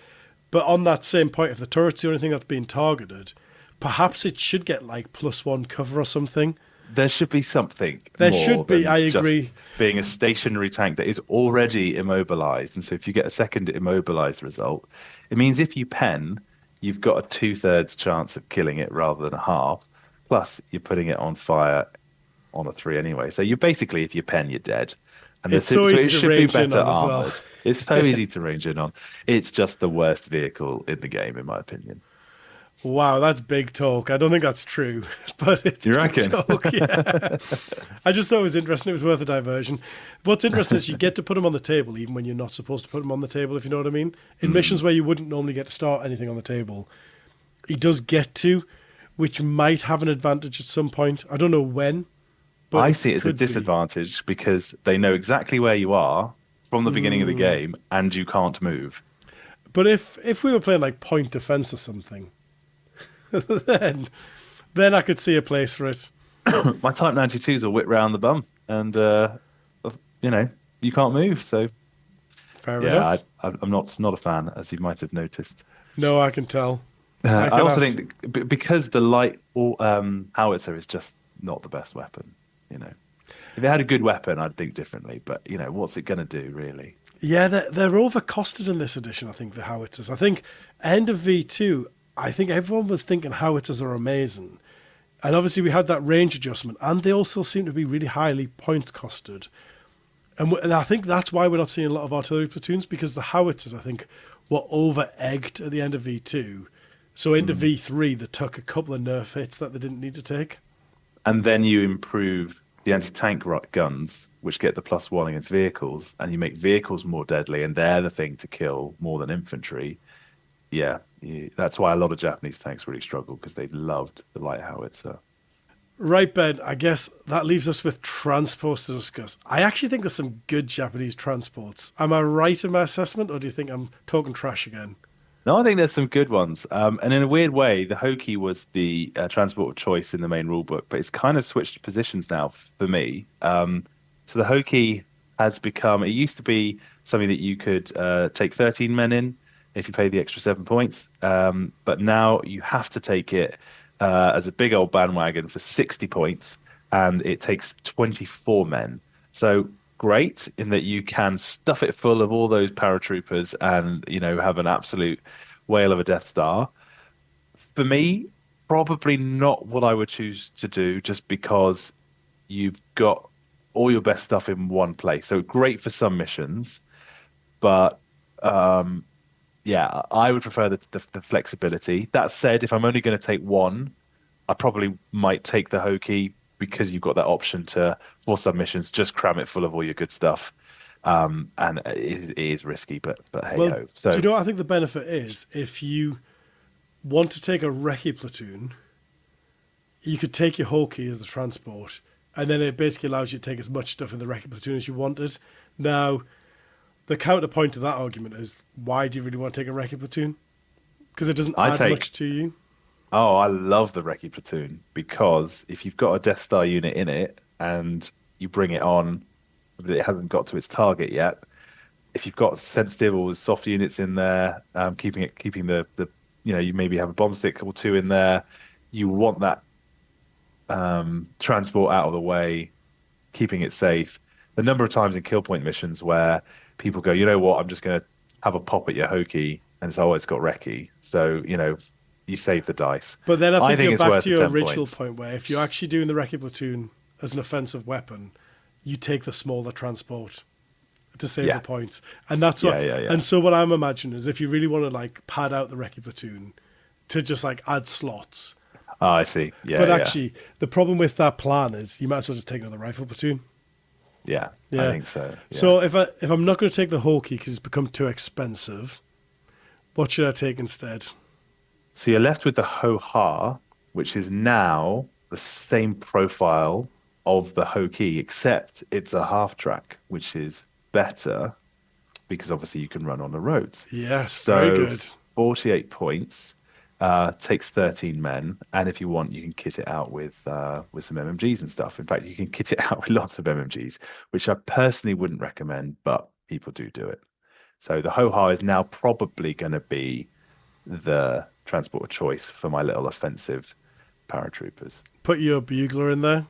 but on that same point, if the turret's the only thing that's being targeted, perhaps it should get like +1 cover or something. There should be something There more should be, I than just agree. being a stationary tank that is already immobilized. And so if you get a second immobilized result, it means if you pen, you've got a 2/3 chance of killing it rather than a half. Plus, you're putting it on fire on a 3 anyway. So you basically, if you pen, you're dead. And It's so so it easy to should be range in better on as well. armored. It's so easy to range in on. It's just the worst vehicle in the game, in my opinion. Wow, that's big talk. I don't think that's true, but it's You big reckon? talk. Yeah. I just thought it was interesting. It was worth a diversion. What's interesting is you get to put them on the table even when you're not supposed to put them on the table, if you know what I mean. In missions Mm. where you wouldn't normally get to start anything on the table, he does get to, which might have an advantage at some point. I don't know when, but I it see it as a could be. disadvantage because they know exactly where you are from the beginning of the game and you can't move. But if we were playing like point defense or something, then then I could see a place for it. My Type 92s will whip round the bum and you know, you can't move. So Fair yeah, enough. I'm not a fan, as you might have noticed. No, I can tell. I I can also ask. think because the light howitzer is just not the best weapon, you know. If it had a good weapon, I'd think differently, but you know, what's it going to do really? Yeah, they're overcosted in this edition, I think, the howitzers. I think end of V2, I think everyone was thinking howitzers are amazing. And obviously we had that range adjustment, and they also seem to be really highly points costed. And I think that's why we're not seeing a lot of artillery platoons, because the howitzers, I think, were over-egged at the end of V2. So into Mm. V3, they took a couple of nerf hits that they didn't need to take. And then you improve the anti-tank guns, which get the +1 against vehicles, and you make vehicles more deadly, and they're the thing to kill more than infantry. Yeah, that's why a lot of Japanese tanks really struggle because they loved the light howitzer. Right, Ben, I guess that leaves us with transports to discuss. I actually think there's some good Japanese transports. Am I right in my assessment, or do you think I'm talking trash again? No, I think there's some good ones. And in a weird way, the Hoki was the transport of choice in the main rule book, but it's kind of switched positions now for me. So the Hoki has become, it used to be something that you could take 13 men in if you pay the extra 7 points. But now you have to take it as a big old bandwagon for 60 points, and it takes 24 men. So great in that you can stuff it full of all those paratroopers and, you know, have an absolute whale of a Death Star. For me, probably not what I would choose to do just because you've got all your best stuff in one place. So great for some missions, but um, yeah, I would prefer the flexibility. That said, if I'm only going to take one, I probably might take the Hoki because you've got that option to, for submissions, just cram it full of all your good stuff. And it is risky, but hey Well, ho. do you So know what I think the benefit is? If you want to take a recce platoon, you could take your Hoki as the transport, and then it basically allows you to take as much stuff in the recce platoon as you wanted. Now, the counterpoint to that argument is, why do you really want to take a recce platoon? Because it doesn't I add take, much to you. oh, I love the Recce platoon because if you've got a Death Star unit in it and you bring it on, but it hasn't got to its target yet, if you've got sensitive or soft units in there, keeping the you know, you maybe have a bomb stick or two in there. You want that transport out of the way, keeping it safe. The number of times in kill point missions where people go, you know what, I'm just going to have a pop at your Hoki, and it's always got Recce. So, you know, you save the dice. But then I I think think you're it's back worth to the your 10 original points. point where if you're actually doing the recce platoon as an offensive weapon, you take the smaller transport to save the Yeah, points. And that's what. yeah. And so what I'm imagining is if you really want to like pad out the recce platoon to just like add slots. Oh, I see. But Yeah. actually, the problem with that plan is you might as well just take another rifle platoon. Yeah, I Yeah. think so. Yeah. So if I'm not going to take the Hawkeye because it's become too expensive, what should I take instead? So you're left with the Ho-Ha, which is now the same profile of the Ho-Ki, except it's a half track, which is better because obviously you can run on the roads. Yes, very So good. 48 points, takes 13 men, and if you want, you can kit it out with some MMGs and stuff. In fact, you can kit it out with lots of MMGs, which I personally wouldn't recommend, but people do it. So the Ho-Ha is now probably going to be the transport of choice for my little offensive paratroopers. Put your bugler in there.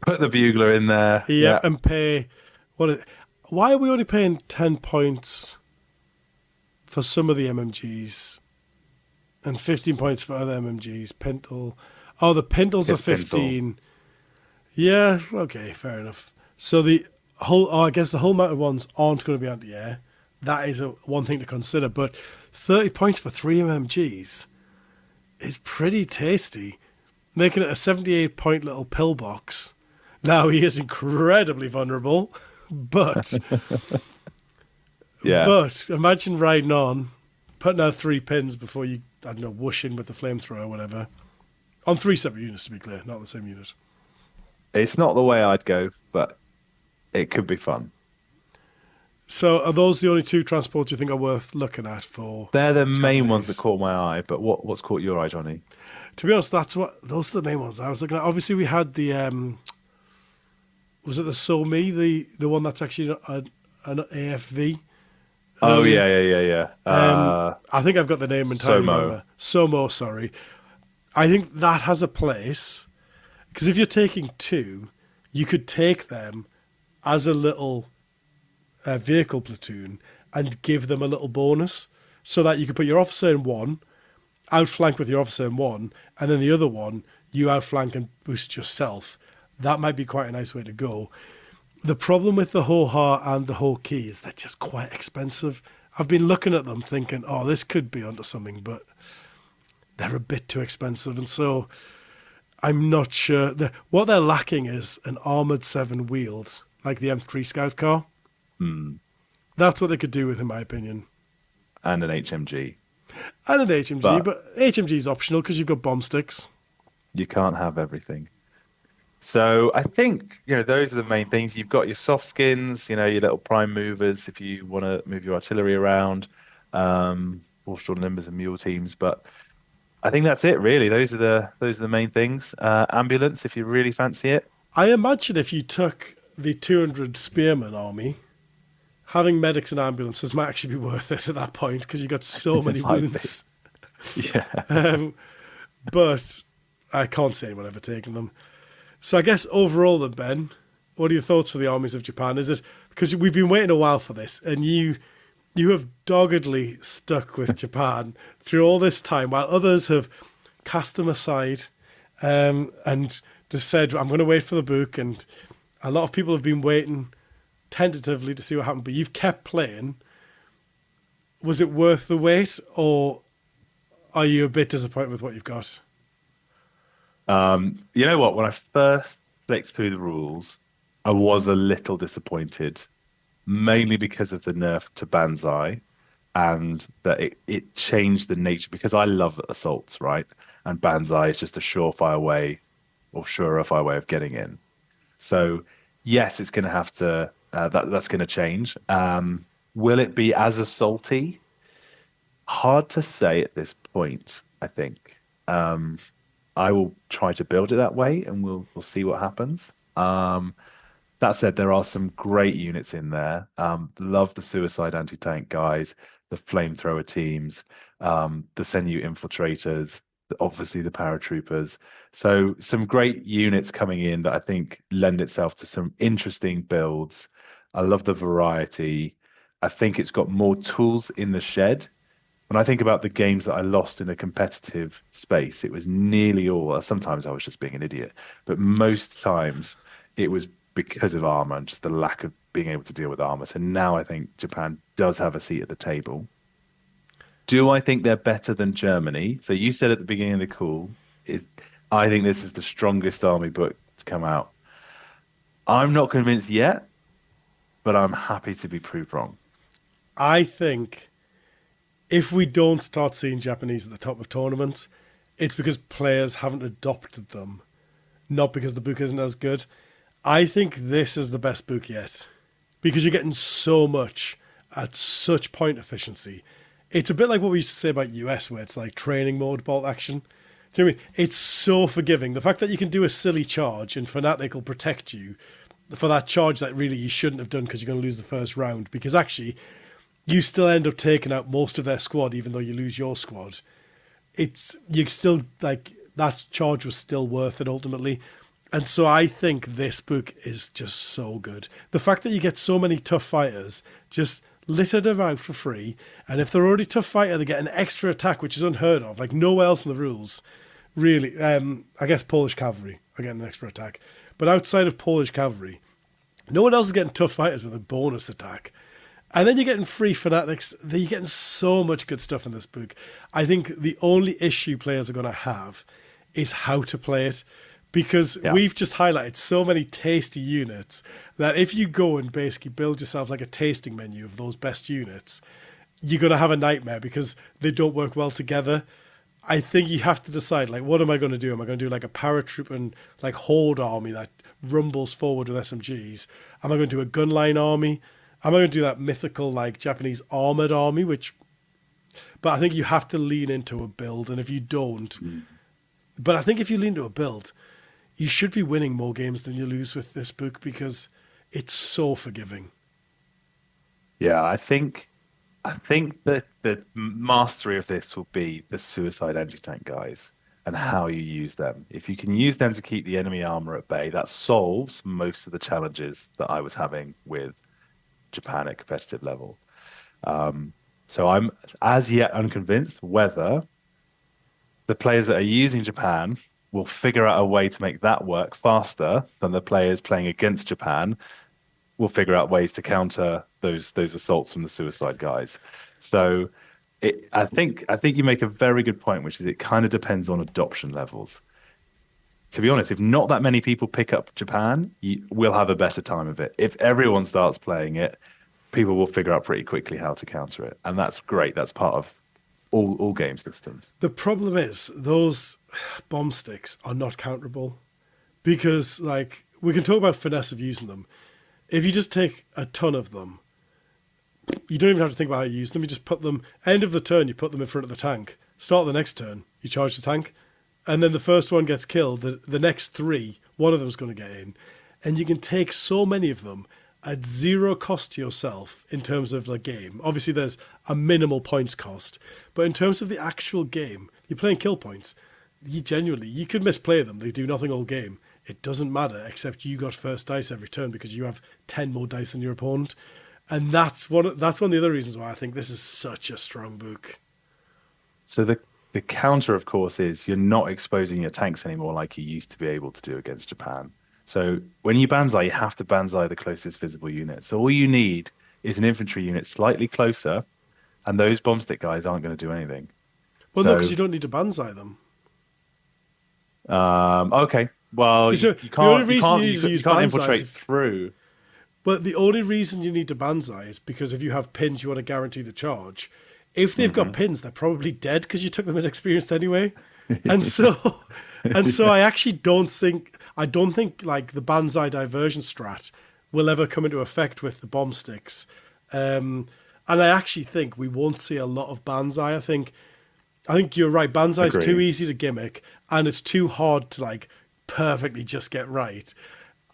Put the bugler in there. Yep, Yeah, and pay what? Why are we only paying 10 points for some of the MMGs and 15 points for other MMGs? Pintle. Oh, the Pintles are it's Pintle. 15. Yeah, okay, fair enough. So the whole, I guess the whole mounted ones aren't going to be anti-air. That is one thing to consider. But 30 points for 3 MMGs is pretty tasty, making it a 78-point little pillbox. Now he is incredibly vulnerable, but Yeah, imagine riding on, putting out 3 pins before you, I don't know, whoosh in with the flamethrower or whatever. On 3 separate units, to be clear, not the same unit. it's not the way I'd go, but it could be fun. So are those the only two transports you think are worth looking at for They're the main ones that Japanese? caught my eye, but what's caught your eye, Johnny? To be honest, those are the main ones I was looking at. Obviously, we had the was it the So Me, the one that's actually an AFV Oh earlier. yeah. I think I've got the name entirely wrong Somo. there. Somo, sorry. I think that has a place because if you're taking two, you could take them as a little vehicle platoon and give them a little bonus so that you could put your officer in one, outflank with your officer in one, and then the other one you outflank and boost yourself. That might be quite a nice way to go. The problem with the Ho-Ha and the Ho-Ki is they're just quite expensive. I've been looking at them thinking, oh, this could be onto something, but they're a bit too expensive. And so I'm not sure. What they're lacking is an armoured 7 wheeled, like the M3 Scout car. Hmm. That's what they could do with, in my opinion. And an HMG. And an HMG, But but HMG is optional because you've got bomb sticks. you can't have everything. So I think, those are the main things. You've got your soft skins, your little prime movers if you want to move your artillery around, horse drawn limbers and mule teams. But I think that's it really. Those are the main things. Ambulance if you really fancy it. I imagine if you took the 200 spearmen army, having medics and ambulances might actually be worth it at that point because you've got so many It might be. wounds. Yeah. Um, but I can't see anyone ever taking them. So I guess overall, then Ben, what are your thoughts for the armies of Japan? Is it because we've been waiting a while for this, and you have doggedly stuck with Japan through all this time, while others have cast them aside and just said, "I'm going to wait for the book." And a lot of people have been waiting tentatively to see what happened, but you've kept playing. Was it worth the wait, or are you a bit disappointed with what you've got? You know what? When I first flicked through the rules, I was a little disappointed, mainly because of the nerf to Banzai and that it changed the nature because I love assaults, right? And Banzai is just a surefire way or surefire way of getting in. So yes, it's going to have to that's going to change. Will it be as assaulty? Hard to say at this point, I think. Um, I will try to build it that way, and we'll see what happens. That said, there are some great units in there. Love the suicide anti-tank guys, the flamethrower teams, the Senju infiltrators, obviously the paratroopers. So some great units coming in that I think lend itself to some interesting builds. I love the variety. I think it's got more tools in the shed when I think about the games that I lost in a competitive space, it was nearly all. Sometimes I was just being an idiot, but most times it was because of armor and just the lack of being able to deal with armor. So now I think Japan does have a seat at the table. Do I think they're better than Germany? So you said at the beginning of the call, it, I think this is the strongest army book to come out. I'm not convinced yet, but I'm happy to be proved wrong. I think if we don't start seeing Japanese at the top of tournaments, it's because players haven't adopted them, not because the book isn't as good. I think this is the best book yet because you're getting so much at such point efficiency. It's a bit like what we used to say about US, where it's like training mode bolt action. Do you know what I mean? It's so forgiving. The fact that you can do a silly charge and Fnatic will protect you for that charge that really you shouldn't have done because you're going to lose the first round, because actually you still end up taking out most of their squad even though you lose your squad. It's you still like that charge was still worth it ultimately. And so I think this book is just so good. The fact that you get so many tough fighters just littered about for free, and if they're already tough fighter, they get an extra attack, which is unheard of. Like nowhere else in the rules, really. I guess Polish cavalry are getting an extra attack, but outside of Polish cavalry, no one else is getting tough fighters with a bonus attack. And then you're getting free fanatics. You're getting so much good stuff in this book. I think the only issue players are going to have is how to play it, because we've just highlighted so many tasty units that if you go and basically build yourself like a tasting menu of those best units, you're going to have a nightmare because they don't work well together. I think you have to decide, like, what am I going to do? Am I going to do like a paratroop and like horde army that rumbles forward with SMGs? Am I going to do a gunline army? Am I going to do that mythical like Japanese armored army? But I think you have to lean into a build, and if you don't, but I think if you lean into a build, you should be winning more games than you lose with this book because it's so forgiving. Yeah, I think that the mastery of this will be the suicide anti-tank guys and how you use them. If you can use them to keep the enemy armor at bay, that solves most of the challenges that I was having with Japan at competitive level. So I'm as yet unconvinced whether the players that are using Japan will figure out a way to make that work faster than the players playing against Japan will figure out ways to counter those assaults from the suicide guys. So I think you make a very good point, which is it kind of depends on adoption levels. To be honest, if not that many people pick up Japan, we'll have a better time of it. If everyone starts playing it, people will figure out pretty quickly how to counter it, and that's great. That's part of all game systems. The problem is those bomb sticks are not counterable because, like, we can talk about finesse of using them. If you just take a ton of them, you don't even have to think about how you use them. You just put them, end of the turn, you put them in front of the tank. Start the next turn, you charge the tank. And then the first one gets killed. The next three, one of them's going to get in. And you can take so many of them at zero cost to yourself in terms of the game. Obviously, there's a minimal points cost. But in terms of the actual game, you're playing kill points. You could misplay them. They do nothing all game. It doesn't matter, except you got first dice every turn because you have 10 more dice than your opponent. And that's one of the other reasons why I think this is such a strong book. So the counter, of course, is you're not exposing your tanks anymore like you used to be able to do against Japan. So when you Banzai, you have to Banzai the closest visible unit. So all you need is an infantry unit slightly closer, and those bomb stick guys aren't going to do anything. Well, no, because you don't need to Banzai them. Okay. Well, So you the only can't reason you need to use Banzai infiltrate through. Well, the only reason you need to Banzai is because if you have pins, you want to guarantee the charge. If they've got pins, they're probably dead because you took them inexperienced anyway. And so I actually don't think like the Banzai diversion strat will ever come into effect with the bomb sticks. And I actually think we won't see a lot of Banzai. I think you're right. Banzai is too easy to gimmick, and it's too hard to like perfectly just get right.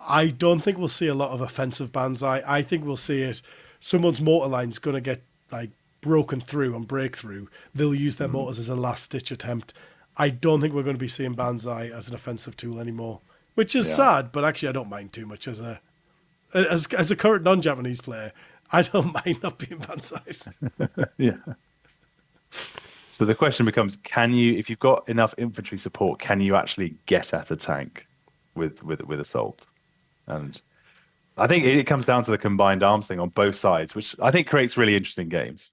I don't think we'll see a lot of offensive Banzai. I think we'll see it. Someone's mortar line's going to get like broken through and breakthrough. They'll use their mortars as a last ditch attempt. I don't think we're going to be seeing Banzai as an offensive tool anymore, which is sad. But actually, I don't mind too much as a current non-Japanese player. I don't mind not being Banzai. Yeah. So the question becomes, can you, if you've got enough infantry support, can you actually get at a tank with assault? And I think it comes down to the combined arms thing on both sides, which I think creates really interesting games.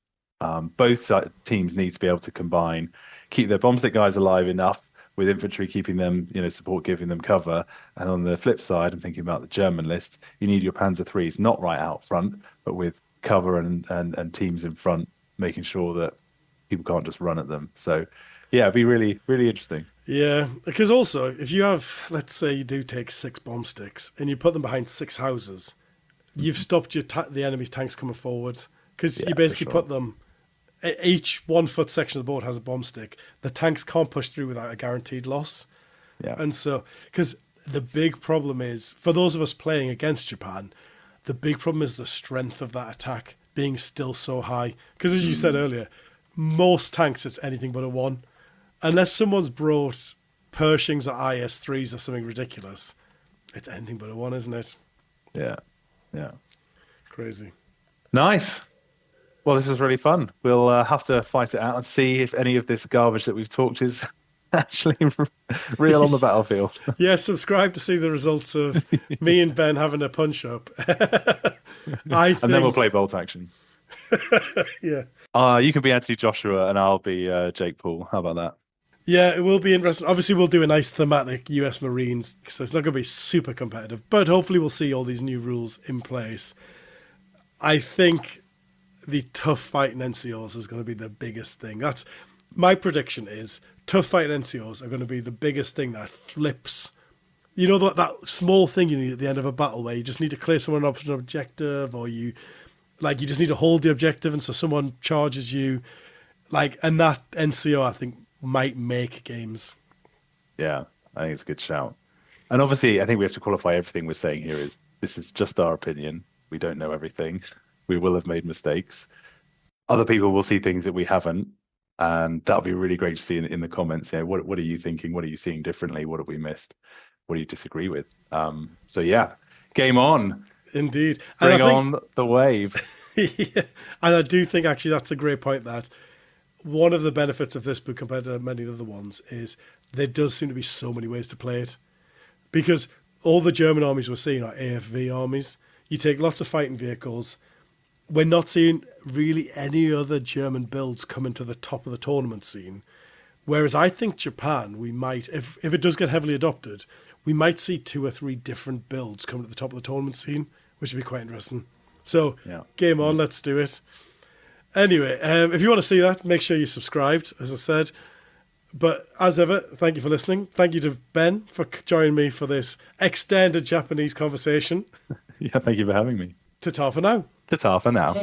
Teams need to be able to combine, keep their bomb stick guys alive enough with infantry, keeping them, support, giving them cover. And on the flip side, I'm thinking about the German list. You need your Panzer threes not right out front, but with cover and teams in front, making sure that people can't just run at them. So, yeah, it'd be really, really interesting. Yeah, because also if you have, let's say, you do take 6 bomb sticks and you put them behind 6 houses, you've stopped the enemy's tanks coming forward because Yeah, you for basically sure. put them. Each 1 foot section of the board has a bomb stick. The tanks can't push through without a guaranteed loss. Yeah. And so, because the big problem is, for those of us playing against Japan, the big problem is the strength of that attack being still so high. Because as you said Mm, earlier, most tanks it's anything but a 1. Unless someone's brought Pershings or IS-3s or something ridiculous, it's anything but a 1, isn't it? yeah. Yeah. Crazy. Nice. Well, this was really fun. We'll have to fight it out and see if any of this garbage that we've talked is actually real on the battlefield. Yeah, subscribe to see the results of me and Ben having a punch up. I And then we'll play think, bolt action. yeah. You can be Anthony Joshua and I'll be Jake Paul. How about that? Yeah, it will be interesting. Obviously, we'll do a nice thematic US Marines, so it's not going to be super competitive, but hopefully, we'll see all these new rules in place. I think the tough fighting NCOs is going to be the biggest thing. That's my prediction is tough fighting NCOs are going to be the biggest thing that flips. You know that small thing you need at the end of a battle where you just need to clear someone up an objective, or you just need to hold the objective, and so someone charges you, and that NCO I think might make games. Yeah, I think it's a good shout. And obviously, I think we have to qualify everything we're saying here is this is just our opinion. We don't know everything. We will have made mistakes. Other people will see things that we haven't, and that'll be really great to see in the comments. What are you thinking? What are you seeing differently? What have we missed? What do you disagree with? So yeah, game on. Indeed, and I Bring think on the wave. yeah, and I do think actually that's a great point. That one of the benefits of this book compared to many other ones is there does seem to be so many ways to play it. Because all the German armies we're seeing are AFV armies. You take lots of fighting vehicles. We're not seeing really any other German builds coming to the top of the tournament scene. Whereas I think Japan, we might, if it does get heavily adopted, we might see 2 or 3 different builds come to the top of the tournament scene, which would be quite interesting. So, Yeah. game on, let's do it. Anyway, if you want to see that, make sure you're subscribed, as I said. But as ever, thank you for listening. Thank you to Ben for joining me for this extended Japanese conversation. Yeah, thank you for having me. Ta-ta for now. Ta-ta for now.